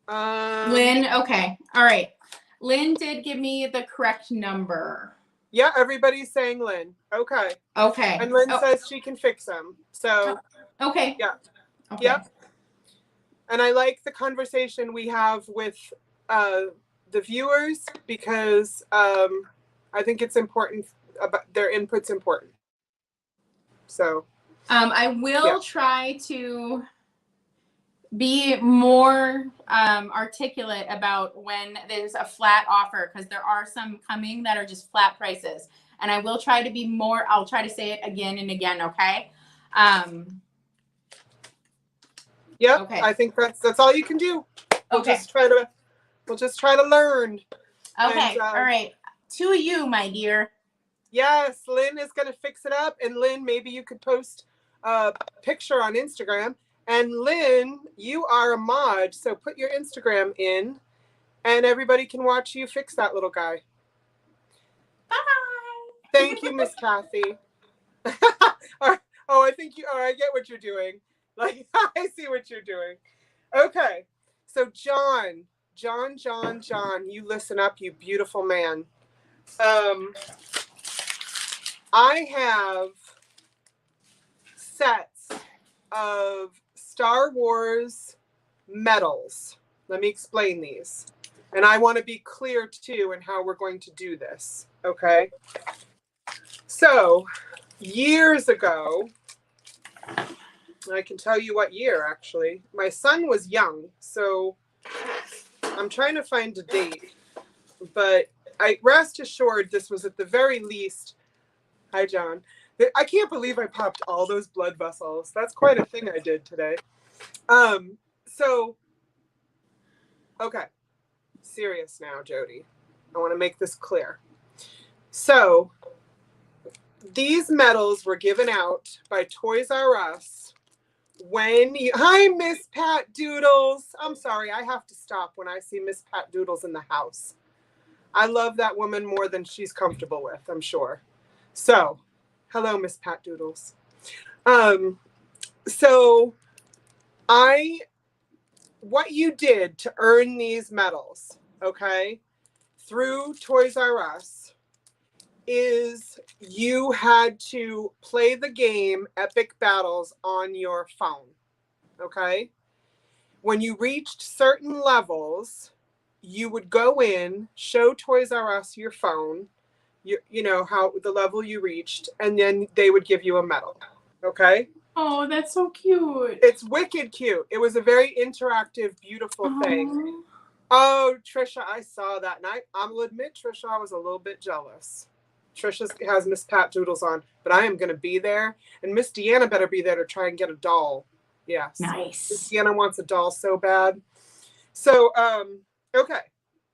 Lynn, okay. All right. Lynn did give me the correct number. Yeah, everybody's saying Lynn. Okay. Okay. And Lynn says she can fix them. So. Okay. Yeah. Okay. Yep. And I like the conversation we have with the viewers because I think it's important. Their input's important. So. I will try to be more articulate about when there's a flat offer, because there are some coming that are just flat prices, and I will try to be more. I'll try to say it again and again. Okay. Yeah. Okay. I think that's all you can do. We'll just try to learn. Okay. And, all right. To you, my dear. Yes, Lynn is going to fix it up, and Lynn, maybe you could post a picture on Instagram. And Lynn, you are a mod, so put your Instagram in, and everybody can watch you fix that little guy. Bye. Thank you, Miss Kathy. I think you. Oh, I get what you're doing. Like, I see what you're doing. Okay, so John, you listen up, you beautiful man. I have sets of Star Wars medals. Let me explain these. And I want to be clear too in how we're going to do this. Okay. So years ago, I can tell you what year actually. My son was young, so I'm trying to find a date. But I rest assured this was at the very least. Hi, John. I can't believe I popped all those blood vessels. That's quite a thing I did today. Okay. Serious now, Jody. I want to make this clear. So, these medals were given out by Toys R Us hi, Miss Pat Doodles. I'm sorry, I have to stop when I see Miss Pat Doodles in the house. I love that woman more than she's comfortable with, I'm sure. So, hello, Miss Pat Doodles. What you did to earn these medals, okay, through Toys R Us, is you had to play the game Epic Battles on your phone, okay? When you reached certain levels, you would go in, show Toys R Us your phone, you know, how the level you reached, and then they would give you a medal, okay? Oh, that's so cute. It's wicked cute. It was a very interactive, beautiful thing. Oh, Trisha, I saw that. And I will admit, Trisha, I was a little bit jealous. Trisha has Miss Pat Doodles on, but I am going to be there. And Miss Deanna better be there to try and get a doll. Yes. Nice. Miss Deanna wants a doll so bad. So, okay.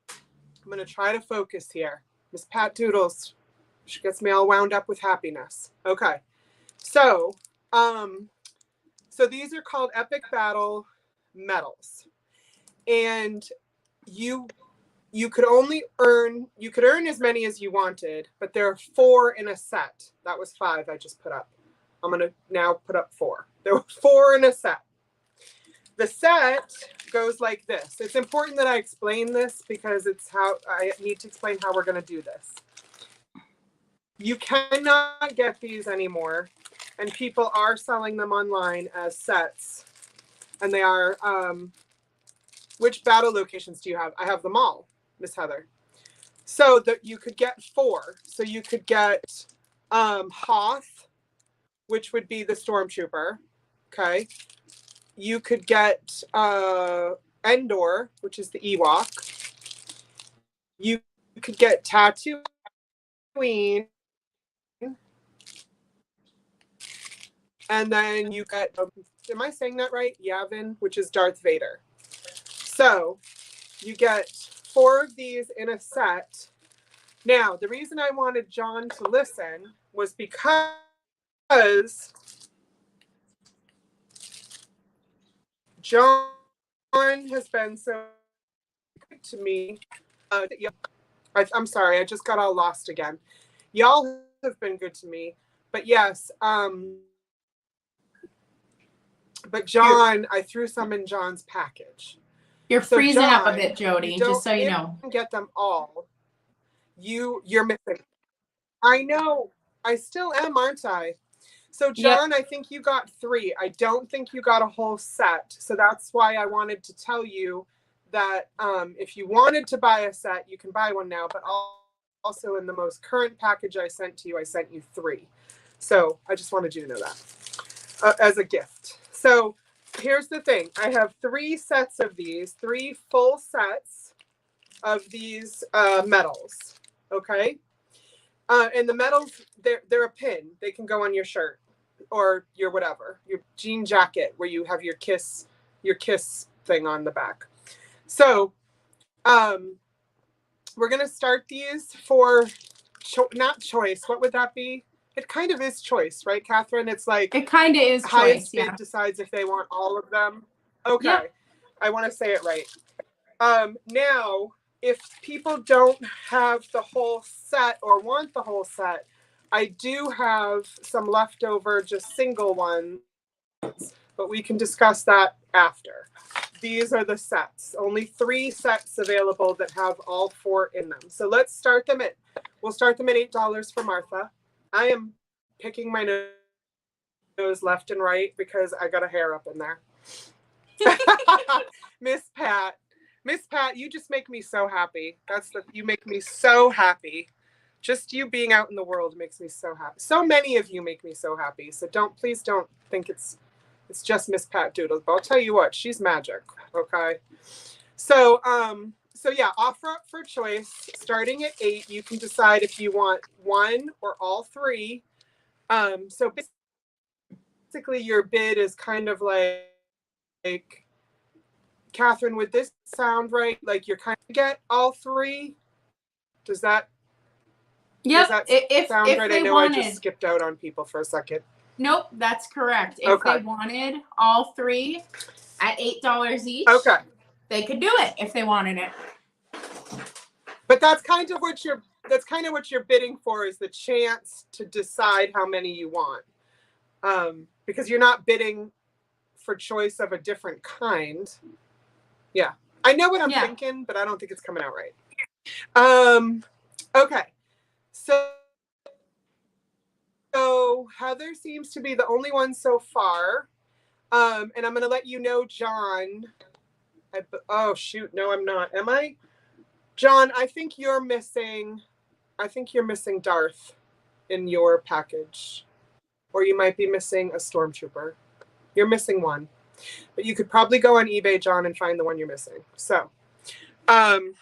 I'm going to try to focus here. Miss Pat Doodles, she gets me all wound up with happiness. Okay. So these are called Epic Battle medals. And you you could earn as many as you wanted, but there are 4 in a set. That was 5 I just put up. I'm going to now put up 4. There were 4 in a set. The set goes like this. It's important that I explain this because it's how I need to explain how we're going to do this. You cannot get these anymore, and people are selling them online as sets. And they are, which battle locations do you have? I have them all, Miss Heather. So that you could get 4. So you could get Hoth, which would be the Stormtrooper. Okay. You could get Endor, which is the Ewok. You could get Tatooine. And then you get, am I saying that right? Yavin, which is Darth Vader. So you get 4 of these in a set. Now, the reason I wanted John to listen was because John has been so good to me. I'm sorry, I just got all lost again. Y'all have been good to me. But yes, but John, I threw some in John's package. You're freezing up a bit, Jody, just so you know. Get them all. You're missing. I know. I still am, aren't I? So John, I think you got 3. I don't think you got a whole set. So that's why I wanted to tell you that if you wanted to buy a set, you can buy one now. But also in the most current package I sent to you, I sent you 3. So I just wanted you to know that as a gift. So here's the thing. I have 3 sets of these, 3 full sets of these medals. Okay. And the medals, they're a pin. They can go on your shirt or your whatever, your jean jacket where you have your kiss thing on the back. So we're going to start these for not choice. What would that be? It kind of is choice, right, Catherine? It's like it kind of is highest choice. bid decides if they want all of them. Okay. Yep. I want to say it right. Now, if people don't have the whole set or want the whole set, I do have some leftover just single ones, but we can discuss that after. These are the sets. Only 3 sets available that have all 4 in them. So let's start them at, we'll start them at $8 for Martha. I am picking my nose left and right because I got a hair up in there. Miss Pat, you just make me so happy. You make me so happy. Just you being out in the world makes me so happy. So many of you make me so happy. So please don't think it's just Miss Pat Doodles. But I'll tell you what, she's magic. Okay. So yeah, offer up for choice. Starting at 8, you can decide if you want 1 or all 3. So basically your bid is kind of like Catherine, would this sound right? Like you're kind of get all 3? Does that sound right? I know I just skipped out on people for a second. Nope, that's correct. If they wanted all 3 at $8 each, they could do it if they wanted it. But that's kind of what you're bidding for, is the chance to decide how many you want. Because you're not bidding for choice of a different kind. Yeah. I know what I'm thinking, but I don't think it's coming out right. Okay. So Heather seems to be the only one so far. And I'm going to let you know, John. Oh, shoot. No, I'm not. Am I? John, I think you're missing Darth in your package. Or you might be missing a Stormtrooper. You're missing one. But you could probably go on eBay, John, and find the one you're missing. So, and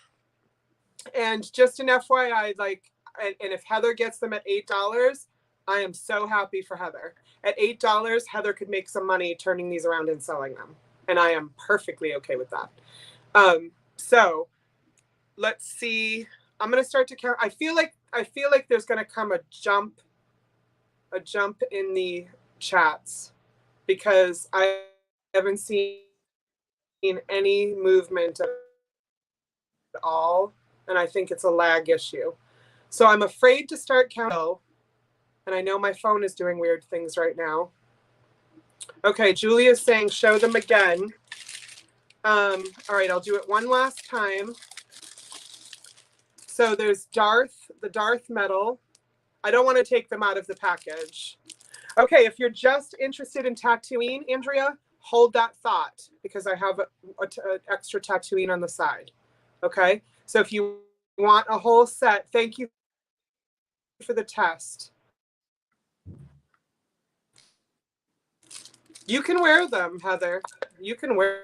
just an FYI, and if Heather gets them at $8, I am so happy for Heather. At $8, Heather could make some money turning these around and selling them. And I am perfectly okay with that. So let's see. I'm going to start to count. I feel like there's going to come a jump in the chats because I haven't seen any movement at all and I think it's a lag issue. So I'm afraid to start counting, and I know my phone is doing weird things right now. Okay, Julia's saying show them again. All right, I'll do it one last time. So there's the Darth metal. I don't want to take them out of the package. Okay, if you're just interested in Tatooine, Andrea, hold that thought because I have an extra Tatooine on the side. Okay, so if you want a whole set, thank you for the test. You can wear them, Heather. You can wear.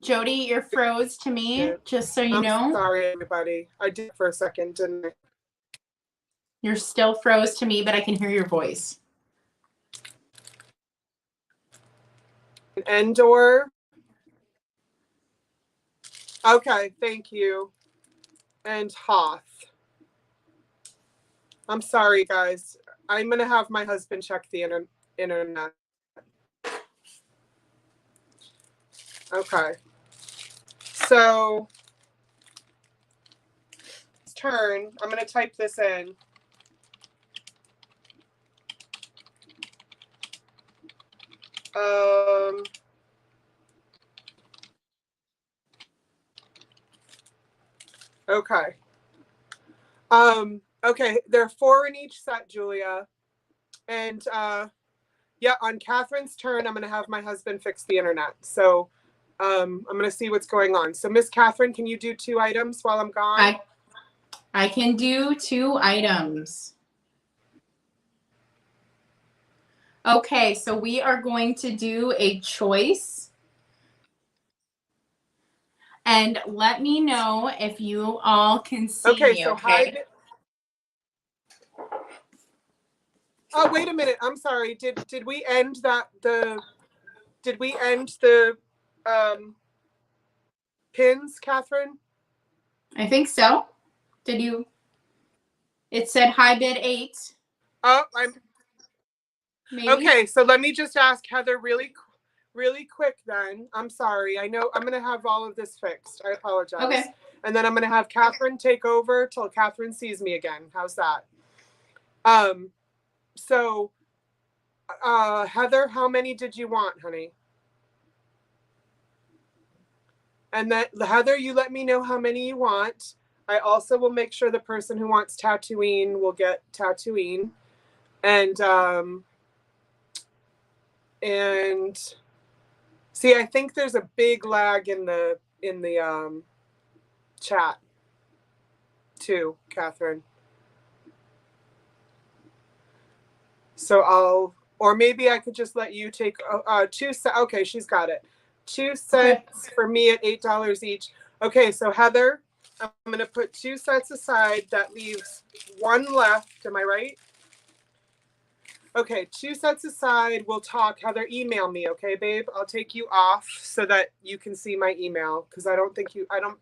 Jody, you're froze to me, just so you know. I'm sorry, everybody. I did for a second, didn't I? You're still froze to me, but I can hear your voice. Endor. Okay, thank you. And Hoth. I'm sorry, guys. I'm going to have my husband check the internet. Okay. So, turn. I'm going to type this in. Okay. Okay, there are 4 in each set, Julia. And yeah, on Catherine's turn, I'm gonna have my husband fix the internet. So I'm gonna see what's going on. So Miss Catherine, can you do 2 items while I'm gone? I can do 2 items. Okay, so we are going to do a choice. And let me know if you all can see me, so okay? Oh, wait a minute. I'm sorry. Did we end did we end the pins, Catherine? I think so. Did you? It said high bid 8. Oh, Maybe. Okay, so let me just ask Heather really quick then. I'm sorry. I know I'm going to have all of this fixed. I apologize. Okay. And then I'm going to have Catherine take over till Catherine sees me again. How's that? So Heather, how many did you want, honey? And then Heather, you let me know how many you want. I also will make sure the person who wants Tatooine will get Tatooine. And see, I think there's a big lag in the chat too, Catherine. So or maybe I could just let you take 2 sets. Okay, she's got it. 2 sets for me at $8 each. Okay, so Heather, I'm going to put 2 sets aside. That leaves 1 left. Am I right? Okay, 2 sets aside. We'll talk. Heather, email me, okay, babe? I'll take you off so that you can see my email because I don't think you have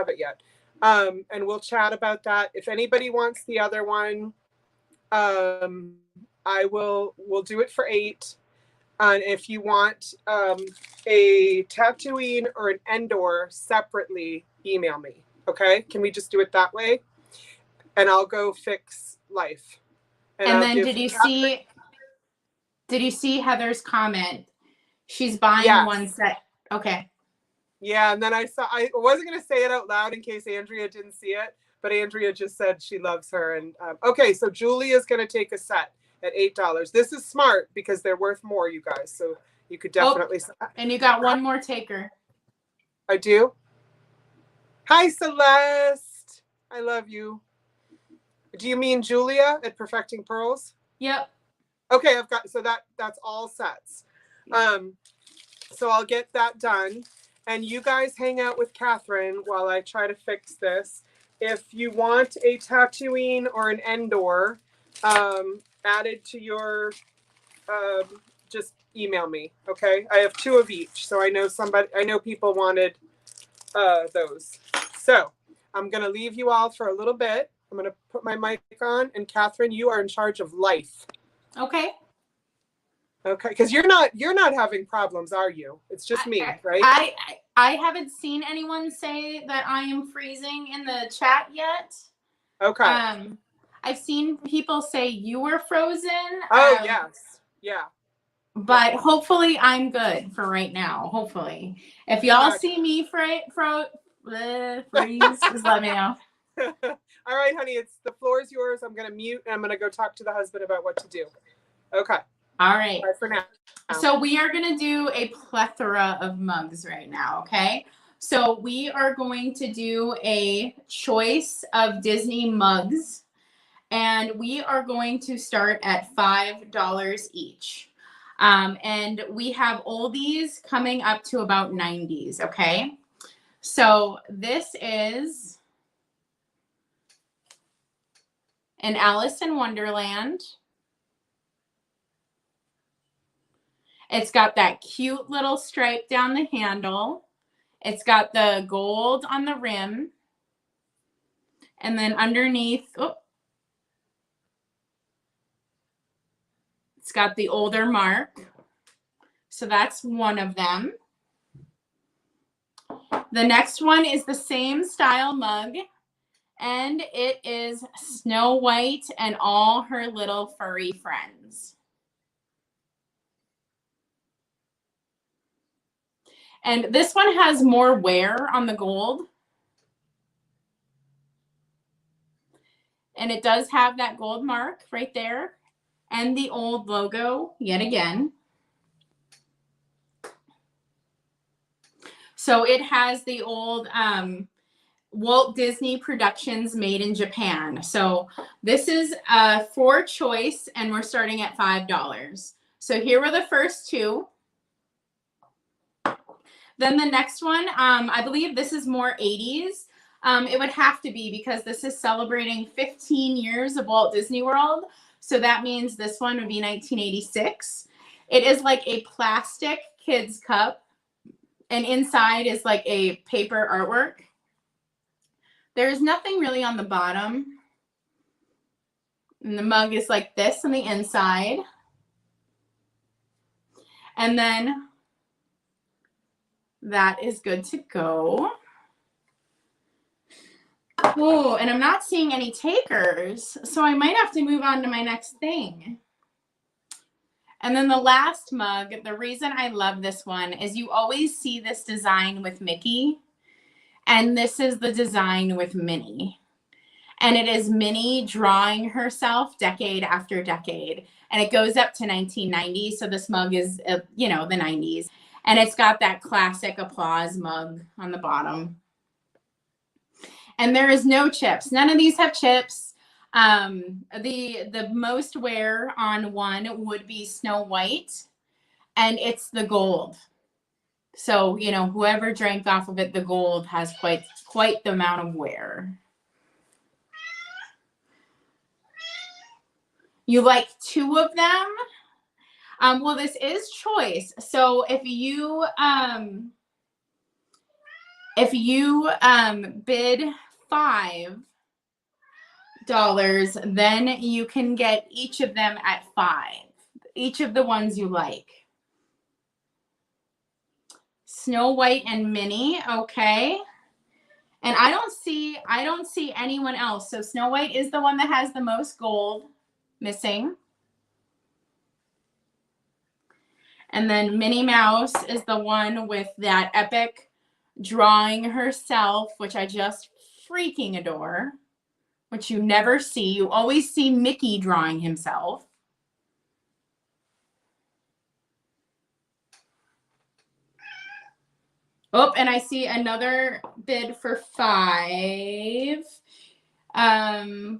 it yet. And we'll chat about that. If anybody wants the other one, we'll do it for 8. And if you want a Tatooine or an Endor separately, email me. Okay? Can we just do it that way? And I'll go fix life. And then did you see Heather's comment? She's buying 1 set. Okay. Yeah, and then I wasn't going to say it out loud in case Andrea didn't see it, but Andrea just said she loves her. And okay, so Julia's going to take a set at $8. This is smart because they're worth more, you guys. So you could definitely. And you got one more taker. I do. Hi, Celeste. I love you. Do you mean Julia at Perfecting Pearls? Yep. Okay, I've got that's all sets. So I'll get that done. And you guys hang out with Catherine while I try to fix this. If you want a Tatooine or an Endor added to your, just email me, okay? I have 2 of each, so I know people wanted those. So I'm gonna leave you all for a little bit. I'm gonna put my mic on, and Catherine, you are in charge of life. Okay. Okay, because you're not having problems, are you? It's just me, right? I haven't seen anyone say that I am freezing in the chat yet. Okay. I've seen people say you were frozen. Oh, yes. Yeah. But hopefully I'm good for right now. Hopefully. If y'all see me freeze, just let me know. All right, honey, the floor is yours. I'm going to mute and I'm going to go talk to the husband about what to do. Okay. All right. Bye for now. So we are going to do a plethora of mugs right now, okay? So we are going to do a choice of Disney mugs, and we are going to start at $5 each. And we have oldies coming up to about 90s, okay? So this is an Alice in Wonderland. It's got that cute little stripe down the handle. It's got the gold on the rim. And then underneath, it's got the older mark. So that's one of them. The next one is the same style mug. And it is Snow White and all her little furry friends. And this one has more wear on the gold. And it does have that gold mark right there. And the old logo yet again. So it has the old Walt Disney Productions made in Japan. So this is for choice, and we're starting at $5. So here were the first two. Then the next one, I believe this is more 80s. It would have to be because this is celebrating 15 years of Walt Disney World. So that means this one would be 1986. It is like a plastic kids cup, and inside is like a paper artwork. There's nothing really on the bottom. And the mug is like this on the inside. And then that is good to go. Oh, and I'm not seeing any takers, so I might have to move on to my next thing. And then the last mug, the reason I love this one is you always see this design with Mickey, and this is the design with Minnie. And it is Minnie drawing herself decade after decade, and it goes up to 1990, so this mug is, you know, the 90s. And it's got that classic applause mug on the bottom. And there is no chips. None of these have chips. The most wear on one would be Snow White, and it's the gold. So, you know, whoever drank off of it, the gold has quite the amount of wear. You like two of them? Well, this is choice. So if you bid $5, then you can get each of them at $5. Each of the ones you like. Snow White and Minnie, okay. And I don't see anyone else. So Snow White is the one that has the most gold missing. And then Minnie Mouse is the one with that epic drawing herself, which I just freaking adore, which you never see. You always see Mickey drawing himself. Oh, and I see another bid for $5. I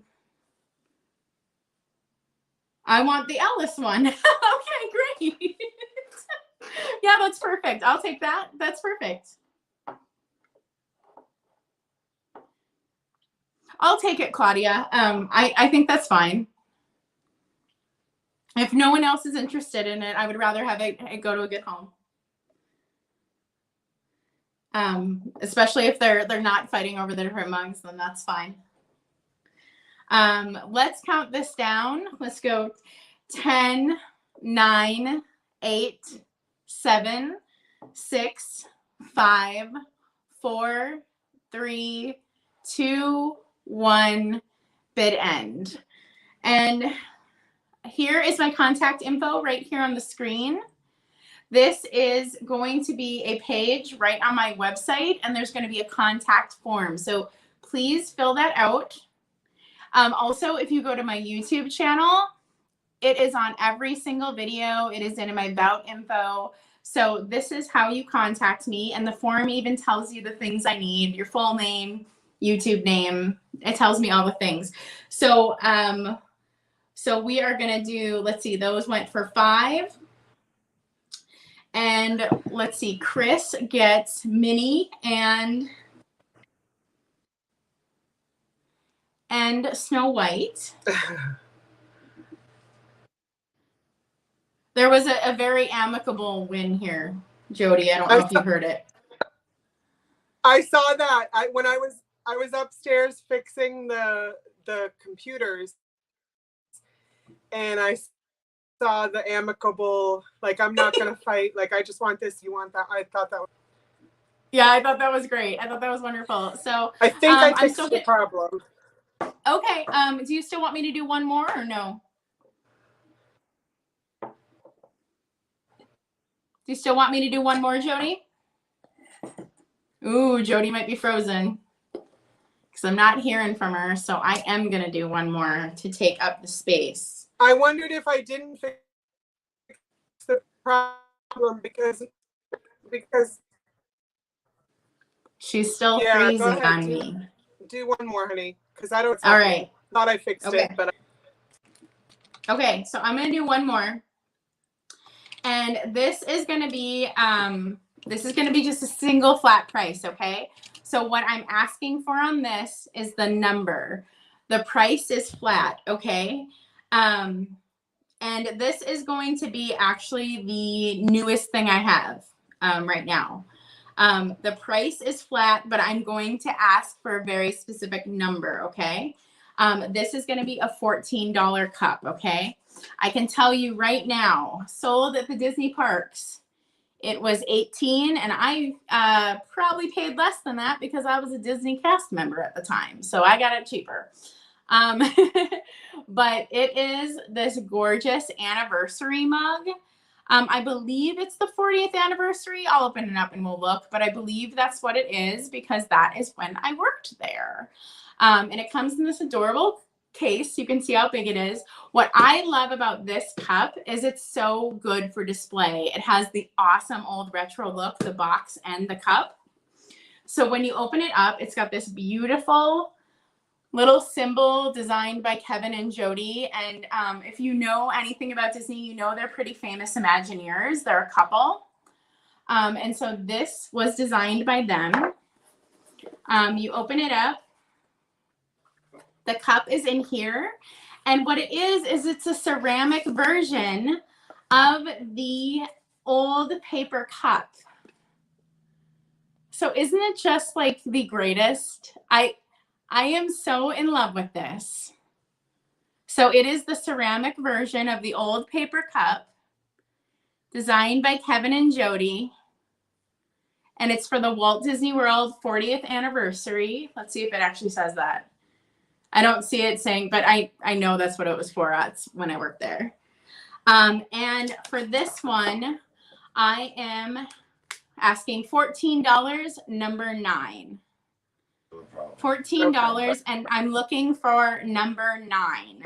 want the Alice one. Okay, great. Yeah, that's perfect. I'll take that. That's perfect. I'll take it, Claudia. I think that's fine. If no one else is interested in it, I would rather have it go to a good home. Especially if they're not fighting over the different mugs, then that's fine. Let's count this down. Let's go 10, 9, 8, 7, 6, 5, 4, 3, 2, 1, bid end. And here is my contact info right here on the screen. This is going to be a page right on my website, and there's going to be a contact form. So please fill that out. Also, if you go to my YouTube channel, it is on every single video. It is in my about info. So this is how you contact me. And the form even tells you the things I need, your full name, YouTube name. It tells me all the things. So, so we are going to do, let's see, those went for 5. And let's see, Chris gets Minnie and Snow White. There was a very amicable win here, Jody. I don't know if you heard it. I saw that. When I was upstairs fixing the computers, and I saw the amicable, like, I'm not gonna fight, like, I just want this, you want that. I thought that was, yeah, I thought that was great. I thought that was wonderful. So I think I fixed the problem. Okay. Do you still want me to do one more or no? Do you still want me to do one more, Jody? Ooh, Jody might be frozen because I'm not hearing from her. So I am going to do one more to take up the space. I wondered if I didn't fix the problem because she's still freezing on me. Do one more, honey, because I don't. All right. Thought I fixed it, but. Okay, so I'm going to do one more. And this is going to be just a single flat price, okay? So what I'm asking for on this is the number. The price is flat, okay? And this is going to be actually the newest thing I have right now. The price is flat, but I'm going to ask for a very specific number, okay? This is going to be a $14 cup, okay? I can tell you right now, sold at the Disney parks, it was $18, and I probably paid less than that because I was a Disney cast member at the time, so I got it cheaper. But it is this gorgeous anniversary mug. I believe it's the 40th anniversary. I'll open it up and we'll look, but I believe that's what it is because that is when I worked there. And it comes in this adorable case. You can see how big it is. What I love about this cup is it's so good for display. It has the awesome old retro look, the box and the cup. So when you open it up, it's got this beautiful little symbol designed by Kevin and Jody. And if you know anything about Disney, you know they're pretty famous Imagineers. They're a couple. And so this was designed by them. You open it up. The cup is in here. And what it is it's a ceramic version of the old paper cup. So isn't it just like the greatest? I am so in love with this. So it is the ceramic version of the old paper cup designed by Kevin and Jody. And it's for the Walt Disney World 40th anniversary. Let's see if it actually says that. I don't see it saying, but I know that's what it was for when I worked there. And for this one, I am asking $14, number 9. $14, and I'm looking for number 9.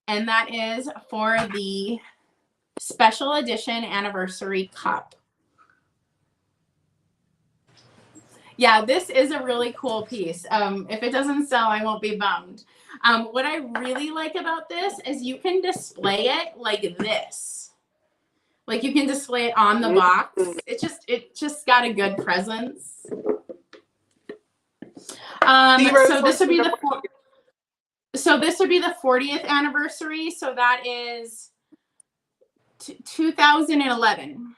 And that is for the special edition anniversary cup. Yeah, this is a really cool piece. If it doesn't sell, I won't be bummed. What I really like about this is you can display it like this. Like you can display it on the box. It just got a good presence. So this would be the 40th anniversary. So that is 2011.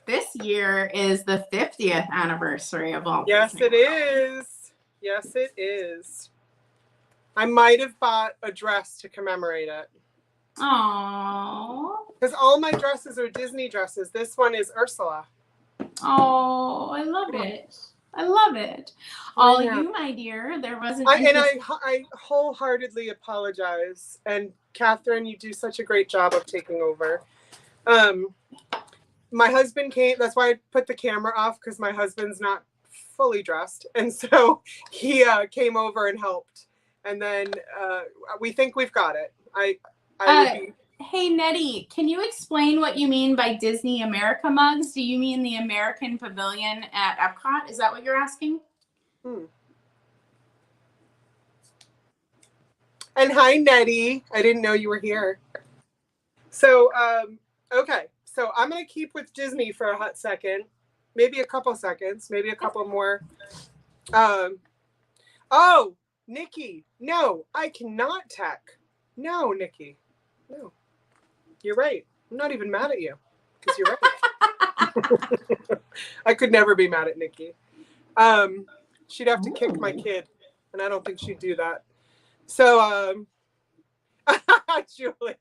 This year is the 50th anniversary of Walt Disney World. Yes, it is. Yes, it is. I might have bought a dress to commemorate it. Aww. Because all my dresses are Disney dresses. This one is Ursula. Oh, I love it. I love it. All you, my dear, there wasn't. I wholeheartedly apologize. And Catherine, you do such a great job of taking over. My husband came. That's why I put the camera off, because my husband's not fully dressed, and so he came over and helped. And then we think we've got it. Hey, Nettie, can you explain what you mean by Disney America mugs? Do you mean the American Pavilion at Epcot? Is that what you're asking? And hi, Nettie. I didn't know you were here. So, okay. So I'm going to keep with Disney for a hot second. Maybe a couple seconds. Maybe a couple more. Oh, Nikki. No, I cannot tech. No, Nikki. No. You're right. I'm not even mad at you, because you're right. I could never be mad at Nikki. She'd have to kick my kid, and I don't think she'd do that. So, Julie.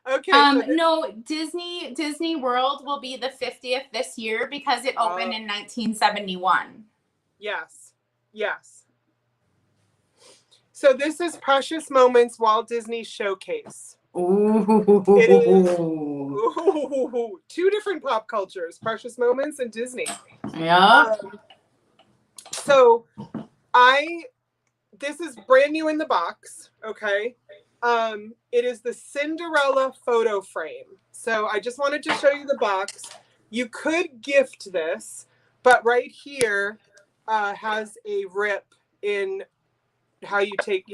Okay. No, Disney World will be the 50th this year because it opened in 1971. Yes. Yes. So this is Precious Moments Walt Disney Showcase. Ooh. It is two different pop cultures, Precious Moments and Disney. Yeah. So this is brand new in the box, okay? It is the Cinderella photo frame. So I just wanted to show you the box. You could gift this, but right here has a rip in how you take,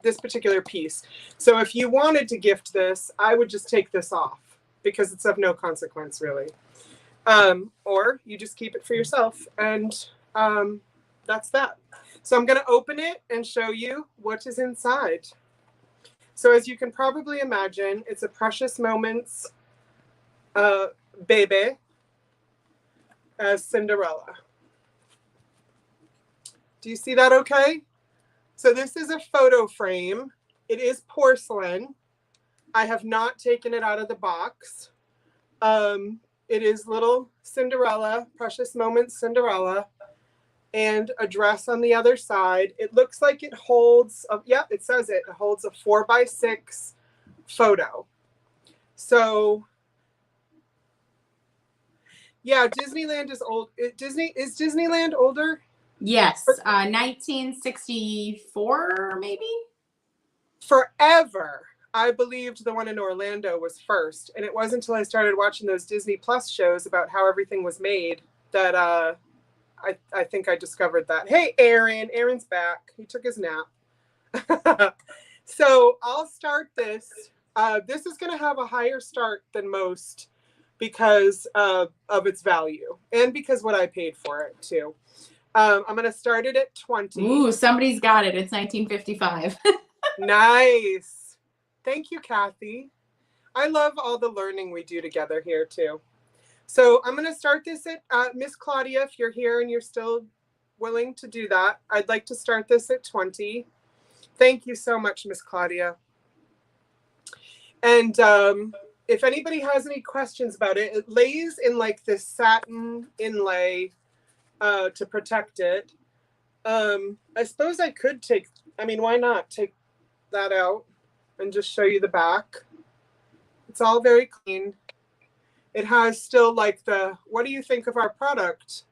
this particular piece. So if you wanted to gift this, I would just take this off because it's of no consequence, really. Or you just keep it for yourself, and that's that. So I'm going to open it and show you what is inside. So as you can probably imagine, it's a Precious Moments baby as Cinderella. Do you see that okay? So this is a photo frame. It is porcelain. I have not taken it out of the box. It is little Cinderella, Precious Moments Cinderella, and a dress on the other side. It looks like it holds, it says it holds a 4x6 photo. So yeah, Disneyland is old. Is Disneyland older? Yes, 1964 maybe. Forever, I believed the one in Orlando was first, and it wasn't until I started watching those Disney Plus shows about how everything was made that I think I discovered that. Hey, Aaron's back. He took his nap. So I'll start this. This is going to have a higher start than most because of its value and because what I paid for it too. I'm going to start it at 20. Ooh, somebody's got it. It's 1955. Nice. Thank you, Kathy. I love all the learning we do together here too. So I'm going to start this at Miss Claudia. If you're here and you're still willing to do that, I'd like to start this at 20. Thank you so much, Miss Claudia. And if anybody has any questions about it, it lays in like this satin inlay to protect it. I suppose I could why not take that out and just show you the back. It's all very clean. It has still like what do you think of our product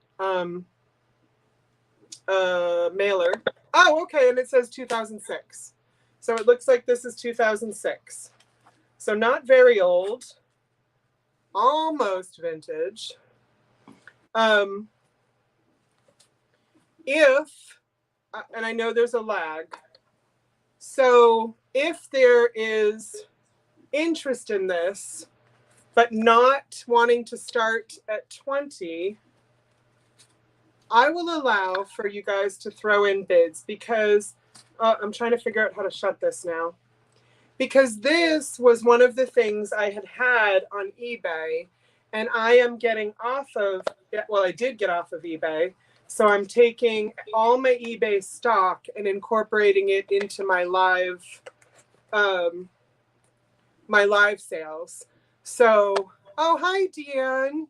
mailer? Oh, okay, and it says 2006. So it looks like this is 2006. So not very old, almost vintage. And I know there's a lag. So if there is interest in this, but not wanting to start at 20, I will allow for you guys to throw in bids because I'm trying to figure out how to shut this now. Because this was one of the things I had on eBay, and I am getting off of, well, I did get off of eBay So I'm taking all my eBay stock and incorporating it into my live sales. So, oh, hi, Deanne.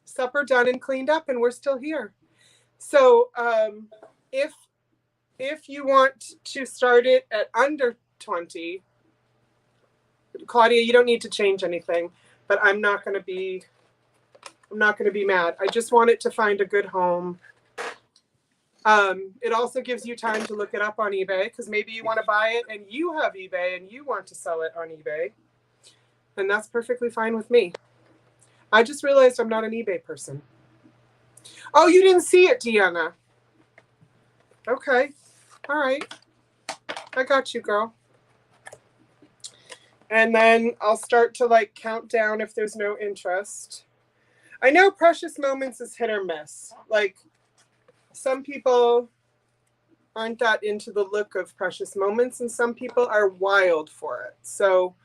Supper done and cleaned up, and we're still here. So if you want to start it at under 20, Claudia, you don't need to change anything, but I'm not going to be mad. I just want it to find a good home. It also gives you time to look it up on eBay, because maybe you want to buy it and you have eBay and you want to sell it on eBay. And that's perfectly fine with me. I just realized I'm not an eBay person. Oh, you didn't see it, Deanna. Okay. All right. I got you, girl. And then I'll start to like count down if there's no interest. I know Precious Moments is hit or miss. Like, some people aren't that into the look of Precious Moments, and some people are wild for it. So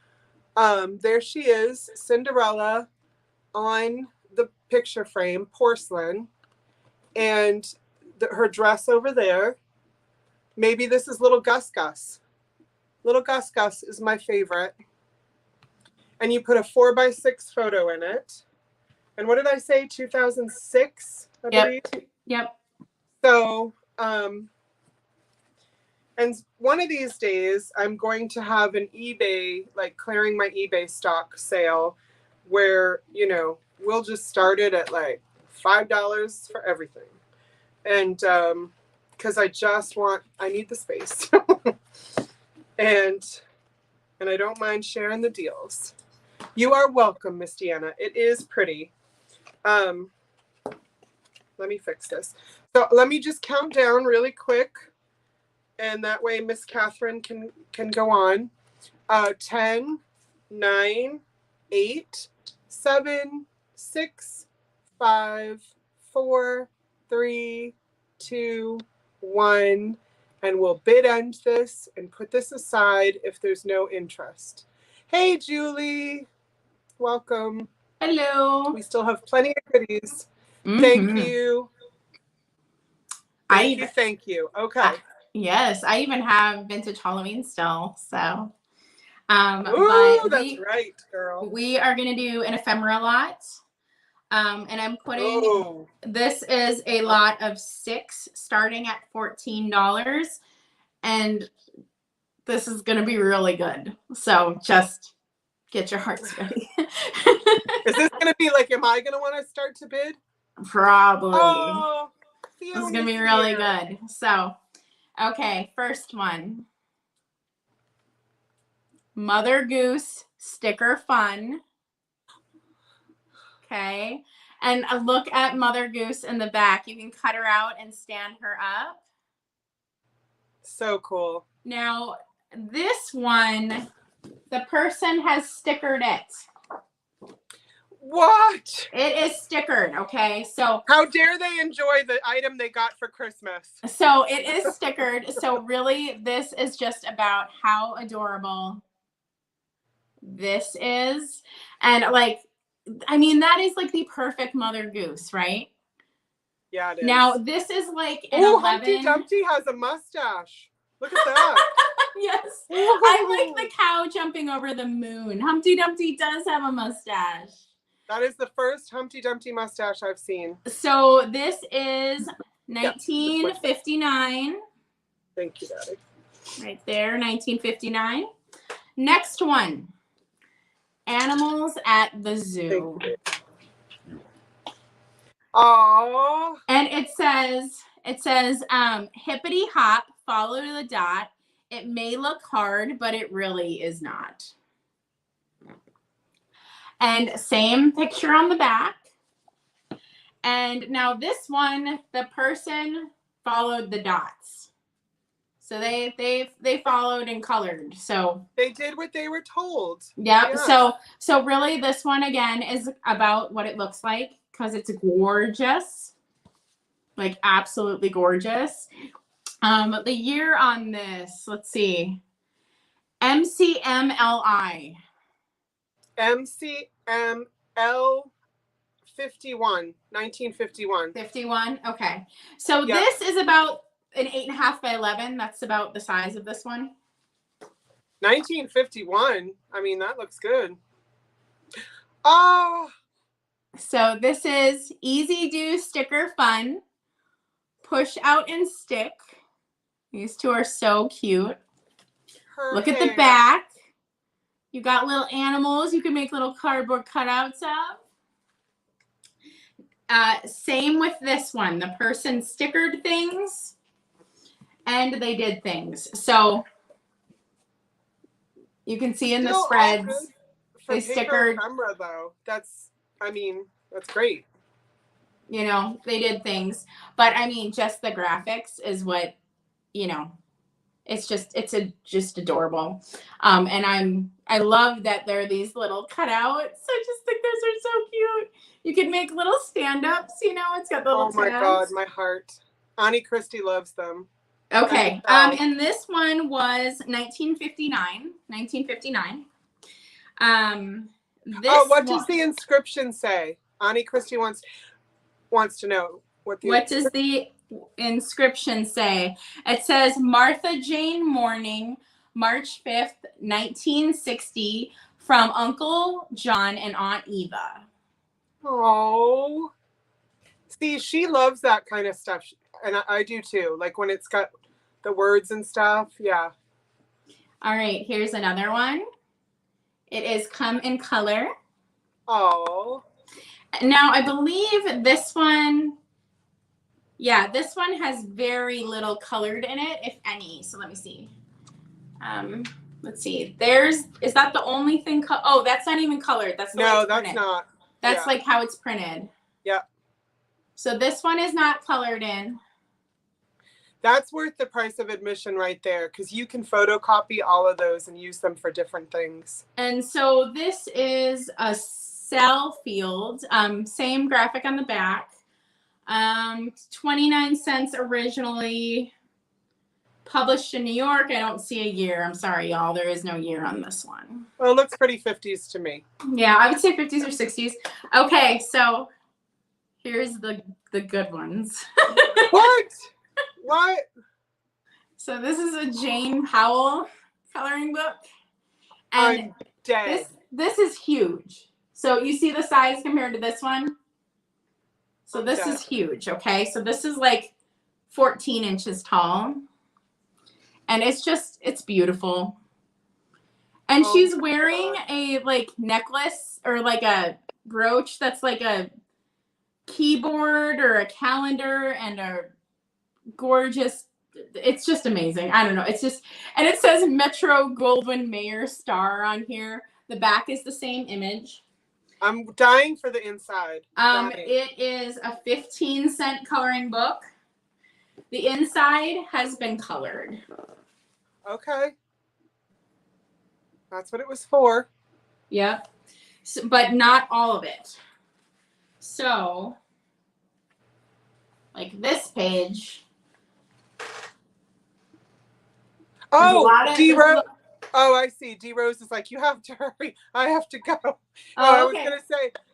there she is, Cinderella on the picture frame, porcelain, and her dress over there. Maybe this is Little Gus Gus. Little Gus Gus is my favorite. And you put a 4x6 photo in it. And what did I say? 2006, I believe. Yep. So, and one of these days, I'm going to have an eBay, like clearing my eBay stock sale, where, you know, we'll just start it at like $5 for everything. And because I need the space. and I don't mind sharing the deals. You are welcome, Miss Deanna. It is pretty. Let me fix this. So let me just count down really quick, and that way Miss Katherine can go on. 10, 9, 8, 7, 6, 5, 4, 3, 2, 1, and we'll bid end this and put this aside if there's no interest. Hey, Julie. Welcome. Hello. We still have plenty of goodies. Thank you. Thank you. Okay. Yes, I even have vintage Halloween still. So, Ooh, that's right, girl. We are gonna do an ephemera lot, and I'm putting. This is a lot of 6, starting at $14, and this is gonna be really good. So just get your hearts ready. Is this gonna be like? Am I gonna want to start to bid? Probably. Oh, this is gonna be really good. So, okay, first one. Mother Goose sticker fun. Okay. And a look at Mother Goose in the back. You can cut her out and stand her up. So cool. Now, this one, the person has stickered it. What? It is stickered, okay? So how dare they enjoy the item they got for Christmas? So it is stickered. So really, this is just about how adorable this is. And like, I mean, that is like the perfect Mother Goose, right? Yeah, it is. Now, this is like an 11. Humpty Dumpty has a mustache. Look at that. Yes. I like the cow jumping over the moon. Humpty Dumpty does have a mustache. That is the first Humpty Dumpty mustache I've seen. So this is 1959. Thank you, Daddy. Right there, 1959. Next one. Animals at the zoo. Aww. And it says, hippity hop, follow the dot. It may look hard, but it really is not. And same picture on the back. And now this one, the person followed the dots. So they followed and colored. So they did what they were told. Yep. Yeah. So really this one again is about what it looks like, because it's gorgeous. Like absolutely gorgeous. The year on this, let's see. MCMLI. MCML 51, 1951. 51. Okay. So Yep. this is about an 8.5 by 11. That's about the size of this one. 1951. I mean, that looks good. Oh. So this is Easy Do Sticker Fun. Push out and stick. These two are so cute. Look at the back. You got little animals you can make little cardboard cutouts of. Same with this one. The person stickered things and they did things. So you can see in the spreads, they stickered. Ephemera, though. That's great. You know, they did things. But I mean, just the graphics is what, you know, it's just adorable. And I love that there are these little cutouts. I just think those are so cute. You can make little stand-ups, you know, it's got the little Oh my tabs. God, my heart. Auntie Christy loves them. Okay. And this one was 1959. What does the inscription say? Auntie Christy wants to know what does the inscription say? It says Martha Jane Morning, March 5th, 1960, from Uncle John and Aunt Eva. Oh, see, she loves that kind of stuff, and I do too. Like when it's got the words and stuff. Yeah. All right, here's another one. It is Come in Color. Oh. Now I believe this one. Yeah, this one has very little colored in it, if any. So let me see. Let's see. Is that the only thing? Oh, that's not even colored. That's no, that's not. That's like how it's printed. Yeah. So this one is not colored in. That's worth the price of admission right there, because you can photocopy all of those and use them for different things. And so this is a cell field. Same graphic on the back. 29 cents originally, published in New York. I don't see a year. I'm sorry, y'all. There is no year on this one. Well, it looks pretty 50s to me. Yeah, I would say 50s or 60s. Okay, so here's the good ones. What? So this is a Jane Powell coloring book. And I'm dead. This is huge. So you see the size compared to this one? So this is huge, okay? So this is like 14 inches tall. And it's beautiful. And she's wearing a like necklace or like a brooch that's like a keyboard or a calendar and a gorgeous, it's just amazing. I don't know. It's just, and it says Metro Goldwyn Mayer star on here. The back is the same image. I'm dying for the inside. It is a 15-cent coloring book. The inside has been colored. Okay. That's what it was for. Yep. So, but not all of it. So, like this page. Oh, D-Rose. Oh, I see. D-Rose is like, you have to hurry. I have to go. Oh, okay.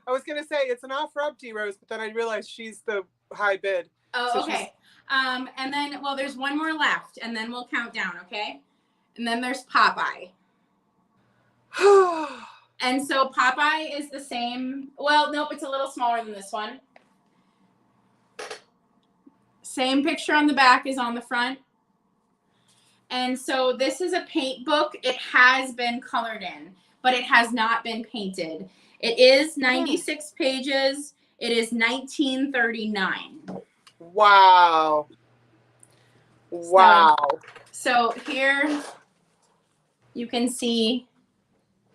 I was gonna say it's an offer up, D-Rose, but then I realized she's the high bid. Oh, so okay. And then, well, there's one more left, and then we'll count down, okay? And then there's Popeye. And so Popeye is the same. Well, nope, it's a little smaller than this one. Same picture on the back as on the front. And so this is a paint book. It has been colored in, but it has not been painted. It is 96 pages. It is 1939. Wow. Wow. So here you can see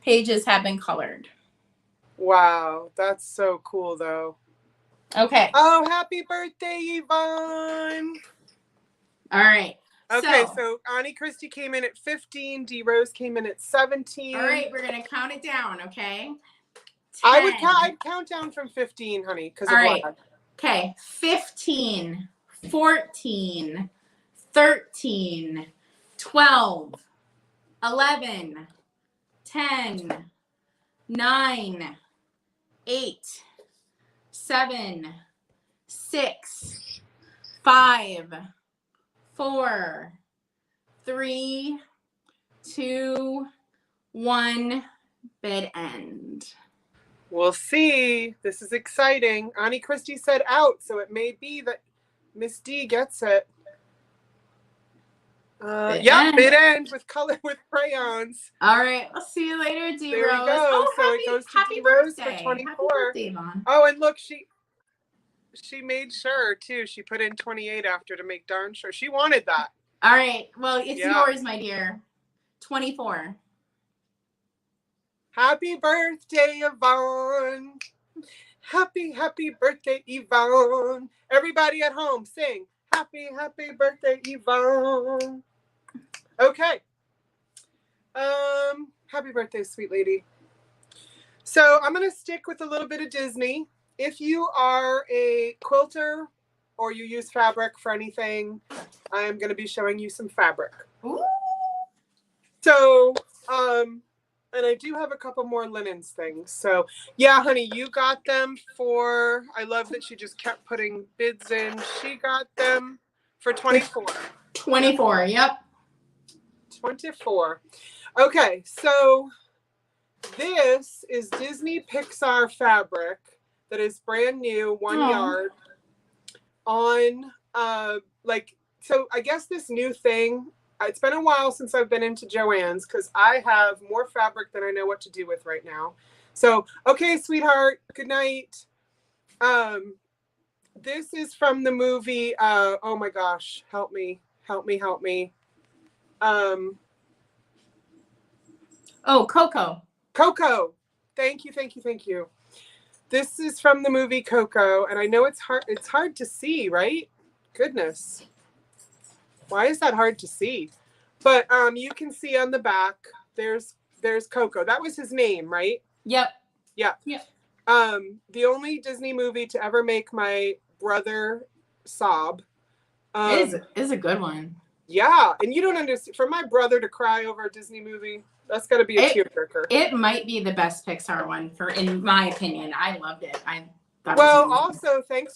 pages have been colored. Wow. That's so cool, though. Okay. Oh, happy birthday, Yvonne. All right. Okay, so Auntie Christy came in at 15. D-Rose came in at 17. All right, we're going to count it down, okay? 10. I'd count down from 15, honey, because of lag. Okay, 15, 14, 13, 12, 11, 10, 9, 8, 7, 6, 5, 4, 3, 2, 1. Bid end. We'll see. This is exciting. Annie Christie said out, so it may be that Miss D gets it. Bid end with color with crayons. All right, I'll see you later, D There Rose. we go. Oh, so it goes to happy D Rose birthday. for 24. Happy birthday, Yvonne. Oh, and look, she made sure too. She put in 28 after to make darn sure. She wanted that. All right. Well, it's yours, my dear. 24. Happy birthday, Yvonne. Happy birthday, Yvonne. Everybody at home, sing. Happy birthday, Yvonne. Okay. Happy birthday, sweet lady. So I'm going to stick with a little bit of Disney. If you are a quilter or you use fabric for anything, I am going to be showing you some fabric. Ooh. So, and I do have a couple more linens things. So, yeah, honey, you got them for, I love that she just kept putting bids in. She got them for 24. 24, yep. 24. Okay, so this is Disney Pixar fabric that is brand new, 1 yard on, so I guess this new thing, it's been a while since I've been into Joann's because I have more fabric than I know what to do with right now. So, okay, sweetheart, good night. This is from the movie, oh my gosh, help me. Coco. Coco. Thank you. This is from the movie Coco, and I know it's hard to see, right? Goodness. Why is that hard to see? But you can see on the back, there's Coco. That was his name, right? Yep. Yeah. The only Disney movie to ever make my brother sob. It is a good one. Yeah, and you don't understand. For my brother to cry over a Disney movie, that's got to be a tearjerker. It might be the best Pixar one, in my opinion. I loved it. Well, also thank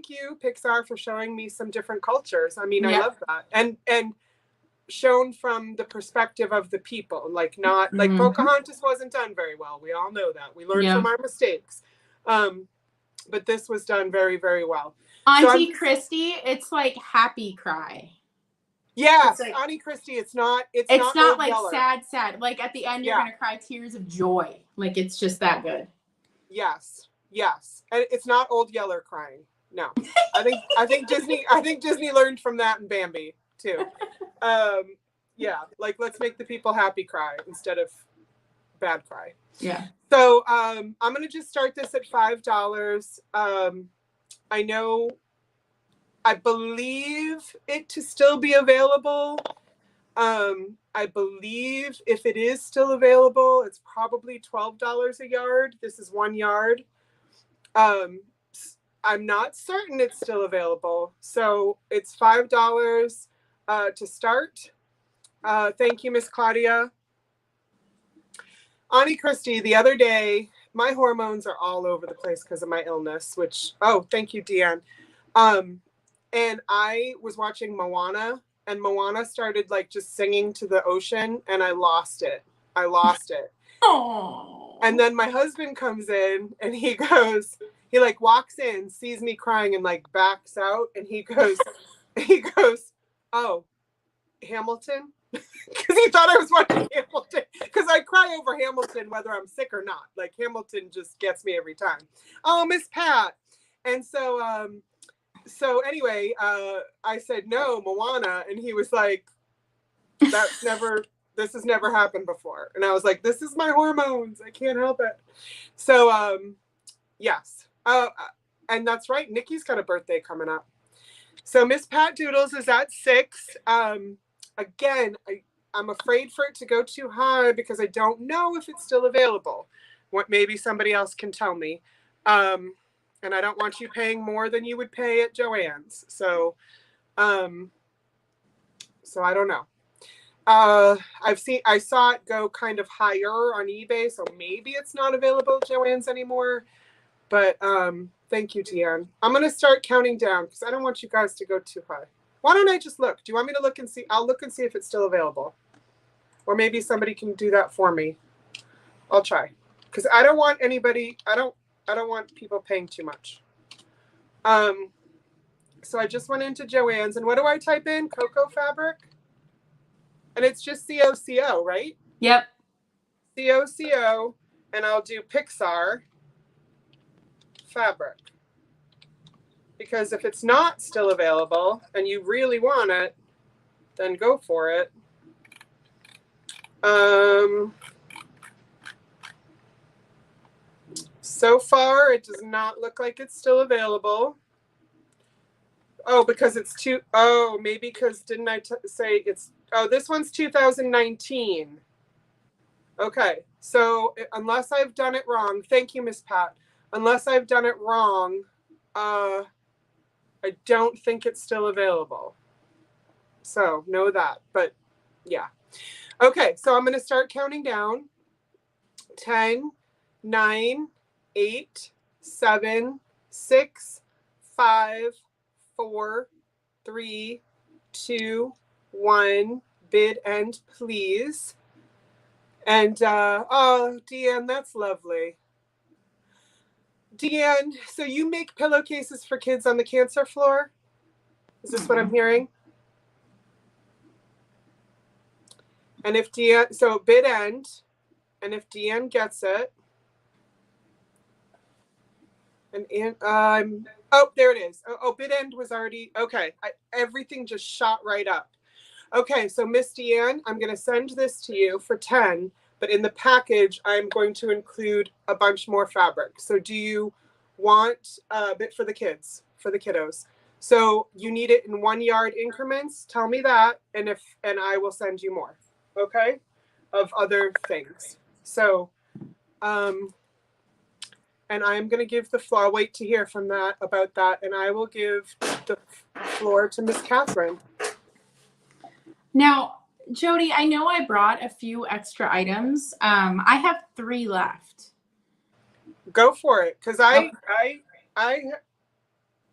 you Pixar for showing me some different cultures. I mean, I love that, and shown from the perspective of the people, like not like Pocahontas wasn't done very well. We all know that. We learned from our mistakes, but this was done very, very well. Auntie Christie, it's like happy cry. Yes, like, Auntie Christie, it's not like yeller. sad. Like at the end, you're gonna cry tears of joy. Like it's just that good. Yes, and it's not Old Yeller crying. No, I think Disney learned from that in Bambi too. Like let's make the people happy cry instead of bad cry. Yeah. So I'm gonna just start this at $5. I believe it to still be available. I believe if it is still available, it's probably $12 a yard. This is 1 yard. I'm not certain it's still available. So it's $5 to start. Thank you, Miss Claudia. Auntie Christie, the other day, my hormones are all over the place because of my illness, thank you, Deanne. And I was watching Moana, and Moana started like just singing to the ocean, and I lost it. Aww. And then my husband comes in, and he like walks in, sees me crying, and like backs out, and he goes, "Oh, Hamilton," because he thought I was watching Hamilton. Because I cry over Hamilton whether I'm sick or not. Like Hamilton just gets me every time. Oh, Miss Pat, and so anyway, I said, no, Moana. And he was like, this has never happened before. And I was like, this is my hormones. I can't help it. So, yes. And that's right. Nikki's got a birthday coming up. So Miss Pat Doodles is at 6. Again, I'm afraid for it to go too high because I don't know if it's still available. Maybe somebody else can tell me. And I don't want you paying more than you would pay at Joann's. So I don't know. I saw it go kind of higher on eBay, so maybe it's not available at Joann's anymore. But Thank you, Deanne. I'm going to start counting down because I don't want you guys to go too high. Why don't I just look? Do you want me to look and see? I'll look and see if it's still available. Or maybe somebody can do that for me. I'll try. Because I don't want anybody, I don't want people paying too much. So I just went into Joann's, and what do I type in? Cocoa fabric? And it's just COCO, right? Yep. COCO, and I'll do Pixar fabric. Because if it's not still available and you really want it, then go for it. So far, it does not look like it's still available. Oh, because it's maybe because didn't I say it's, this one's 2019. Okay, so unless I've done it wrong, thank you, Miss Pat. Unless I've done it wrong, I don't think it's still available. So know that, but yeah. Okay, so I'm going to start counting down. 10, 9, 8, 7, 6, 5, 4, 3, 2, 1. Bid end, please. And, oh, Deanne, that's lovely. Deanne, so you make pillowcases for kids on the cancer floor? Is this what I'm hearing? And if Deanne, so bid end, and if Deanne gets it, and oh, there it is. Oh, bid end was already, okay. Everything just shot right up. Okay, so Miss Deanne, I'm going to send this to you for 10, but in the package, I'm going to include a bunch more fabric. So do you want a bit for the kids, for the kiddos? So you need it in 1 yard increments. Tell me that, and I will send you more. Okay, of other things. So, and I'm going to give the floor. I'll wait to hear from that about that, and I will give the floor to Miss Katherine. Now, Jody, I know I brought a few extra items. I have 3 left. Go for it, because I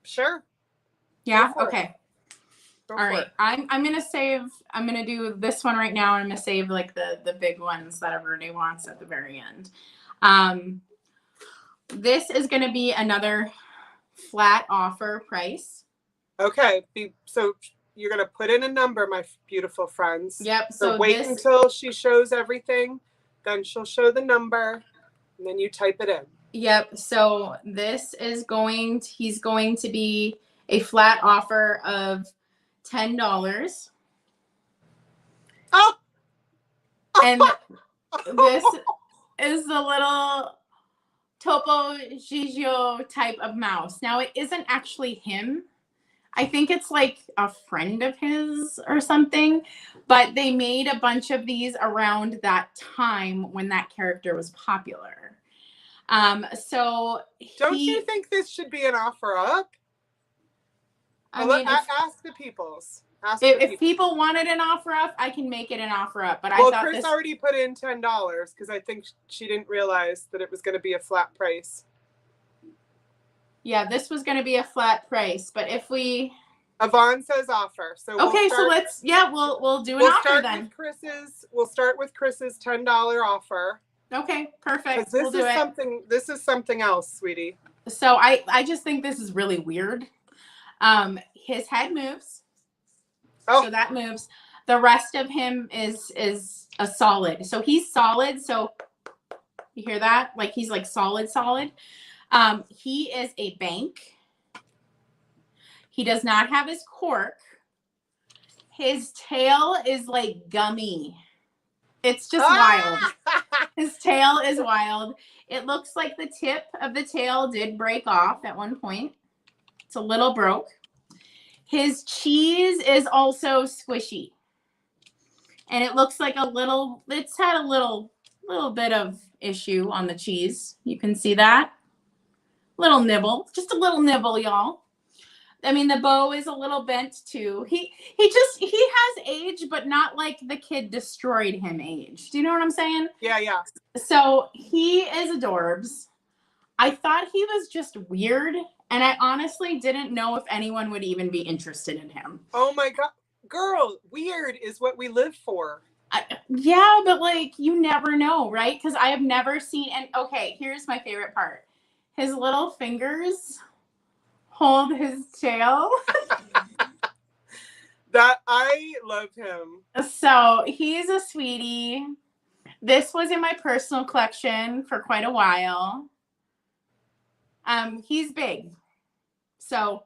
sure. Yeah. Okay. All right. I'm gonna save. I'm gonna do this one right now, and I'm gonna save like the big ones that everybody wants at the very end. This is gonna be another flat offer price. Okay. So you're gonna put in a number, my beautiful friends. Yep. So wait until she shows everything, then she'll show the number, and then you type it in. Yep. So this is he's going to be a flat offer of $10. Oh! And this is the little Topo Gigio type of mouse. Now, it isn't actually him. I think it's like a friend of his or something. But they made a bunch of these around that time when that character was popular. So don't you think this should be an offer up? I mean, ask the peoples. If people wanted an offer up, I can make it an offer up. But well, I thought Chris already put in $10 because I think she didn't realize that it was going to be a flat price. Yeah, this was going to be a flat price, but if we Yvonne says offer, so okay, so let's we'll do an offer then. We'll start with Chris's $10 offer. Okay, perfect. This is something else, sweetie. So I just think this is really weird. His head moves. Oh. So that moves. The rest of him is a solid. So he's solid. So you hear that? Like he's like solid. He is a bank. He does not have his cork. His tail is like gummy. It's just wild. His tail is wild. It looks like the tip of the tail did break off at one point. It's a little broke. His cheese is also squishy. And it looks like it's had a little bit of issue on the cheese. You can see that. Little nibble. Just a little nibble, y'all. I mean, the bow is a little bent too. He has age, but not like the kid destroyed him age. Do you know what I'm saying? Yeah. So he is adorbs. I thought he was just weird, and I honestly didn't know if anyone would even be interested in him. Oh my God. Girl, weird is what we live for. Yeah, but like, you never know, right? Because I have never seen, and okay, here's my favorite part. His little fingers hold his tail. That I love him. So he's a sweetie. This was in my personal collection for quite a while. He's big. So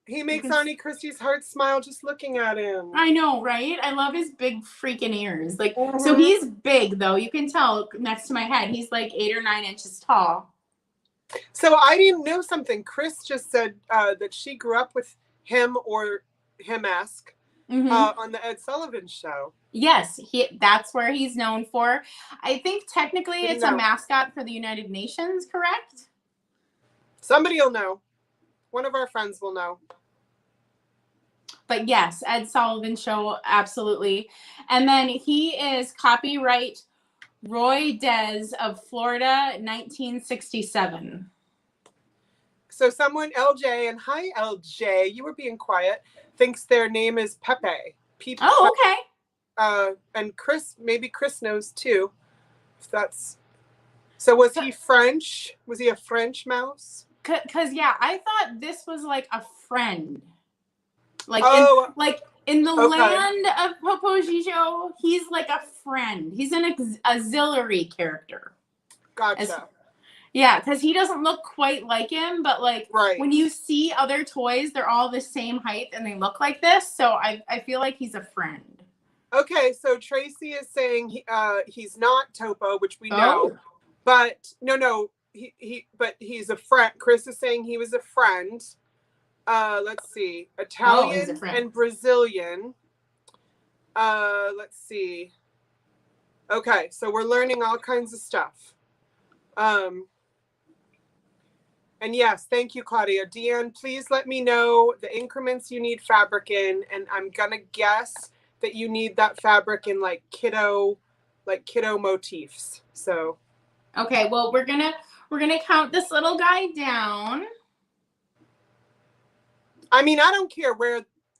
He makes Auntie Christie's heart smile just looking at him. I know, right? I love his big freaking ears. Like, so he's big though. You can tell next to my head. He's like 8 or 9 inches tall. So I didn't know something. Chris just said that she grew up with him or him-esque on the Ed Sullivan Show. Yes, that's where he's known for. I think technically it's a mascot for the United Nations, correct? Somebody will know. One of our friends will know. But yes, Ed Sullivan Show, absolutely. And then he is copyright Roy Des of Florida, 1967. So someone, LJ, and hi LJ, you were being quiet, thinks their name is Pepe. Oh, okay. And Chris, maybe Chris knows too. If that's so. Was he French? Was he a French mouse? Cause yeah, I thought this was like a friend. Like in the land of Popo Gijo, he's like a friend. He's an auxiliary character. Gotcha. Yeah, because he doesn't look quite like him, but like when you see other toys, they're all the same height and they look like this. So I feel like he's a friend. Okay, so Tracy is saying he's not Topo, which we know, but no, but he's a friend. Chris is saying he was a friend. Let's see, Italian and Brazilian. Let's see. Okay, so we're learning all kinds of stuff. And yes, thank you, Claudia. Deanne, please let me know the increments you need fabric in, and I'm gonna guess that you need that fabric in like kiddo motifs. So okay, well we're gonna count this little guy down. I mean, I don't care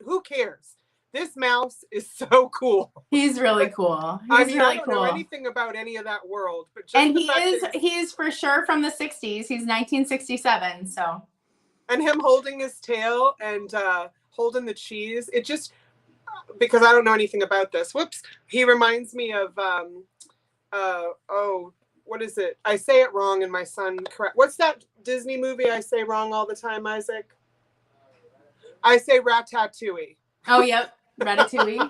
who cares? This mouse is so cool. He's really cool. I don't know anything about any of that world, but just he is for sure from the 60s. He's 1967, so. And him holding his tail and holding the cheese, it just, because I don't know anything about this. Whoops. He reminds me of what is it? I say it wrong and my son correct. What's that Disney movie I say wrong all the time, Isaac? I say Ratatouille. Oh, yep. Ratatouille.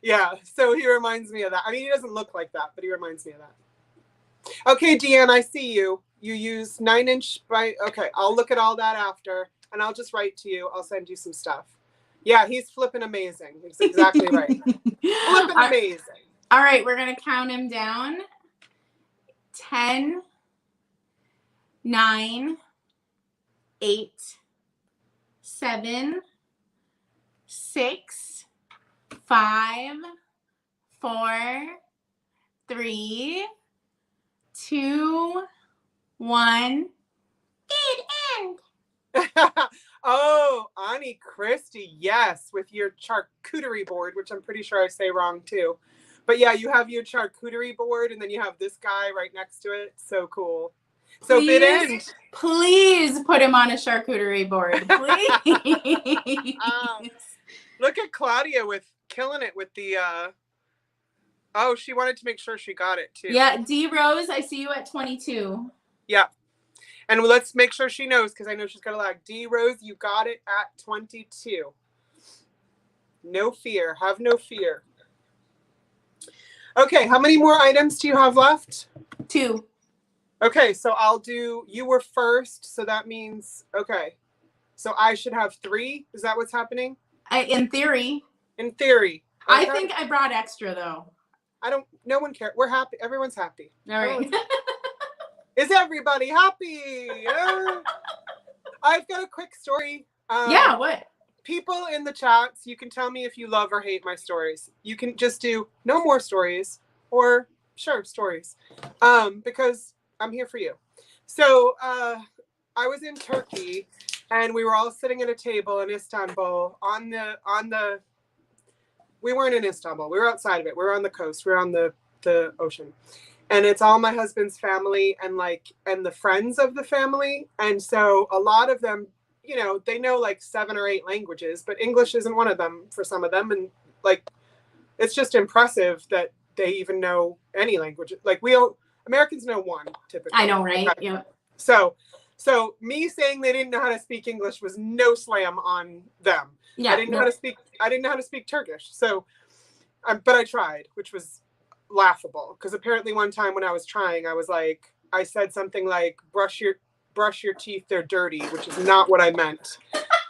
Yeah, so he reminds me of that. I mean, he doesn't look like that, but he reminds me of that. Okay, Deanne, I see you. You use 9-inch by, okay, I'll look at all that after, and I'll just write to you. I'll send you some stuff. Yeah, he's flipping amazing. He's exactly right. Flipping amazing. All right, we're going to count him down. 10, 9, 8, 7, 6, 5, 4, 3, 2, 1. End. Oh, Auntie Christie, yes, with your charcuterie board, which I'm pretty sure I say wrong too. But yeah, you have your charcuterie board, and then you have this guy right next to it. So cool. So bid end. Please put him on a charcuterie board, please. Look at Claudia with killing it with the. Oh, she wanted to make sure she got it too. Yeah, D Rose, I see you at 22. Yeah, and let's make sure she knows because I know she's got a lag. D Rose, you got it at 22. No fear. Have no fear. Okay, how many more items do you have left? 2. Okay, so I'll do, you were first, so that means, okay. So I should have 3? Is that what's happening? In theory. In theory. Okay. I think I brought extra, though. No one cares. We're happy. Everyone's happy. All right. Is everybody happy? I've got a quick story. Yeah, what? People in the chats, you can tell me if you love or hate my stories. You can just do no more stories or sure, stories. Because I'm here for you. So I was in Turkey, and we were all sitting at a table in Istanbul on the. We weren't in Istanbul. We were outside of it. We were on the coast. We were on the ocean, and it's all my husband's family and the friends of the family. And so a lot of them, you know, they know like 7 or 8 languages, but English isn't one of them for some of them. And like, it's just impressive that they even know any language. Like Americans know one typically. I know, right? Okay. Yeah. So me saying they didn't know how to speak English was no slam on them. Yeah, I didn't know how to speak Turkish. So, but I tried, which was laughable because apparently one time when I was trying, I said something like brush your teeth, they're dirty, which is not what I meant.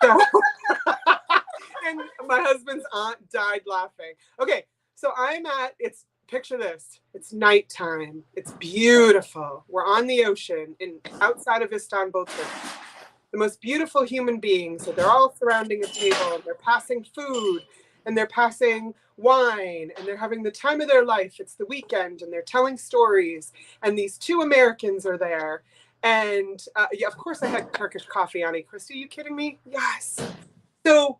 So, and my husband's aunt died laughing. Okay, so picture this. It's nighttime. It's beautiful. We're on the ocean outside of Istanbul, Turkey. The most beautiful human beings. So they're all surrounding a table and they're passing food and they're passing wine and they're having the time of their life. It's the weekend and they're telling stories. And these 2 Americans are there. And yeah, of course I had Turkish coffee, Annie Christie. Are you kidding me? Yes. So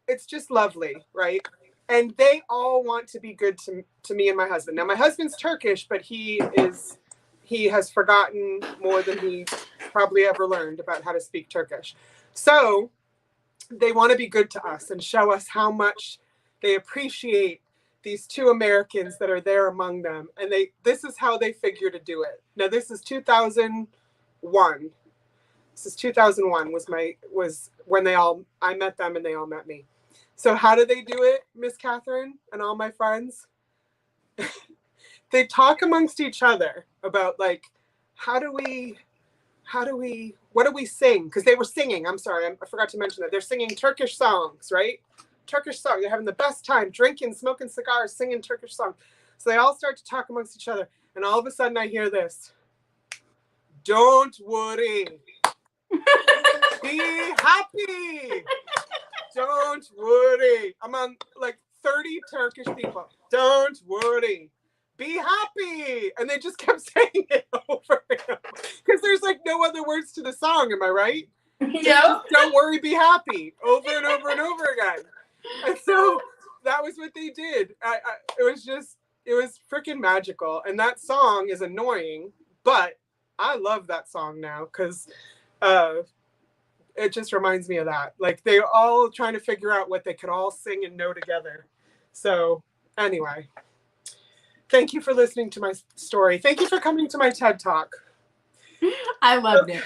it's just lovely, right? And they all want to be good to me and my husband. Now my husband's Turkish, but he has forgotten more than he probably ever learned about how to speak Turkish. So they want to be good to us and show us how much they appreciate these 2 Americans that are there among them. And this is how they figure to do it. Now this is 2001. This is 2001 was when I met them and they all met me. So how do they do it, Miss Katherine and all my friends? They talk amongst each other about like, what do we sing? Because they were singing. I'm sorry, I forgot to mention that. They're singing Turkish songs, right? Turkish song. They're having the best time, drinking, smoking cigars, singing Turkish songs. So they all start to talk amongst each other. And all of a sudden I hear this. Don't worry. Be happy. Don't worry. I'm on like 30 Turkish people. Don't worry. Be happy. And they just kept saying it over and over. Because there's like no other words to the song. Am I right? Yeah. Don't worry, be happy. Over and over and over again. And so that was what they did. It was freaking magical. And that song is annoying, but I love that song now because it just reminds me of that. Like they're all trying to figure out what they could all sing and know together. So anyway, thank you for listening to my story. Thank you for coming to my TED Talk. I loved it.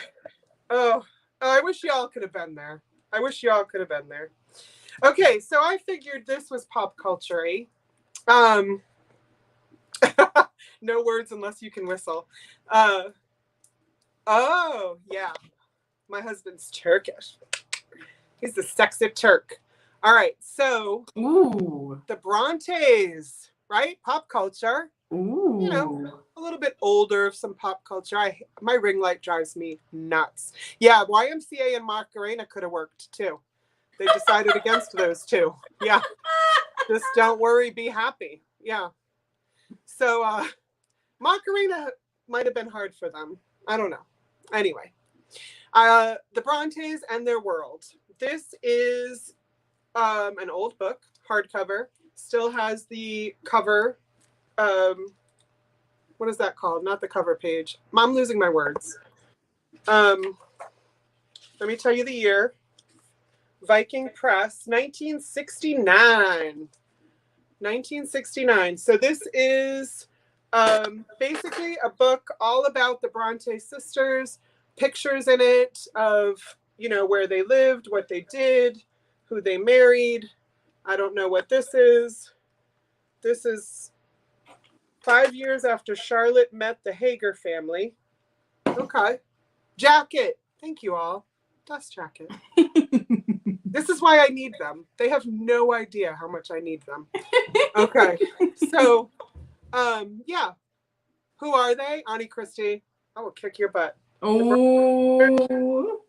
Oh, I wish y'all could have been there. Okay, so I figured this was pop culture-y. No words unless you can whistle. Oh, yeah. My husband's Turkish. He's the sexy Turk. All right, so the Brontes, right? Pop culture. Ooh. You know, a little bit older of some pop culture. My ring light drives me nuts. Yeah, YMCA and Macarena could have worked too. They decided against those 2. Yeah. Just don't worry, be happy. Yeah. So Macarena might have been hard for them. I don't know. Anyway. The Brontes and Their World. This is an old book, hardcover. Still has the cover. What is that called? Not the cover page. I'm losing my words. Let me tell you the year. Viking Press, 1969. 1969. So this is basically a book all about the Bronte sisters. Pictures in it of, you know, where they lived, what they did, who they married. I don't know what this is. This is 5 years after Charlotte met the Hager family. Okay. Jacket. Thank you all. Dust jacket. This is why I need them. They have no idea how much I need them. Okay. So, yeah. Who are they? Annie Christie. I will kick your butt. Oh,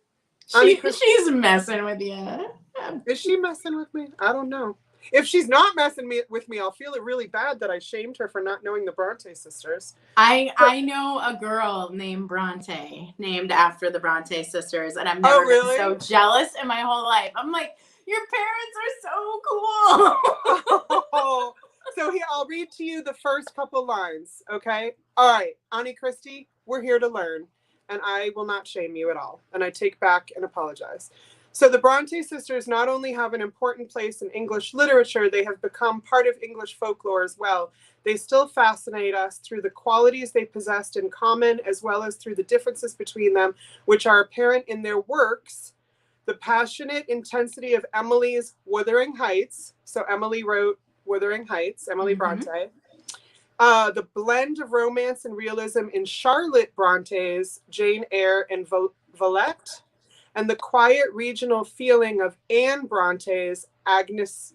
she's messing with you. Is she messing with me? I don't know. If she's not messing with me, I'll feel it really bad that I shamed her for not knowing the Bronte sisters. I know a girl named Bronte, named after the Bronte sisters, and I've Oh, never been really? so jealous in my whole life. I'm like, your parents are so cool. Oh, so here, I'll read to you the first couple lines, okay? All right, Auntie Christy, we're here to learn, and I will not shame you at all, and I take back and apologize. So the Bronte sisters not only have an important place in English literature, they have become part of English folklore as well. They still fascinate us through the qualities they possessed in common, as well as through the differences between them, which are apparent in their works. The passionate intensity of Emily's Wuthering Heights. So Emily wrote Wuthering Heights, Emily Bronte. The blend of romance and realism in Charlotte Bronte's Jane Eyre and Villette, and the quiet regional feeling of Anne Bronte's Agnes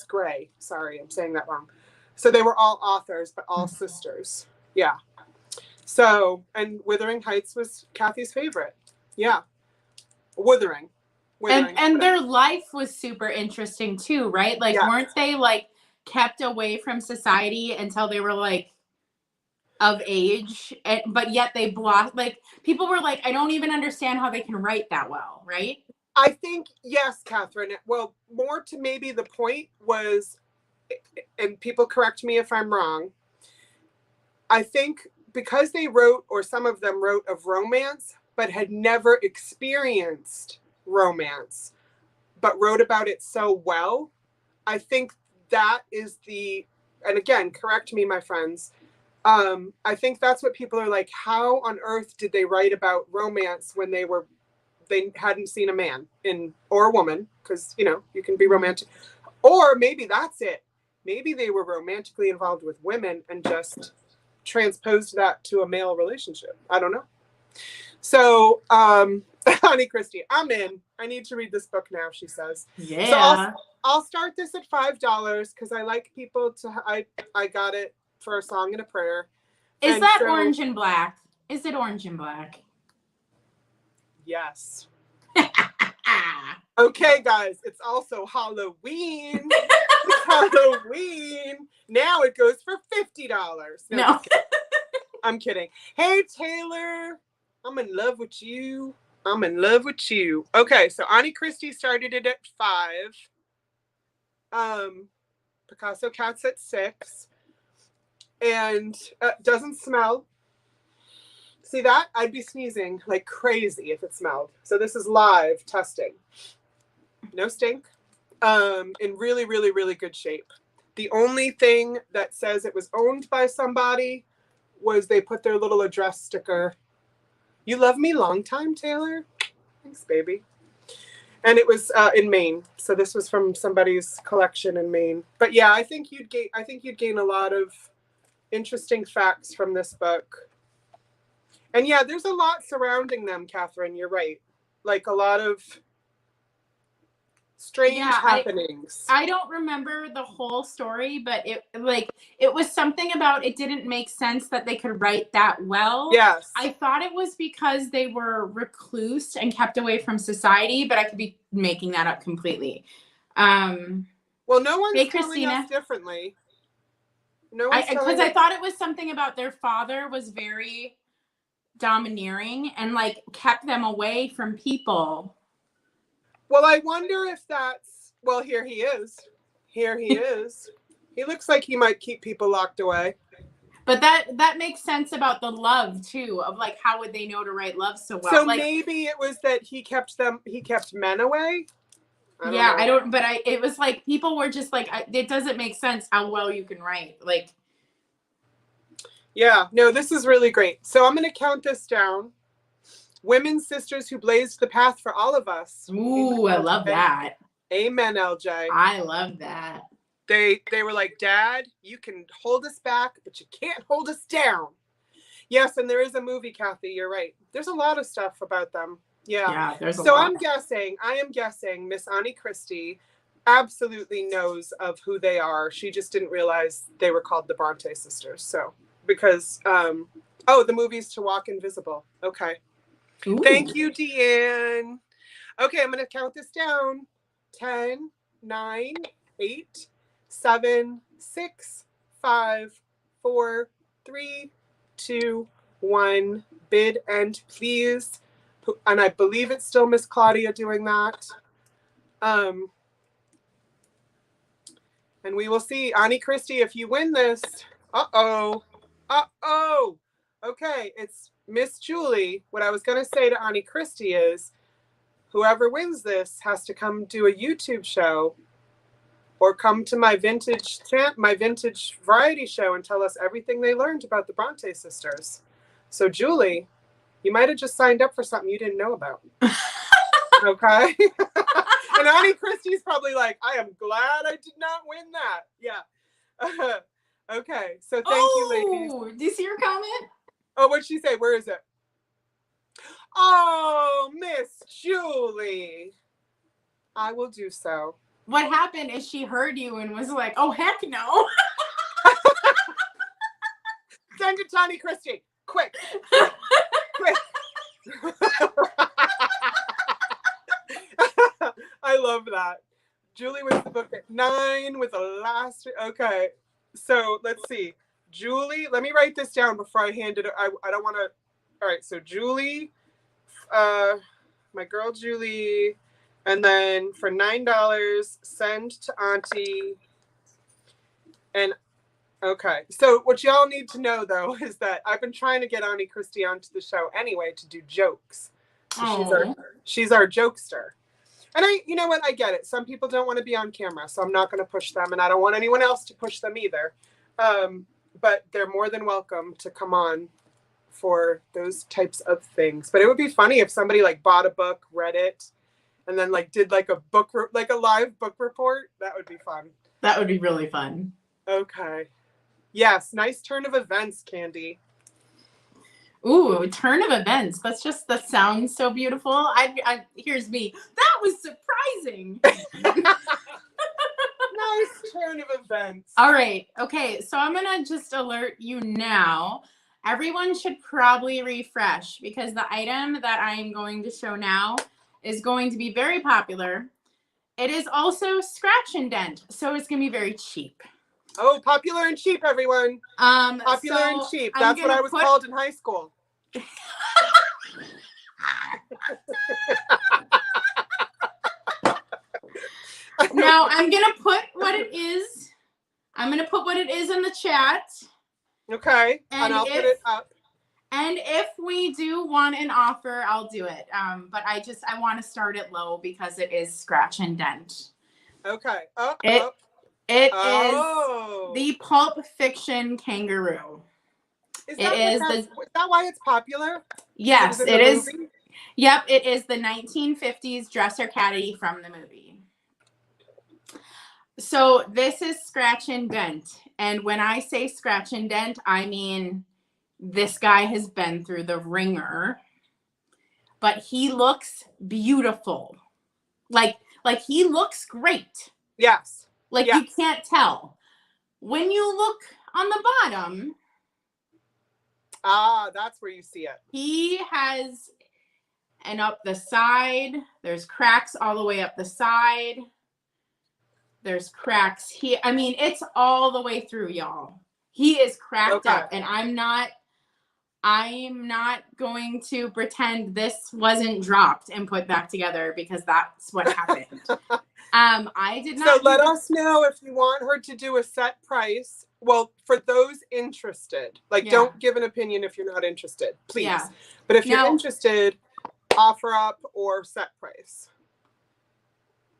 Grey. Sorry, I'm saying that wrong. So they were all authors, but all sisters. Yeah. So, and Wuthering Heights was Kathy's favorite. Yeah. Wuthering. And their life was super interesting too, right? Like, yeah. Weren't they like kept away from society until they were like of age, but yet they blocked, like, people were like, I don't even understand how they can write that well, right? I think, yes, Catherine. Well, more to maybe the point was, and people correct me if I'm wrong, I think because they wrote, or some of them wrote of romance, but had never experienced romance, but wrote about it so well, I think that is and again, correct me, my friends, I think that's what people are like, how on earth did they write about romance when they hadn't seen a man or a woman, because you can be romantic, or maybe that's it, maybe they were romantically involved with women and just transposed that to a male relationship. I don't know. So Honey Christy, I'm in. I need to read this book now, she says. Yeah. So I'll start this at $5 because I like people to I got it for a song and a prayer. Is that orange and black? Is it orange and black? Yes. Okay, guys, it's also Halloween. It's Halloween. Now it goes for $50. No. I'm kidding. Hey, Taylor, I'm in love with you. I'm in love with you. Okay, so Auntie Christy started it at 5. Picasso Cats at 6. And doesn't smell. See that? I'd be sneezing like crazy if it smelled. So this is live testing. No stink. In really, really, really good shape. The only thing that says it was owned by somebody was they put their little address sticker. You love me long time, Taylor? Thanks, baby. And it was in Maine. So this was from somebody's collection in Maine. But yeah, I think you'd gain a lot of interesting facts from this book. And yeah, there's a lot surrounding them, Catherine. You're right. Like a lot of strange happenings. I don't remember the whole story, but it was something about it didn't make sense that they could write that well. Yes. I thought it was because they were recluse and kept away from society, but I could be making that up completely. Well, no one's telling us differently. No one's because I thought it was something about their father was very domineering and like kept them away from people. Well, I wonder if that's, well, here he is. Here he is. He looks like he might keep people locked away. But that makes sense about the love too, of like, how would they know to write love so well? So like, maybe it was that he kept men away. It was like, people were just like, it doesn't make sense how well you can write. Like, yeah, no, this is really great. So I'm going to count this down. Women sisters who blazed the path for all of us. Ooh, I love that. Amen, LJ. I love that. They were like, Dad, you can hold us back, but you can't hold us down. Yes, and there is a movie, Kathy. You're right. There's a lot of stuff about them. Yeah, there's a lot. So I am guessing Miss Auntie Christy absolutely knows of who they are. She just didn't realize they were called the Bronte sisters. So, because, the movie's To Walk Invisible. Okay. Ooh. Thank you, Deanne. Okay, I'm going to count this down. 10, 9, 8, 7, 6, 5, 4, 3, 2, 1. Bid and please. And I believe it's still Miss Claudia doing that. And we will see. Annie Christie, if you win this. Uh-oh. Uh-oh. Okay, it's Miss Julie. What I was going to say to Annie Christie is, whoever wins this has to come do a YouTube show or come to my vintage variety show and tell us everything they learned about the Bronte sisters. So Julie, you might have just signed up for something you didn't know about. Okay? And Annie Christie's probably like, I am glad I did not win that. Yeah. Okay, so thank you, ladies. Oh, do you see your comment? Oh, what'd she say? Where is it? Oh, Miss Julie. I will do so. What happened is she heard you and was like, oh, heck no. Send it to Annie Christie. Quick. Quick. I love that. Julie was the book at 9 with the last. Okay. So let's see. Julie, let me write this down before I hand it. I don't want to. All right. So Julie, my girl Julie, and then for $9, send to Auntie. And okay. So what y'all need to know though is that I've been trying to get Annie Christie onto the show anyway to do jokes. So she's our jokester. And you know what? I get it. Some people don't want to be on camera, so I'm not going to push them, and I don't want anyone else to push them either. But they're more than welcome to come on for those types of things. But it would be funny if somebody like bought a book, read it, and then like did like a live book report. That would be fun. That would be really fun. Okay. Yes. Nice turn of events, Candy. Ooh, turn of events. That sounds so beautiful. Here's me. That was surprising. Nice turn of events. All right. Okay. So I'm going to just alert you now. Everyone should probably refresh because the item that I am going to show now is going to be very popular. It is also scratch and dent. So it's going to be very cheap. Oh, popular and cheap, everyone. Popular and cheap. That's what I was called in high school. Now I'm gonna put what it is. I'm gonna put what it is in the chat. Okay, and I'll put it up. And if we do want an offer, I'll do it. But I want to start it low because it is scratch and dent. Okay. It is the Pulp Fiction kangaroo. Is that why it's popular? Yes, it is. Yep, it is the 1950s dresser caddy from the movie. So this is scratch and dent. And when I say scratch and dent, I mean this guy has been through the ringer. But he looks beautiful. Like he looks great. Yes. You can't tell. When you look on the bottom. That's where you see it. He has, and up the side, there's cracks all the way up the side. There's cracks here. I mean, it's all the way through, y'all. He is cracked up, and I'm not going to pretend this wasn't dropped and put back together because that's what happened. I did not. So let us know if you want her to do a set price. Well, for those interested, don't give an opinion if you're not interested, please. Yeah. But if you're interested, offer up or set price.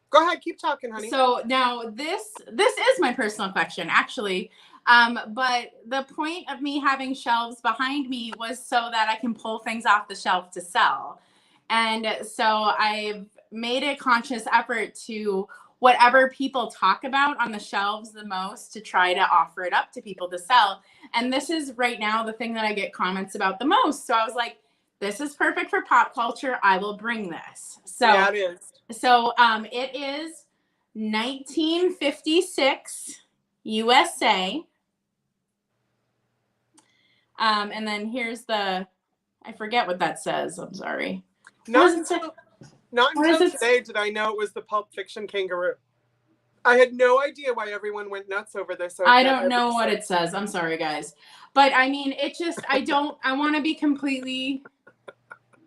Go ahead, keep talking, honey. So now this is my personal collection, actually. But the point of me having shelves behind me was so that I can pull things off the shelf to sell. And so I've made a conscious effort to whatever people talk about on the shelves the most to try to offer it up to people to sell. And this is right now the thing that I get comments about the most. So I was like, this is perfect for pop culture. I will bring this. So yeah, it is. So it is 1956 USA. And then here's I forget what that says. I'm sorry. Not until today did I know it was the Pulp Fiction kangaroo. I had no idea why everyone went nuts over this. So I don't know what it says. I'm sorry, guys. But I mean, it just, I want to be completely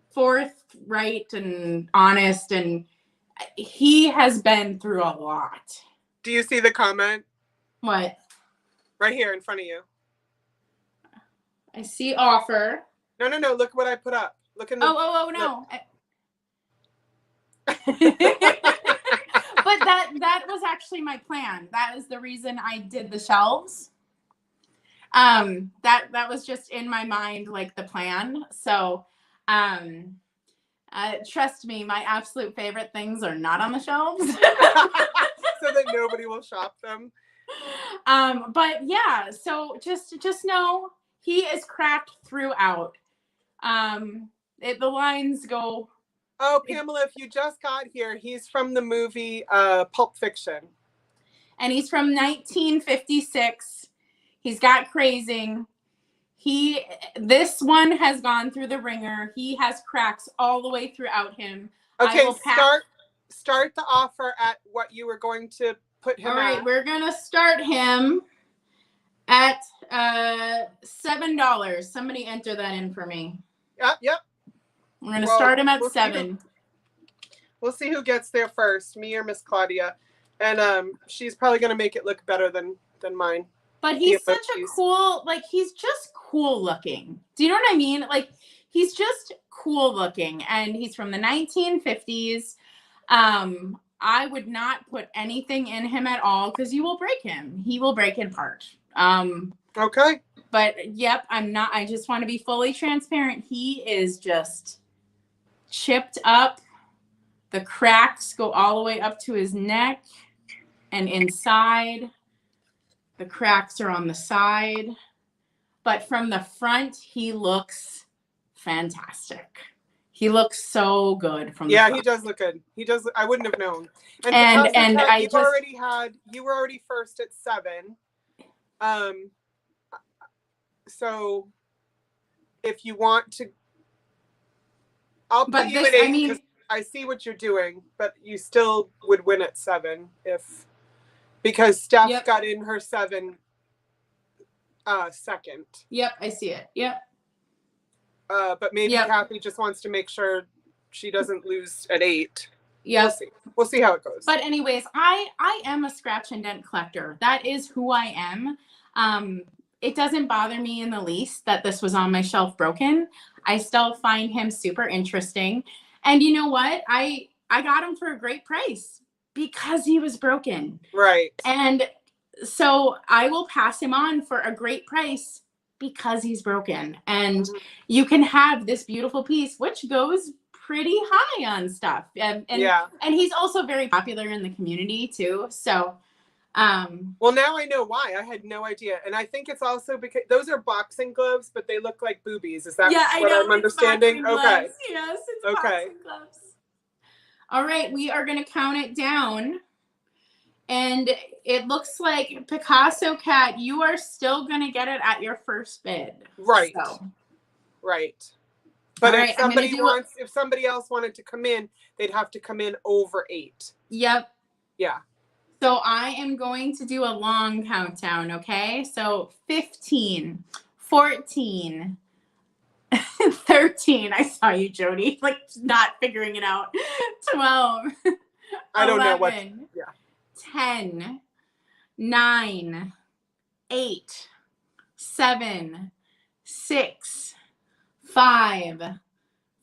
forthright and honest. And he has been through a lot. Do you see the comment? What? Right here in front of you. I see offer. No. Look what I put up. Look in the. Oh, no. But that was actually my plan. That is the reason I did the shelves. That was just in my mind, like the plan. So, trust me, my absolute favorite things are not on the shelves. So that nobody will shop them. But yeah, so just know he is cracked throughout. The lines go. Oh, Pamela, if you just got here, he's from the movie Pulp Fiction. And he's from 1956. He's got crazing. This one has gone through the ringer. He has cracks all the way throughout him. Okay, start the offer at what you were going to put him at. All right, we're gonna start him at $7. Somebody enter that in for me. Yep. We're gonna start him at $7. We'll see who gets there first, me or Miss Claudia, and she's probably gonna make it look better than mine. But he's such a cool, like, he's just cool looking. Do you know what I mean? Like, he's just cool looking, and he's from the 1950s. I would not put anything in him at all because you will break him. He will break it apart. Okay. But yep, I just want to be fully transparent. He is just chipped up. The cracks go all the way up to his neck and inside. The cracks are on the side. But from the front, he looks fantastic. He looks so good from the front. He does look good. He does. I wouldn't have known. And you were already first at 7. So if you want to, I'll put you at 8 because I see what you're doing, but you still would win at 7 because Steph got in her 7 second. Yep, I see it. Yep. But maybe Kathy just wants to make sure she doesn't lose at 8. Yeah. We'll see how it goes. But anyways, I am a scratch and dent collector. That is who I am. It doesn't bother me in the least that this was on my shelf broken. I still find him super interesting. And you know what? I got him for a great price because he was broken. Right. And so I will pass him on for a great price because he's broken. And you can have this beautiful piece, which goes pretty high on stuff. And he's also very popular in the community too. So, well, now I know why. I had no idea. And I think it's also because those are boxing gloves, but they look like boobies. Is that what I'm understanding? Okay. Yes, it's boxing gloves. All right, we are going to count it down. And it looks like Picasso Cat, you are still going to get it at your first bid. Right. So. Right. But if somebody else wanted to come in, they'd have to come in over 8. Yep. Yeah. So I am going to do a long countdown, okay? So 15, 14, 13. I saw you, Jody, like not figuring it out. 12. I don't 11, know what. Yeah. 10, 9, 8, 7, 6, 5,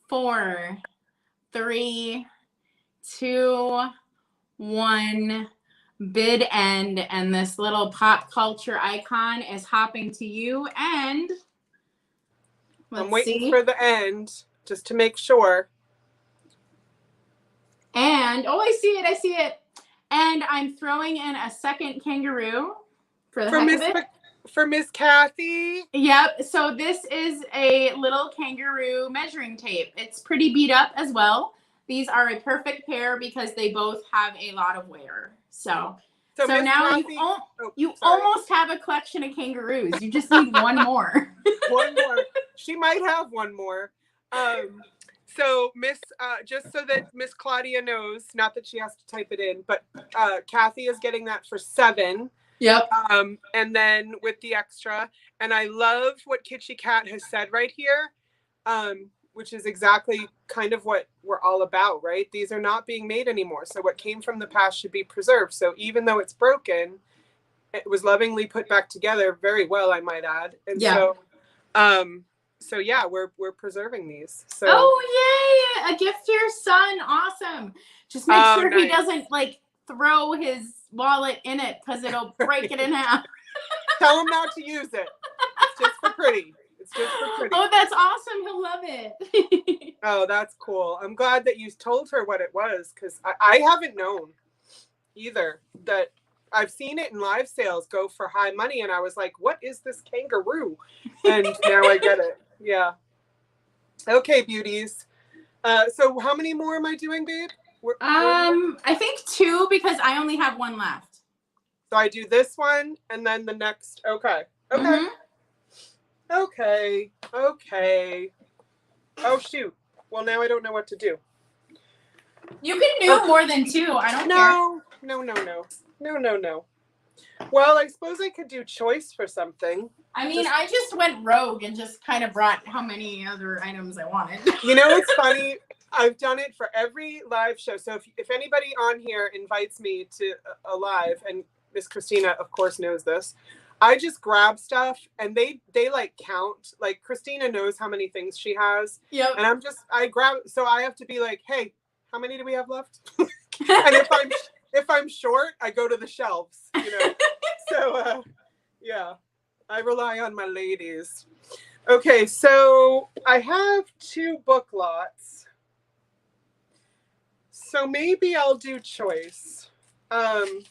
4, 3, 2, 1. Bid end, and this little pop culture icon is hopping to you. And I'm waiting for the end just to make sure. And I see it. And I'm throwing in a second kangaroo for Miss Kathy. Yep. So this is a little kangaroo measuring tape. It's pretty beat up as well. These are a perfect pair because they both have a lot of wear. So now Kathy, you almost have a collection of kangaroos. You just need one more. One more. She might have one more. So just so that Miss Claudia knows, not that she has to type it in, but Kathy is getting that for 7. Yep. And then with the extra, and I love what Kitschy Cat has said right here, which is exactly kind of what we're all about, right? These are not being made anymore. So what came from the past should be preserved. So even though it's broken, it was lovingly put back together very well, I might add. And so yeah, we're preserving these. So oh yay! A gift to your son. Awesome. Just make sure he doesn't like throw his wallet in it because it'll break it in half. Tell him not to use it. It's just for pretty. It's just for pretty. Oh, that's awesome. He'll love it. Oh, that's cool. I'm glad that you told her what it was, because I haven't known either. That I've seen it in live sales go for high money, and I was like, what is this kangaroo? And now I get it. Yeah. Okay, beauties. So how many more am I doing, babe? I think 2 because I only have 1 left. So I do this one and then the next. Okay. Okay. Oh shoot. Well, now I don't know what to do. You can do more than 2. I don't care. No. Well, I suppose I could do choice for something. I mean, I just went rogue and just kind of brought how many other items I wanted. You know, it's funny. I've done it for every live show. So if anybody on here invites me to a live, and Miss Christina, of course, knows this, I just grab stuff and they like count. Like Christina knows how many things she has. Yep. And I grab. So I have to be like, hey, how many do we have left? And if I'm short, I go to the shelves. You know. So yeah, I rely on my ladies. Okay, so I have 2 book lots. So maybe I'll do choice.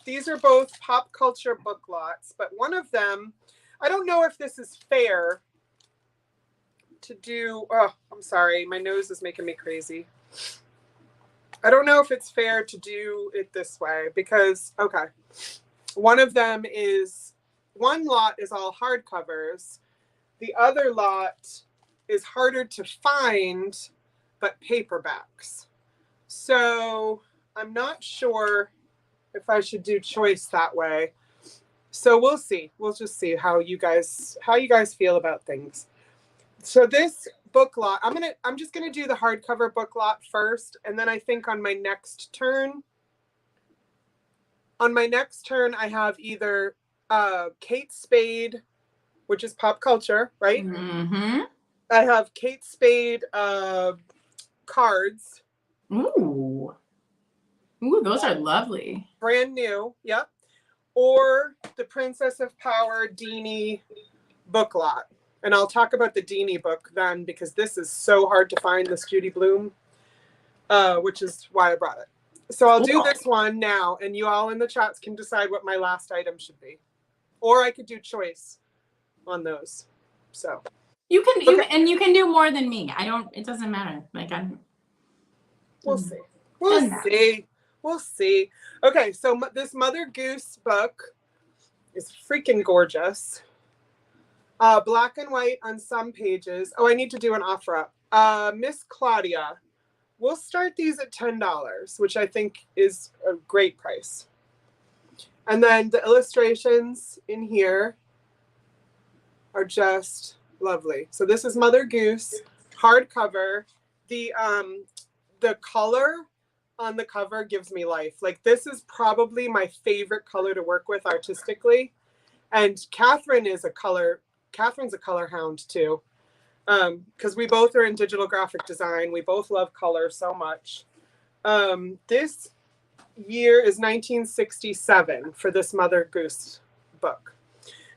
These are both pop culture book lots, but one of them, I don't know if this is fair to do. Oh, I'm sorry. My nose is making me crazy. I don't know if it's fair to do it this way because, okay, one lot is all hardcovers. The other lot is harder to find, but paperbacks. So I'm not sure if I should do choice that way. So we'll see. We'll just see how you guys feel about things. So this book lot, I'm just gonna do the hardcover book lot first, and then I think on my next turn I have either Kate Spade, which is pop culture, right? Mm-hmm. I have Kate Spade cards. Ooh, those are lovely. Brand new, yep. Or the Princess of Power Deanie book lot. And I'll talk about the Deanie book then, because this is so hard to find, this Judy Blume, which is why I brought it. So I'll do this one now, and you all in the chats can decide what my last item should be. Or I could do choice on those. So you can do more than me. It doesn't matter. Like we'll see. We'll see. Okay, so this Mother Goose book is freaking gorgeous. Black and white on some pages. Oh, I need to do an offer up. Miss Claudia, we'll start these at $10, which I think is a great price. And then the illustrations in here are just lovely. So this is Mother Goose, hardcover. The color on the cover gives me life. Like, this is probably my favorite color to work with artistically. And Catherine's a color hound too. Because we both are in digital graphic design. We both love color so much. This year is 1967 for this Mother Goose book.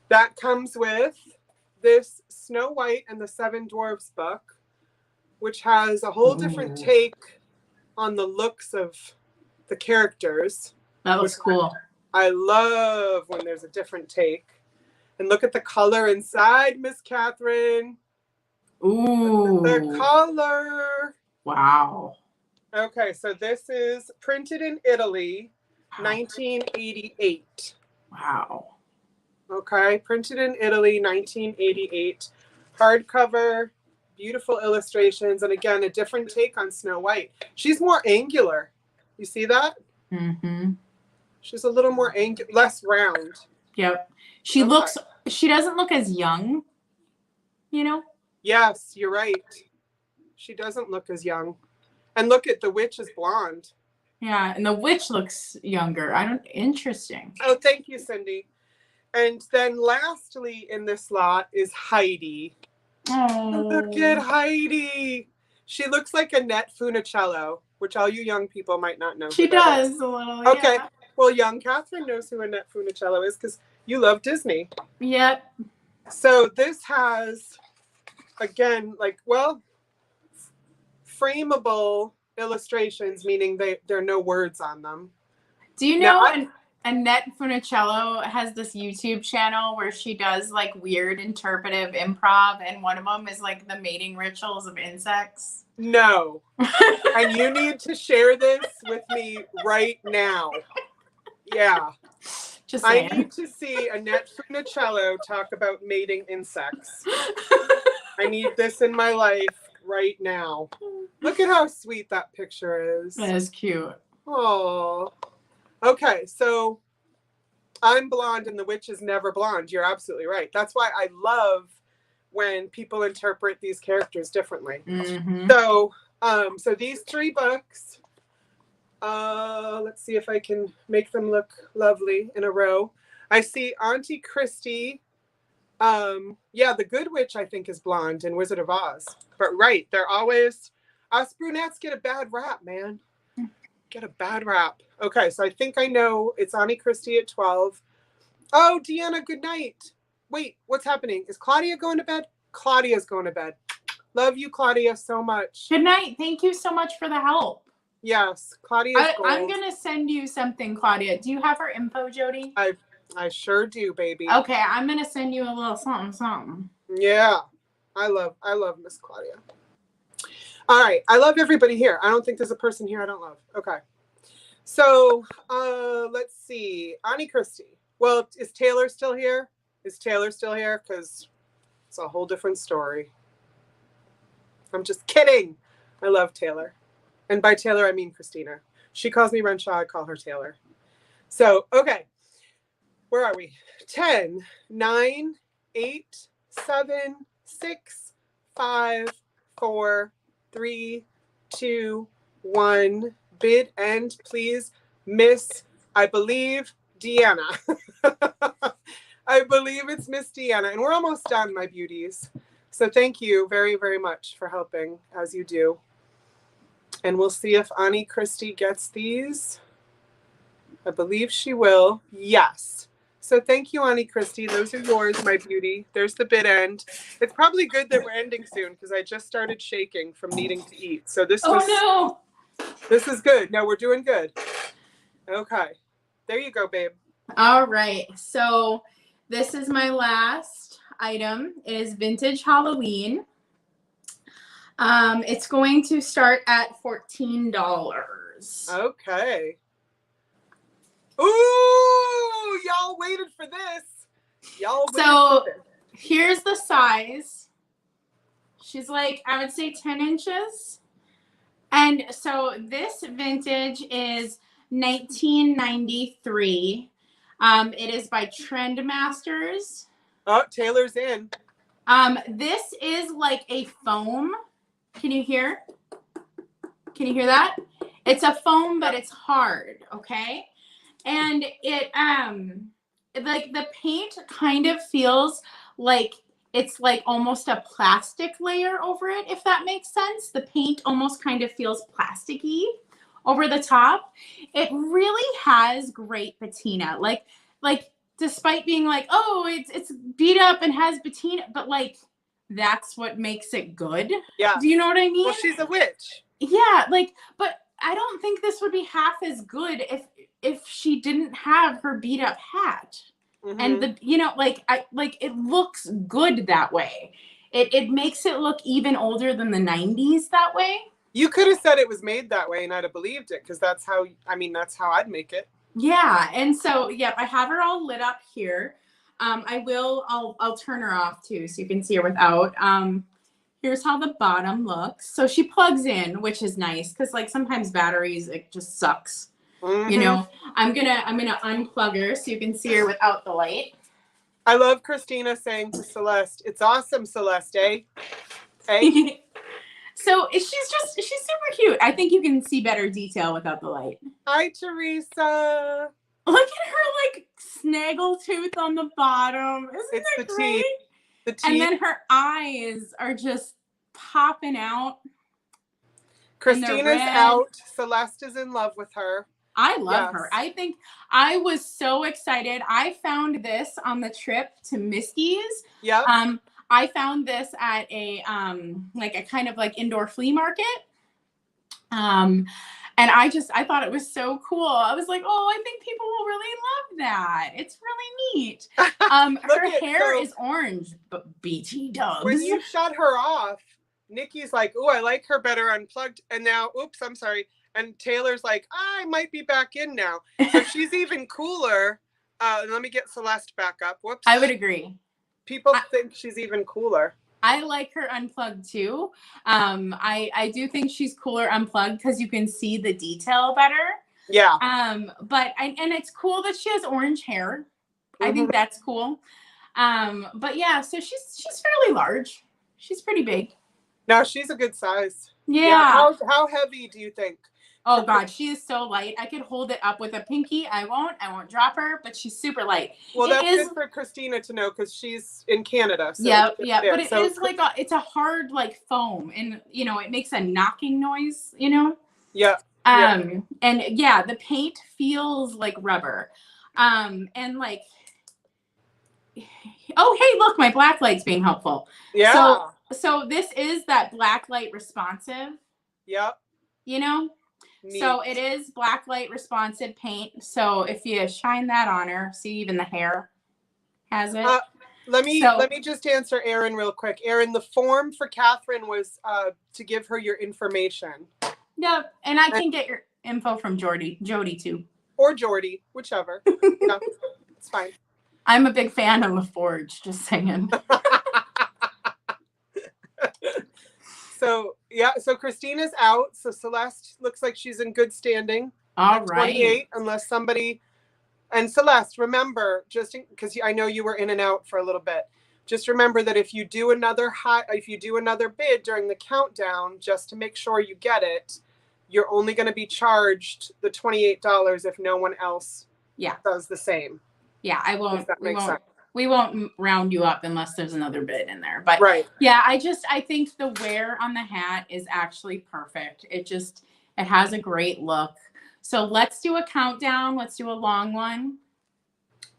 That comes with this Snow White and the Seven Dwarfs book, which has a whole different take on the looks of the characters. That looks cool. I love when there's a different take. And look at the color inside, Miss Katherine. Ooh. The color. Wow. Okay, so this is printed in Italy, 1988. Wow. Okay, printed in Italy, 1988. Hardcover, Beautiful illustrations. And again, a different take on Snow White. She's more angular. You see that? Mm-hmm. She's a little more angular, less round. Yep. She doesn't look as young, you know? Yes, you're right. She doesn't look as young. And look at the witch is blonde. Yeah, and the witch looks younger. Interesting. Oh, thank you, Cindy. And then lastly in this lot is Heidi. Oh. Look at Heidi. She looks like Annette Funicello, which all you young people might not know. She does a little, okay. Yeah. Well, young Katherine knows who Annette Funicello is because you love Disney. Yep. So this has, again, like, well, frameable illustrations, meaning there are no words on them. Do you know Annette Funicello has this YouTube channel where she does like weird interpretive improv, and one of them is like the mating rituals of insects? No. And you need to share this with me right now. Yeah. Just saying. I need to see Annette Funicello talk about mating insects. I need this in my life right now. Look at how sweet that picture is. That is cute. Oh. Okay, so I'm blonde and the witch is never blonde. You're absolutely right. That's why I love when people interpret these characters differently. Mm-hmm. So these 3 books, let's see if I can make them look lovely in a row. I see Auntie Christie. Yeah, the Good Witch I think is blonde in Wizard of Oz. But right, they're always, us brunettes get a bad rap, man. Get a bad rap. Okay, so I think I know it's Auntie Christie at 12. Oh, Deanna, good night. Wait, what's happening? Is Claudia going to bed? Claudia's going to bed. Love you, Claudia, so much. Good night. Thank you so much for the help. Yes, Claudia's gold. I'm going to send you something, Claudia. Do you have her info, Jody? I sure do, baby. Okay, I'm going to send you a little something. Yeah, I love Miss Claudia. All right, I love everybody here. I don't think there's a person here I don't love. Okay, so let's see. Auntie Christie. Well, is Taylor still here? Is Taylor still here? Because it's a whole different story. I'm just kidding. I love Taylor. And by Taylor, I mean Christina. She calls me Renshaw. I call her Taylor. So, okay. Where are we? 10, 9, 8, 7, 6, 5, 4, 3, 2, 1. Bid end, please. Miss, I believe, Deanna. I believe it's Miss Deanna. And we're almost done, my beauties. So thank you very, very much for helping, as you do. And we'll see if Auntie Christie gets these. I believe she will. Yes. So thank you, Auntie Christie. Those are yours, my beauty. There's the bid end. It's probably good that we're ending soon because I just started shaking from needing to eat. So this this is good. No, we're doing good. Okay. There you go, babe. All right. So this is my last item. It is Vintage Halloween. It's going to start at $14. Okay. Ooh, y'all waited for this. So here's the size. She's like, I would say 10 inches. And so this vintage is 1993. It is by Trendmasters. Oh, Taylor's in. This is like a foam. Can you hear? Can you hear that? It's a foam, but it's hard, okay? And it like the paint kind of feels like it's like almost a plastic layer over it, if that makes sense. The paint almost kind of feels plasticky over the top. It really has great patina. Like despite being like, oh, it's beat up and has patina, but like that's what makes it good. Yeah. Do you know what I mean? Well, she's a witch. Yeah, like, but I don't think this would be half as good if she didn't have her beat up hat. Mm-hmm. And the, you know, like it looks good that way. It makes it look even older than the 90s that way. You could have said it was made that way and I'd have believed it because that's how I'd make it. Yeah, and so yep, I have her all lit up here. I'll turn her off too so you can see her without. Here's how the bottom looks. So she plugs in, which is nice because like sometimes batteries, it just sucks. You know, I'm gonna unplug her so you can see her without the light. I love Christina saying to Celeste, "It's awesome, Celeste, eh?" Hey? So she's super cute. I think you can see better detail without the light. Hi, Teresa. Look at her like snaggle tooth on the bottom. Isn't that great? The teeth. And then her eyes are just popping out. Christina's out. Celeste is in love with her. I love her. I think I was so excited. I found this on the trip to Misty's. Yep. I found this at a like a kind of like indoor flea market. And I thought it was so cool. I was like, oh, I think people will really love that. It's really neat. Her hair is orange, but BT dubs. When you shut her off, Nikki's like, oh, I like her better unplugged. And now, oops, I'm sorry. And Taylor's like, I might be back in now. So she's even cooler. Let me get Celeste back up. Whoops. I would agree. People think she's even cooler. I like her unplugged too. I do think she's cooler unplugged because you can see the detail better. Yeah. But it's cool that she has orange hair. I think that's cool. But yeah, so she's fairly large. She's pretty big. No, she's a good size. Yeah. How heavy do you think? Oh God, she is so light. I could hold it up with a pinky. I won't drop her, but she's super light. Well, that's good for Christina to know because she's in Canada. So yeah. But it is like it's a hard like foam, and you know it makes a knocking noise. You know. Yeah. And yeah, the paint feels like rubber. And like, oh hey, look, my black light's being helpful. Yeah. So this is that black light responsive. Yep. You know. Neat. So it is black light responsive paint. So if you shine that on her, see even the hair has it. Let me just answer Erin real quick. Erin, the form for Katherine was to give her your information. Yep, and I can get your info from Jody too. Or Jordy, whichever. No, it's fine. I'm a big fan of LaForge, just saying. So so Christina's out. So Celeste looks like she's in good standing. All right. 28, unless somebody. And Celeste, remember, just because I know you were in and out for a little bit. Just remember that if you do another bid during the countdown, just to make sure you get it, you're only going to be charged the $28 if no one else does the same. Yeah, I won't. If that makes sense. We won't round you up unless there's another bid in there. But yeah, I think the wear on the hat is actually perfect. It has a great look. So let's do a countdown. Let's do a long one.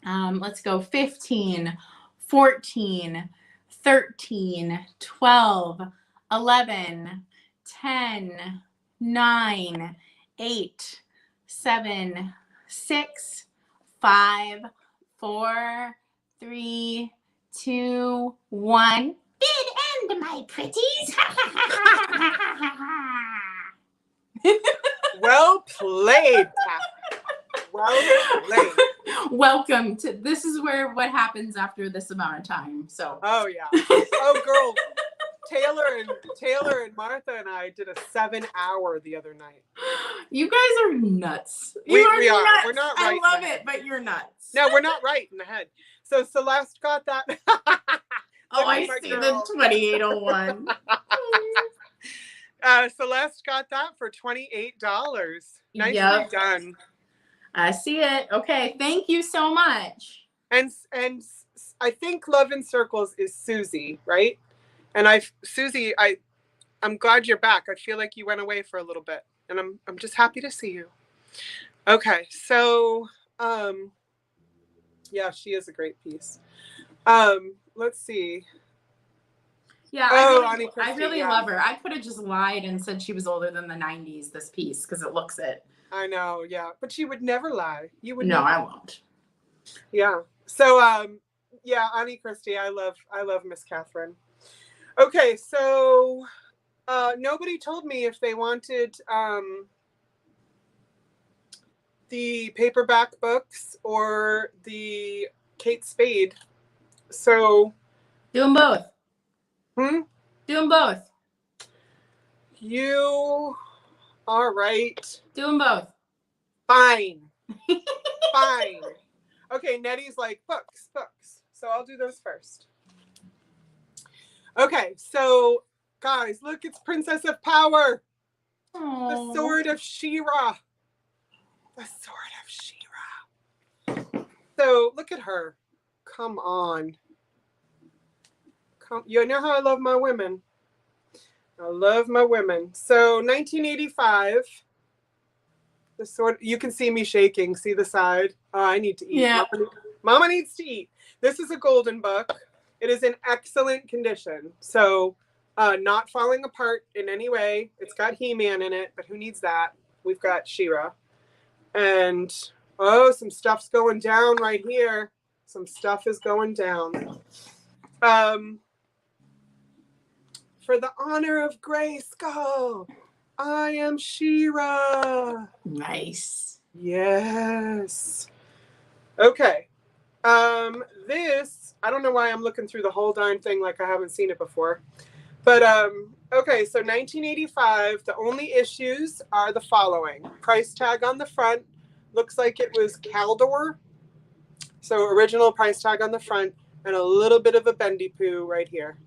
Let's go 15, 14, 13, 12, 11, 10, 9, 8, 7, 6, 5, 4, 3, 2, 1. Bid end, my pretties. Well played, Katherine. Well played. Welcome to. This is what happens after this amount of time. So. Oh yeah. Oh girl. Taylor and Martha and I did a 7-hour the other night. You guys are nuts. We are. Nuts. We're not right. I love it, but you're nuts. No, we're not right in the head. So Celeste got that. I see the 2801. Celeste got that for $28. Nicely done. I see it. Okay, thank you so much. And I think Love in Circles is Susie, right? And Susie, I'm glad you're back. I feel like you went away for a little bit, and I'm just happy to see you. Okay, so yeah, she is a great piece. Let's see. Yeah, I really love her. I could have just lied and said she was older than the 90s, this piece, because it looks it. I know, yeah. But she would never lie. You would No, never. I won't. Yeah. So yeah, Annie Christie, I love Miss Katherine. Okay, so nobody told me if they wanted the paperback books or the Kate Spade. So do them both. Do them both. You are right. Do them both. Fine. Fine. Okay, Nettie's like, books. So I'll do those first. Okay, so guys, look, it's Princess of Power. Aww. The Sword of She-Ra. The Sword of She-Ra. So look at her. Come on. You know how I love my women. I love my women. So 1985. The sword. You can see me shaking. See the side. Oh, I need to eat. Yeah. Mama needs to eat. This is a golden book. It is in excellent condition. So not falling apart in any way. It's got He-Man in it, but who needs that? We've got She-Ra. And, oh, some stuff's going down right here. Some stuff is going down. For the honor of Grayskull, I am She-Ra. Nice. Yes. Okay. This, I don't know why I'm looking through the whole darn thing like I haven't seen it before. But, okay, so 1985, the only issues are the following. Price tag on the front, looks like it was Caldor. So original price tag on the front, and a little bit of a bendy poo right here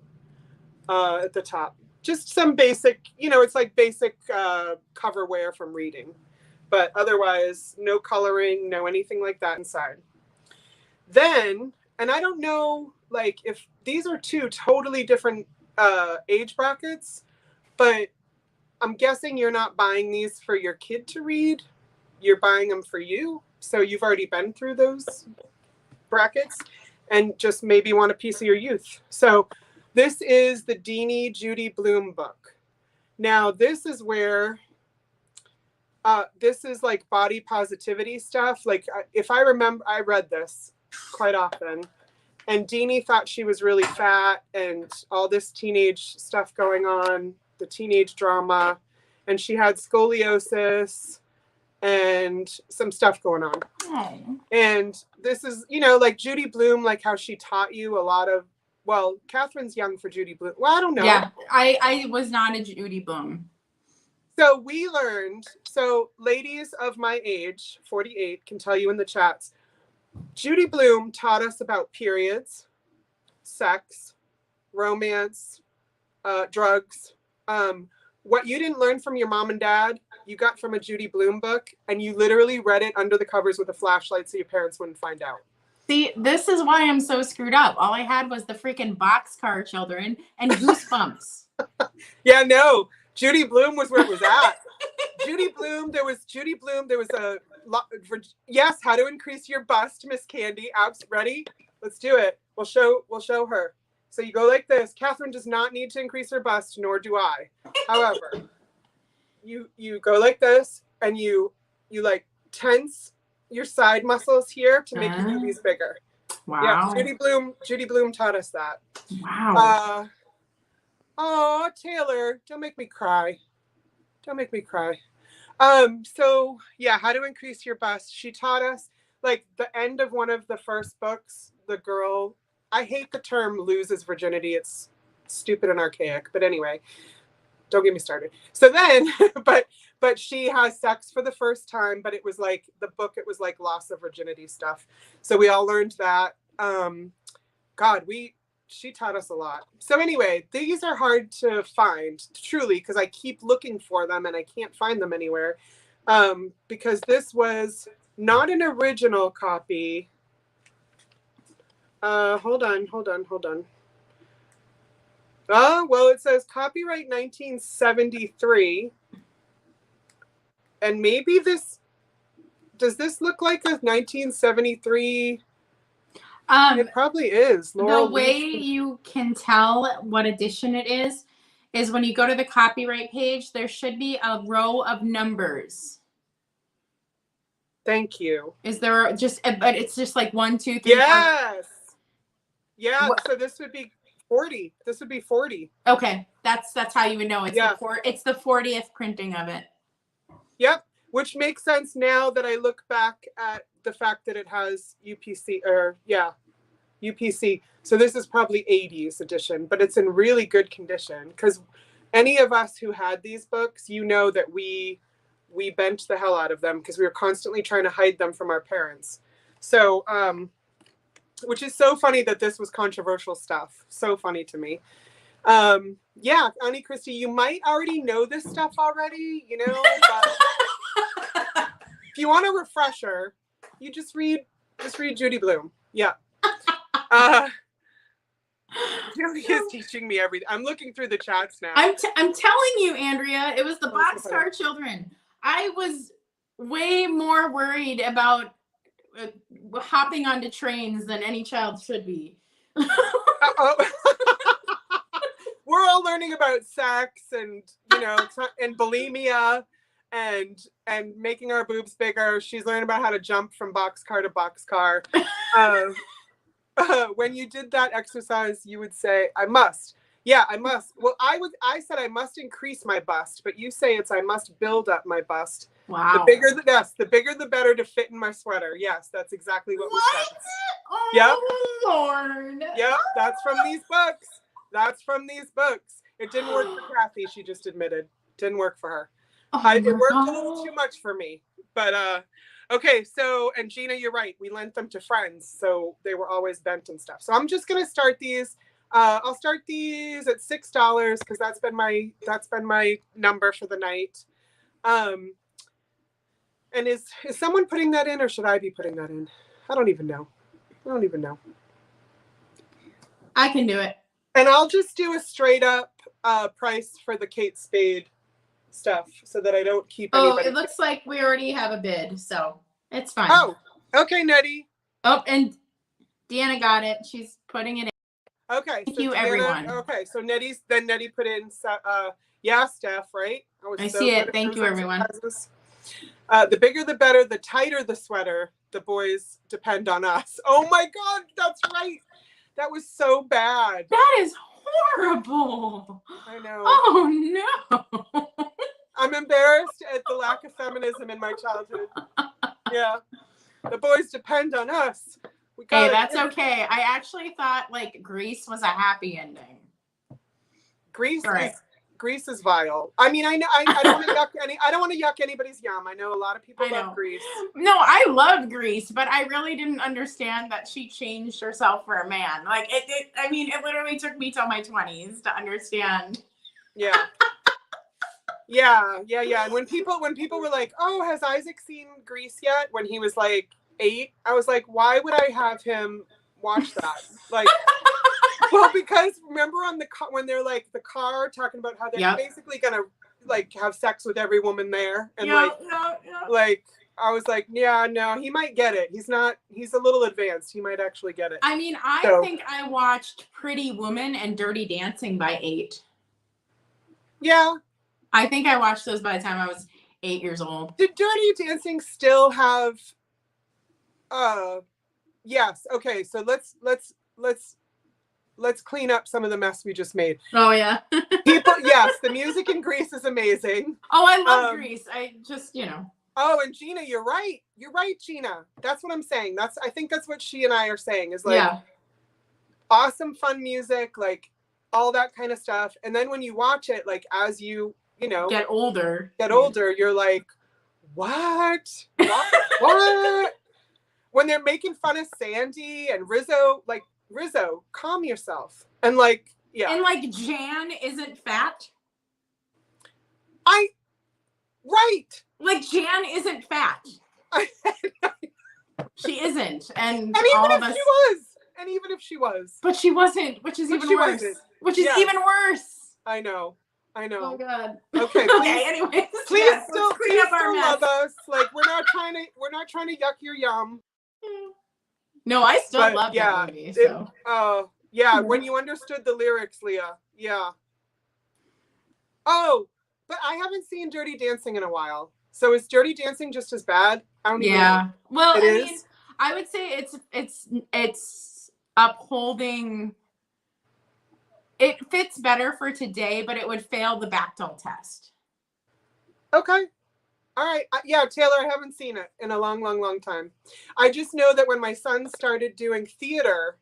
at the top. Just some basic, it's like basic cover wear from reading. But otherwise, no coloring, no anything like that inside. Then, and I don't know, like, if these are two totally different age brackets, but I'm guessing you're not buying these for your kid to read. You're buying them for you. So you've already been through those brackets and just maybe want a piece of your youth. So this is the Deanie Judy Blume book. Now, this is where this is like body positivity stuff. Like, if I remember, I read this quite often. And Deanie thought she was really fat and all this teenage stuff going on, the teenage drama. And she had scoliosis and some stuff going on. Oh. And this is, like Judy Blume, like how she taught you a lot of, well, Catherine's young for Judy Blume. Well, I don't know. Yeah, I was not a Judy Blume. So we learned, so ladies of my age, 48, can tell you in the chats, Judy Blume taught us about periods, sex, romance, drugs. What you didn't learn from your mom and dad, you got from a Judy Blume book, and you literally read it under the covers with a flashlight so your parents wouldn't find out. See, this is why I'm so screwed up. All I had was the freaking Boxcar Children and Goosebumps. Yeah, no. Judy Blume was where it was at. Judy Blume, there was a lot. Yes, how to increase your bust, Miss Candy. Ready? Let's do it. We'll show her. So you go like this. Katherine does not need to increase her bust, nor do I. However, you go like this, and you like tense your side muscles here to make your boobies bigger. Wow. Yeah, Judy Blume taught us that. Wow. Oh, Taylor, don't make me cry. So yeah, how to increase your bust. She taught us, like, the end of one of the first books, the girl, I hate the term loses virginity. It's stupid and archaic, but anyway, don't get me started. So then, but she has sex for the first time, but it was like the book, it was like loss of virginity stuff. So we all learned that. She taught us a lot. So anyway, these are hard to find, truly, because I keep looking for them and I can't find them anywhere. Because this was not an original copy. Hold on. Oh, well, it says copyright 1973. And maybe does this look like a 1973? It probably is. The way you can tell what edition it is when you go to the copyright page, there should be a row of numbers. Thank you. Is there but it's just like 1, 2, 3, yes. 4. Yeah, so this would be 40. This would be 40. Okay, that's how you would know it's it's the 40th printing of it. Yep, which makes sense now that I look back at the fact that it has UPC, or UPC. So this is probably 80s edition, but it's in really good condition, because any of us who had these books, you know that we bent the hell out of them because we were constantly trying to hide them from our parents. So, which is so funny that this was controversial stuff. So funny to me. Yeah, Auntie Christy, you might already know this stuff already, you know, but if you want a refresher, you just read Judy Blume. Yeah. Judy is teaching me everything. I'm looking through the chats now. I'm telling you, Andrea, it was the Boxcar Children. I was way more worried about hopping onto trains than any child should be. We're all learning about sex and, you know, and bulimia and making our boobs bigger. She's learning about how to jump from boxcar to boxcar. When you did that exercise, you would say, I must. Yeah, I must. Well, I said I must increase my bust, but you say it's I must build up my bust. Wow. The bigger the better to fit in my sweater. Yes, that's exactly what we said. Oh, yep. Lord. Yep, that's from these books. That's from these books. It didn't work for Kathy, she just admitted. Didn't work for her. It worked a little too much for me. But okay, so, and Gina, you're right. We lent them to friends, so they were always bent and stuff. So I'm just gonna start these. I'll start these at $6 because that's been my number for the night. And is someone putting that in, or should I be putting that in? I don't even know. I can do it. And I'll just do a straight up price for the Kate Spade stuff so that I don't keep anybody. It looks like we already have a bid, so it's fine. Oh, okay, Nettie. Oh, and Deanna got it. She's putting it in. Okay. Thank you, everyone. Okay, so Nettie put in, yeah, Steph, right? I see it. Thank you, everyone. The bigger the better, the tighter the sweater. The boys depend on us. Oh my God, that's right. That was so bad. That is horrible. I know. Oh no. I'm embarrassed at the lack of feminism in my childhood. Yeah. The boys depend on us. Hey, that's okay. I actually thought like Grease was a happy ending. Grease is vile. I mean, I know I don't want to yuck anybody's yum. I know a lot of people love Grease. No, I love Grease, but I really didn't understand that she changed herself for a man. Like it literally took me till my 20s to understand. Yeah. Yeah. And when people were like, "Oh, has Isaac seen Grease yet?" when he was like 8, I was like, "Why would I have him watch that?" Like, well, because remember when they're like the car talking about how they're basically gonna like have sex with every woman there, and like I was like, yeah, no, he might get it. He's a little advanced. He might actually get it. I mean, I think I watched Pretty Woman and Dirty Dancing by 8. Yeah. I think I watched those by the time I was 8 years old. Did Dirty Dancing still have yes. Okay, so let's clean up some of the mess we just made. Oh yeah. Yes, the music in Grease is amazing. Oh, I love Grease. I just, you know. Oh, and Gina, you're right. You're right, Gina. That's what I'm saying. I think that's what she and I are saying is like awesome, fun music, like all that kind of stuff. And then when you watch it, like as you know, get older, you're like, what? What? When they're making fun of Sandy and Rizzo, like, Rizzo, calm yourself. And like, yeah. And like Jan isn't fat. Right. Like Jan isn't fat. She isn't. And even if she was. But she wasn't, which is even worse. Which is even worse. I know. Oh God. Okay. Okay. Anyways, please still love us. Like we're not trying to yuck your yum. No, I still love that movie. So. When you understood the lyrics, Leah. Yeah. Oh, but I haven't seen Dirty Dancing in a while. So is Dirty Dancing just as bad? I don't even know. Well, I mean, I would say it's upholding. It fits better for today, but it would fail the Bechdel test. Okay. All right. Taylor, I haven't seen it in a long, long, long time. I just know that when my son started doing theater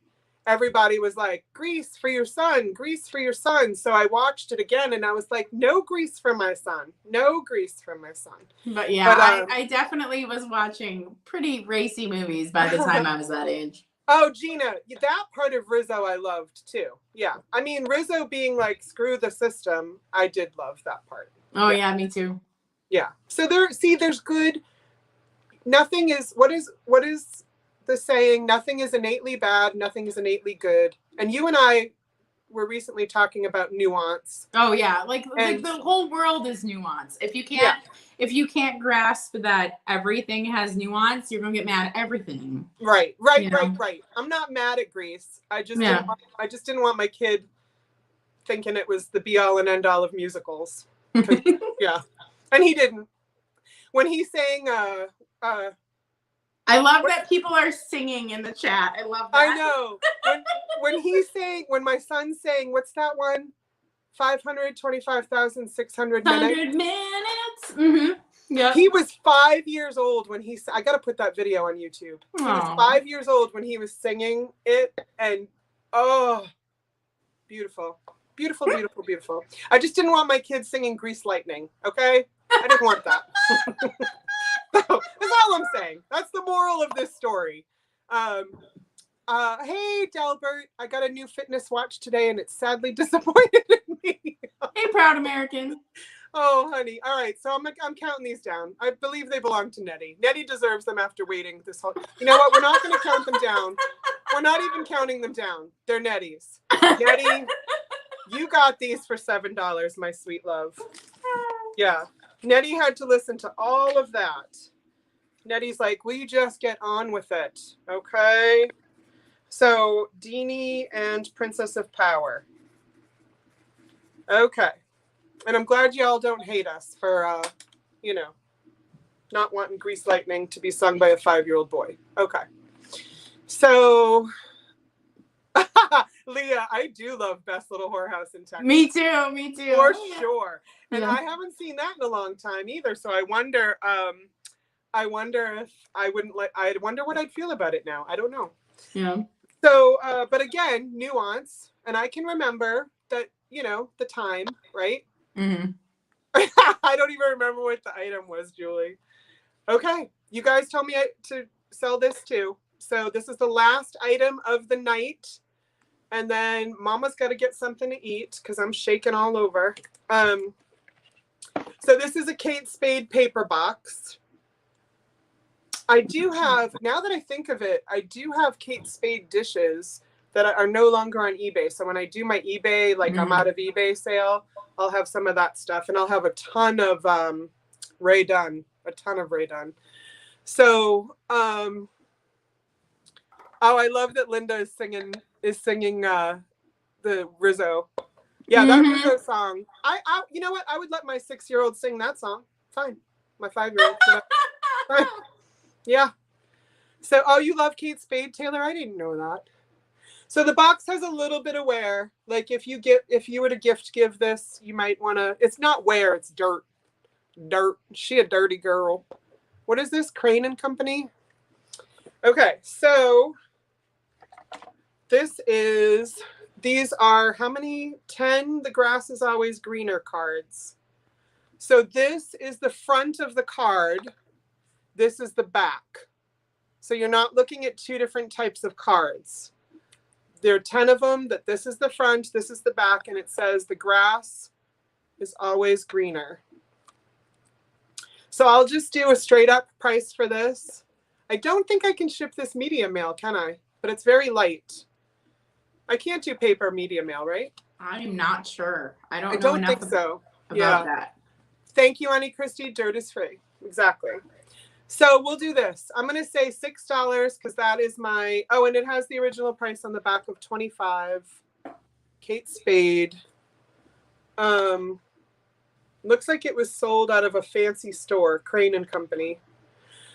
everybody was like, grease for your son, grease for your son. So I watched it again and I was like, no grease for my son. No grease for my son. But yeah, I definitely was watching pretty racy movies by the time I was that age. Oh, Gina, that part of Rizzo I loved too. Yeah. I mean, Rizzo being like, screw the system. I did love that part. Oh yeah, me too. Yeah. So there's good. Nothing is, what is the saying? Nothing is innately bad. Nothing is innately good. And you and I were recently talking about nuance. Oh yeah. Like the whole world is nuance. If you can't grasp that everything has nuance, you're going to get mad at everything. Right. I'm not mad at Grease. I just didn't want my kid thinking it was the be all and end all of musicals. Yeah. And he didn't. When he sang I love that people are singing in the chat. I love that. I know. When my son sang, what's that one? 525,600 minutes. 100 minutes. Mm-hmm. Yep. He was 5 years old when I got to put that video on YouTube. He was 5 years old when he was singing it. And oh, beautiful. Beautiful, beautiful, beautiful. I just didn't want my kids singing Grease Lightning. Okay. I didn't want that. That's all I'm saying. That's the moral of this story. Hey, Delbert, I got a new fitness watch today and it's sadly disappointed in me. Hey, proud American. Oh, honey. All right. So I'm counting these down. I believe they belong to Nettie. Nettie deserves them after waiting this whole, you know what? We're not going to count them down. We're not even counting them down. They're Nettie's. Nettie, you got these for $7, my sweet love. Yeah. Nettie had to listen to all of that. Nettie's like, will you just get on with it? Okay. So, Deanie and Princess of Power. Okay. And I'm glad y'all don't hate us for, not wanting Grease Lightning to be sung by a 5-year-old boy. Okay. So, Leah, I do love Best Little Whorehouse in Texas. Me too. For sure. And I haven't seen that in a long time either. So I wonder if I wonder what I'd feel about it now. I don't know. Yeah. So, but again, nuance. And I can remember that, the time, right? Mm-hmm. I don't even remember what the item was, Julie. Okay. You guys told me to sell this too. So this is the last item of the night. And then Mama's got to get something to eat because I'm shaking all over. So this is a Kate Spade paper box. I do have, now that I think of it, I do have Kate Spade dishes that are no longer on eBay. So when I do my eBay, like I'm out of eBay sale, I'll have some of that stuff. And I'll have a ton of Ray Dunn. So, oh, I love that Linda is singing the Rizzo. Yeah, that Rizzo song. I you know what? I would let my 6-year-old sing that song. Fine. My 5-year-old. Fine. Yeah. So, oh, you love Kate Spade, Taylor? I didn't know that. So the box has a little bit of wear. Like if you were to give this, you might want to. It's not wear. It's dirt. Dirt. She a dirty girl. What is this? Crane and Company. Okay, so these are how many? 10 The Grass is Always Greener cards. So this is the front of the card. This is the back. So you're not looking at two different types of cards. There are 10 of them that this is the front, this is the back, and it says the grass is always greener. So I'll just do a straight up price for this. I don't think I can ship this media mail, can I? But it's very light. I can't do paper media mail, right? I'm not sure. I don't think so. About that. Thank you, Annie Christie. Dirt is free. Exactly. So we'll do this. I'm going to say $6 because that is my, oh, and it has the original price on the back of $25. Kate Spade. Looks like it was sold out of a fancy store, Crane and Company.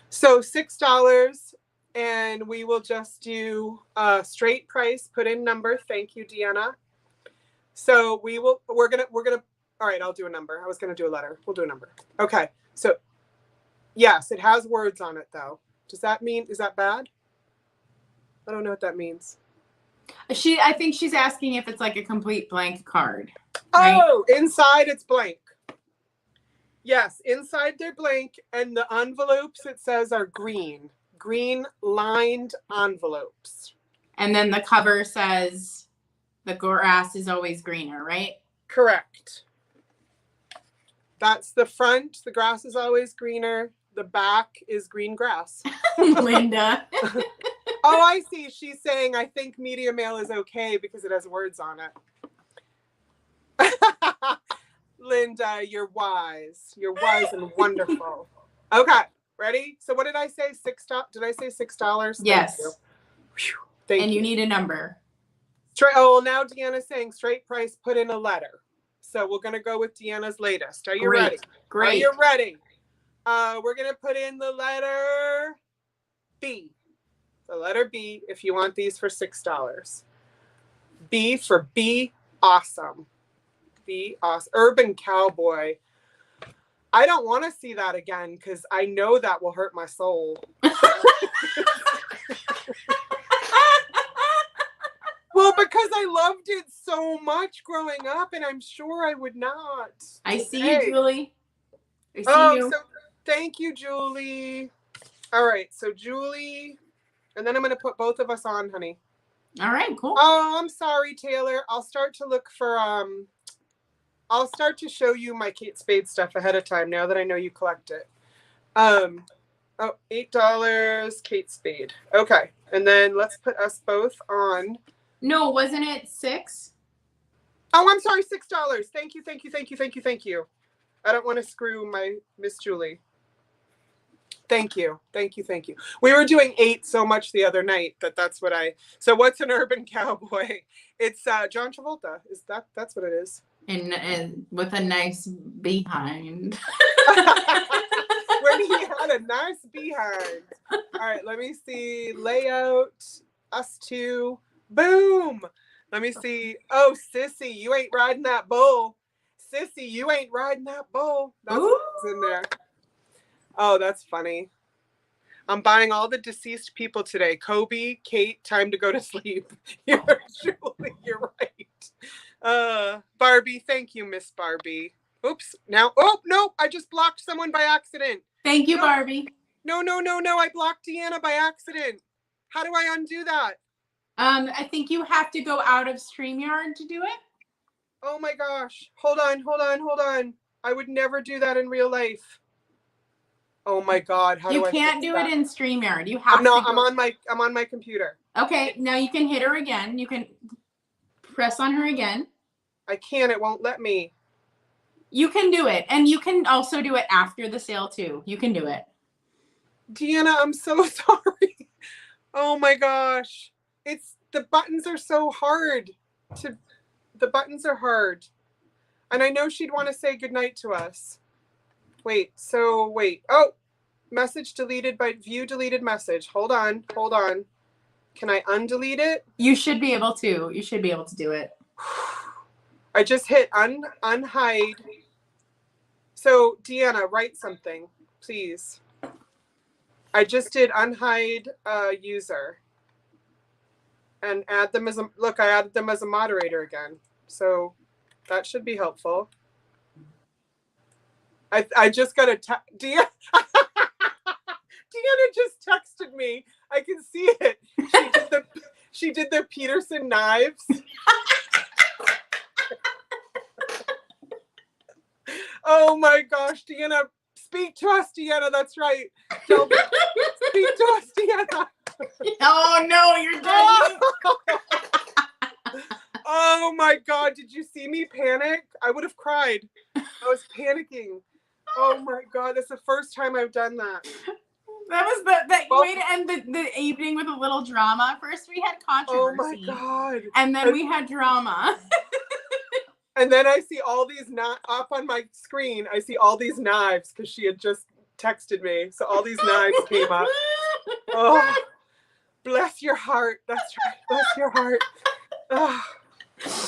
So $6, and we will just do a straight price, put in number. Thank you, Deanna. So we're gonna, all right, I'll do a number. I was gonna do a letter. We'll do a number. Okay, so yes, it has words on it though. Does that mean, is that bad? I don't know what that means. I think she's asking if it's like a complete blank card. Right? Oh, inside it's blank. Yes, inside they're blank, and the envelopes it says are green lined envelopes. And then the cover says the grass is always greener, right? Correct. That's the front. The grass is always greener. The back is green grass. Linda. Oh, I see. She's saying, I think media mail is okay because it has words on it. Linda, you're wise. You're wise and wonderful. Okay, ready? So what did I say? Did I say $6? Yes. Thank you. Thank and you. You need a number. Oh, now Deanna's saying straight price, put in a letter. So we're going to go with Deanna's latest. Are you ready? Great. Are you ready? We're going to put in the letter B. The letter B if you want these for $6. B for be awesome. Be awesome. Urban Cowboy. I don't want to see that again because I know that will hurt my soul. Well, because I loved it so much growing up, and I'm sure I would not. I see you, Julie. I see you. So thank you, Julie. All right, so Julie, and then I'm going to put both of us on, honey. All right, cool. Oh, I'm sorry, Taylor. I'll start to look for, I'll start to show you my Kate Spade stuff ahead of time now that I know you collect it. Oh, $8, Kate Spade. Okay, and then let's put us both on. No, wasn't it $6? Oh, I'm sorry, $6. Thank you, thank you, thank you, thank you, thank you. I don't want to screw my Miss Julie. Thank you, thank you, thank you. We were doing 8 so much the other night that's what so what's an urban cowboy? It's John Travolta. That's what it is. And with a nice behind. When he had a nice behind. All right, let me see. Layout, us two. Boom. Let me see. Oh, Sissy, you ain't riding that bull. Sissy, you ain't riding that bull. That's what's in there. Oh, that's funny. I'm buying all the deceased people today. Kobe, Kate, time to go to sleep. You're right. Barbie, thank you, Miss Barbie. Oops. Now, oh, no, I just blocked someone by accident. Thank you, Barbie. No. I blocked Deanna by accident. How do I undo that? I think you have to go out of StreamYard to do it. Oh my gosh. Hold on. I would never do that in real life. Oh my God. How do I can't do that? it in StreamYard. You have I'm on my computer. Okay, now you can hit her again. You can press on her again. I can't, it won't let me. You can do it. And you can also do it after the sale too. You can do it. Deanna, I'm so sorry. Oh my gosh. The buttons are so hard. The buttons are hard. And I know she'd want to say goodnight to us. Wait. Oh, message deleted by view deleted message. Hold on. Can I undelete it? You should be able to. You should be able to do it. I just hit unhide. So Deanna, write something, please. I just did unhide user. And add them as I added them as a moderator again. So that should be helpful. I just got a Deanna just texted me. I can see it. She did the Peterson knives. Oh my gosh, Deanna, speak to us, Deanna. That's right. Speak to us, Deanna. Oh no, you're dead. Oh my God, did you see me panic? I would have cried. I was panicking. Oh my God, that's the first time I've done that. That was the way to end the evening with a little drama. First we had controversy. Oh my God. And then we had drama. And then I see all these up on my screen. I see all these knives because she had just texted me. So all these knives came up. Oh, bless your heart. That's right. Bless your heart. Oh.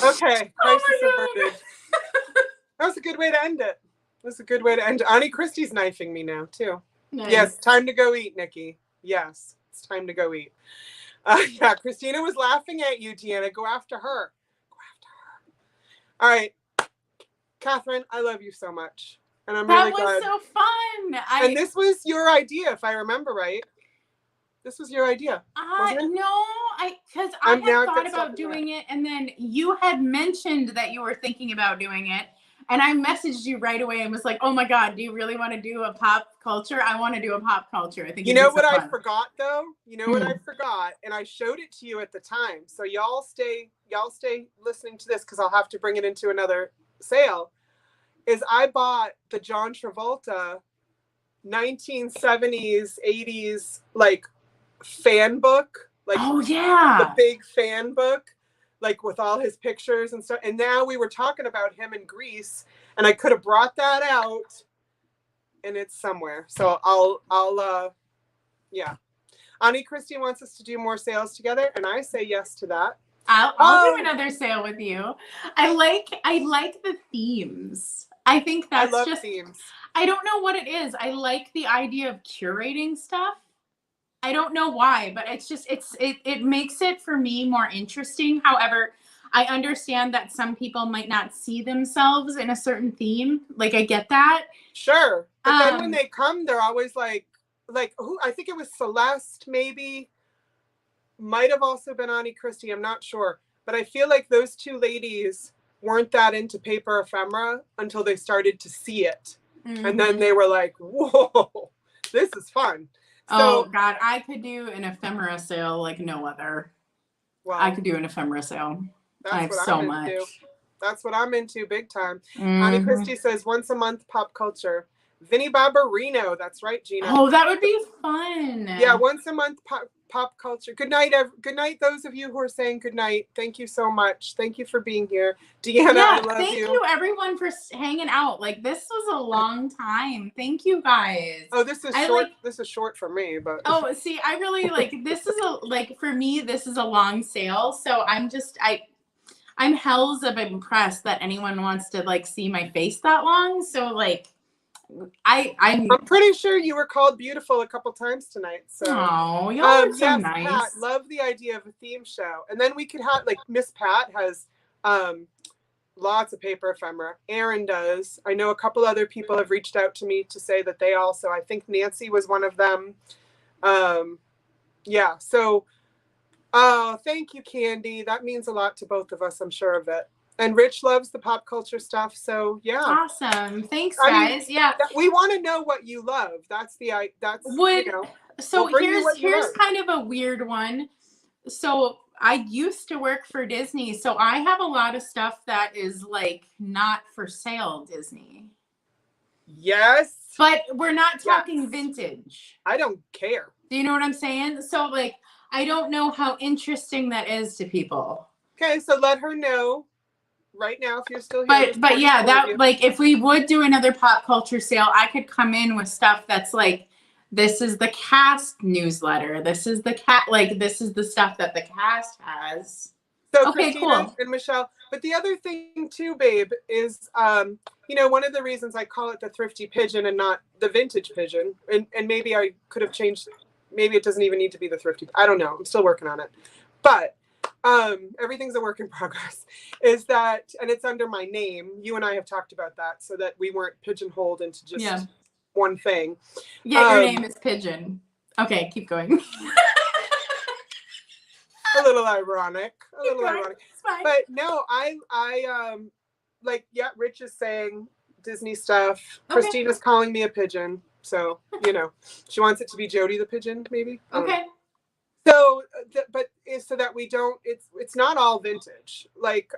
Okay. Crisis averted. That was a good way to end it. Auntie Christie's knifing me now too. Nice. Yes, time to go eat, Nikki. Yes, it's time to go eat. Yeah, Christina was laughing at you, Deanna. Go after her. Go after her. All right. Catherine, I love you so much. And I'm really That was glad. so fun. And this was your idea, if I remember right. This was your idea, wasn't it? No, because I Now had I've thought got stuff about in my doing it, and then you had mentioned that you were thinking about doing it, and I messaged you right away and was like, "Oh my God, do you really want to do a pop culture? I want to do a pop culture. I think You it'd know be what so I fun." forgot though? You know what I forgot? And I showed it to you at the time. So y'all stay listening to this because I'll have to bring it into another sale. Is I bought the John Travolta 1970s, 80s like fan book, like Oh the yeah. big fan book, like with all his pictures and stuff. And now we were talking about him in Greece, and I could have brought that out, and it's somewhere. So I'll yeah. Auntie Christy wants us to do more sales together, and I say yes to that. I'll do another sale with you. I like the themes. I think that's I love just themes. I don't know what it is. I like the idea of curating stuff. I don't know why, but it's just it makes it for me more interesting. However, I understand that some people might not see themselves in a certain theme. Like I get that. Sure. But then when they come, they're always like who, I think it was Celeste, maybe. Might have also been Auntie Christie, I'm not sure. But I feel like those two ladies weren't that into paper ephemera until they started to see it. Mm-hmm. And then they were like, whoa, this is fun. So, oh God, I could do an ephemera sale like no other. Well, I could do an ephemera sale. I have so much. That's what I'm into big time. Mm-hmm. Auntie Christie says once a month pop culture. Vinnie Barbarino, that's right, Gina. Oh, that would be fun. Yeah, once a month pop culture. Good night, good night, those of you who are saying good night. Thank you so much. Thank you for being here. Deanna, I love thank you everyone for hanging out. Like this was a long time. Thank you guys. Oh, this is short. This is short for me, but oh, see, I really like this is for me, this is a long sale. So I'm hells of impressed that anyone wants to like see my face that long. So like I'm pretty sure you were called beautiful a couple times tonight. So oh, y'all are so yes, nice. Pat, love the idea of a theme show. And then we could have like Miss Pat has lots of paper ephemera. Aaron does. I know a couple other people have reached out to me to say that they also, I think Nancy was one of them. Yeah, so thank you, Candy. That means a lot to both of us, I'm sure of it. And Rich loves the pop culture stuff, so yeah. Awesome. Thanks, guys. Yeah. We want to know what you love. That's you know. So here's kind of a weird one. So I used to work for Disney, so I have a lot of stuff that is like not for sale Disney. Yes. But we're not talking vintage. I don't care. Do you know what I'm saying? So like I don't know how interesting that is to people. Okay, so let her know right now if you're still here. But yeah, that like if we would do another pop culture sale, I could come in with stuff that's like this is the cast newsletter. This is the this is the stuff that the cast has. So okay, Christina cool. And Michelle. But the other thing too, babe, is you know, one of the reasons I call it the thrifty pigeon and not the vintage pigeon, and maybe I could have changed, maybe it doesn't even need to be the thrifty. I don't know. I'm still working on it. But everything's a work in progress, is that, and it's under my name. You and I have talked about that so that we weren't pigeonholed into just one thing. Yeah, your name is Pigeon. Okay, keep going. A little ironic. It's fine. But no, I like, yeah, Rich is saying Disney stuff. Okay. Christina's calling me a pigeon. So, you know, she wants it to be Jody the pigeon, maybe. Okay. So, but so that we don't, it's not all vintage. Like,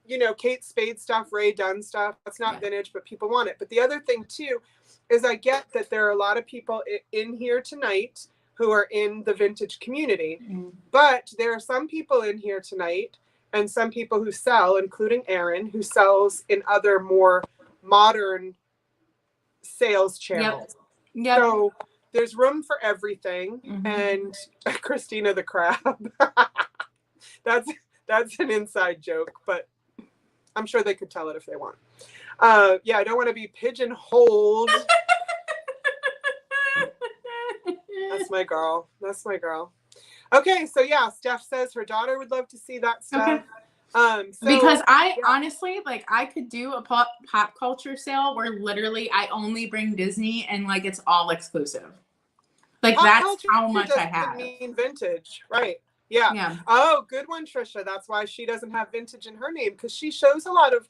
you know, Kate Spade stuff, Ray Dunn stuff, that's not vintage, but people want it. But the other thing too, is I get that there are a lot of people in here tonight who are in the vintage community, but there are some people in here tonight and some people who sell, including Aaron, who sells in other more modern sales channels. Yep. So there's room for everything. And Christina the crab. That's an inside joke, but I'm sure they could tell it if they want. Yeah, I don't want to be pigeonholed. That's my girl. Okay, so yeah, Steph says her daughter would love to see that stuff. Okay. So, Because I yeah. honestly, like, I could do a pop culture sale where literally I only bring Disney and like it's all exclusive. Like Pop that's culture how much I doesn't have. mean vintage, right? Yeah. Yeah. Oh, good one, Trisha. That's why she doesn't have vintage in her name, because she shows a lot of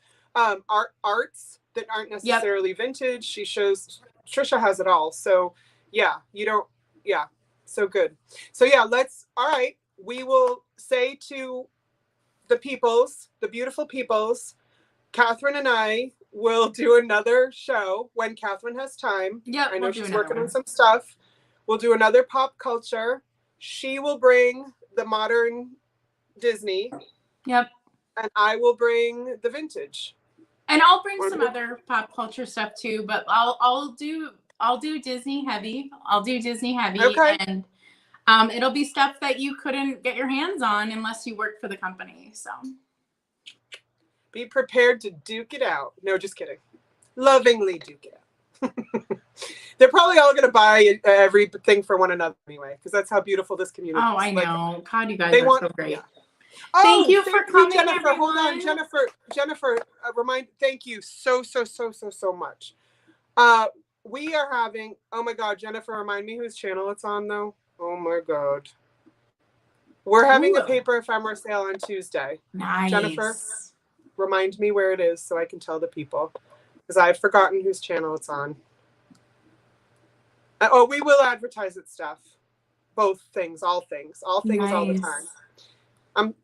arts that aren't necessarily vintage. She shows, Trisha has it all. So yeah, you don't, yeah. So good. So yeah, all right. We will say to the peoples, the beautiful peoples, Katherine and I will do another show when Katherine has time. Yep. I know We'll do she's another working one. on some stuff. We'll do another pop culture. She will bring the modern Disney. Yep. And I will bring the vintage. And I'll bring some other pop culture stuff too, but I'll do Disney heavy. I'll do Disney heavy, Okay. and it'll be stuff that you couldn't get your hands on unless you worked for the company. So be prepared to duke it out. No, just kidding. Lovingly duke it out. They're probably all going to buy everything for one another anyway, because that's how beautiful this community is. Oh, I know. Like, God, you guys are so great. Yeah. Oh, thank you for coming, Jennifer. everyone. Hold on, Jennifer. Thank you so much. We are having. Oh my God, Jennifer, remind me whose channel it's on though. Oh my God. We're having a paper ephemera sale on Tuesday. Nice. Jennifer, remind me where it is so I can tell the people, because I've forgotten whose channel it's on. Oh, we will advertise it stuff. Both things, all things, nice. All the time.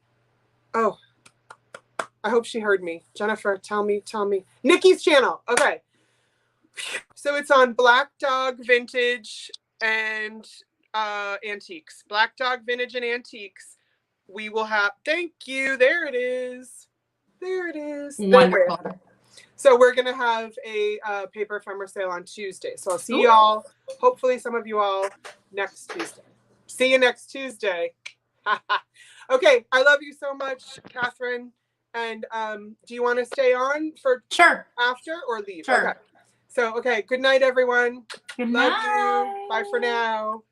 Oh, I hope she heard me. Jennifer, tell me. Nikki's channel. Okay. So it's on Black Dog Vintage and Antiques. Black Dog Vintage and Antiques. We will have, thank you. There it is. Wonderful. So we're going to have a paper ephemera sale on Tuesday. So I'll see y'all, hopefully some of you all, next Tuesday. See you next Tuesday. Okay, I love you so much, Katherine. And do you want to stay on for after or leave? Sure. Okay. So, okay, good night, everyone. Good love night. you. Bye for now.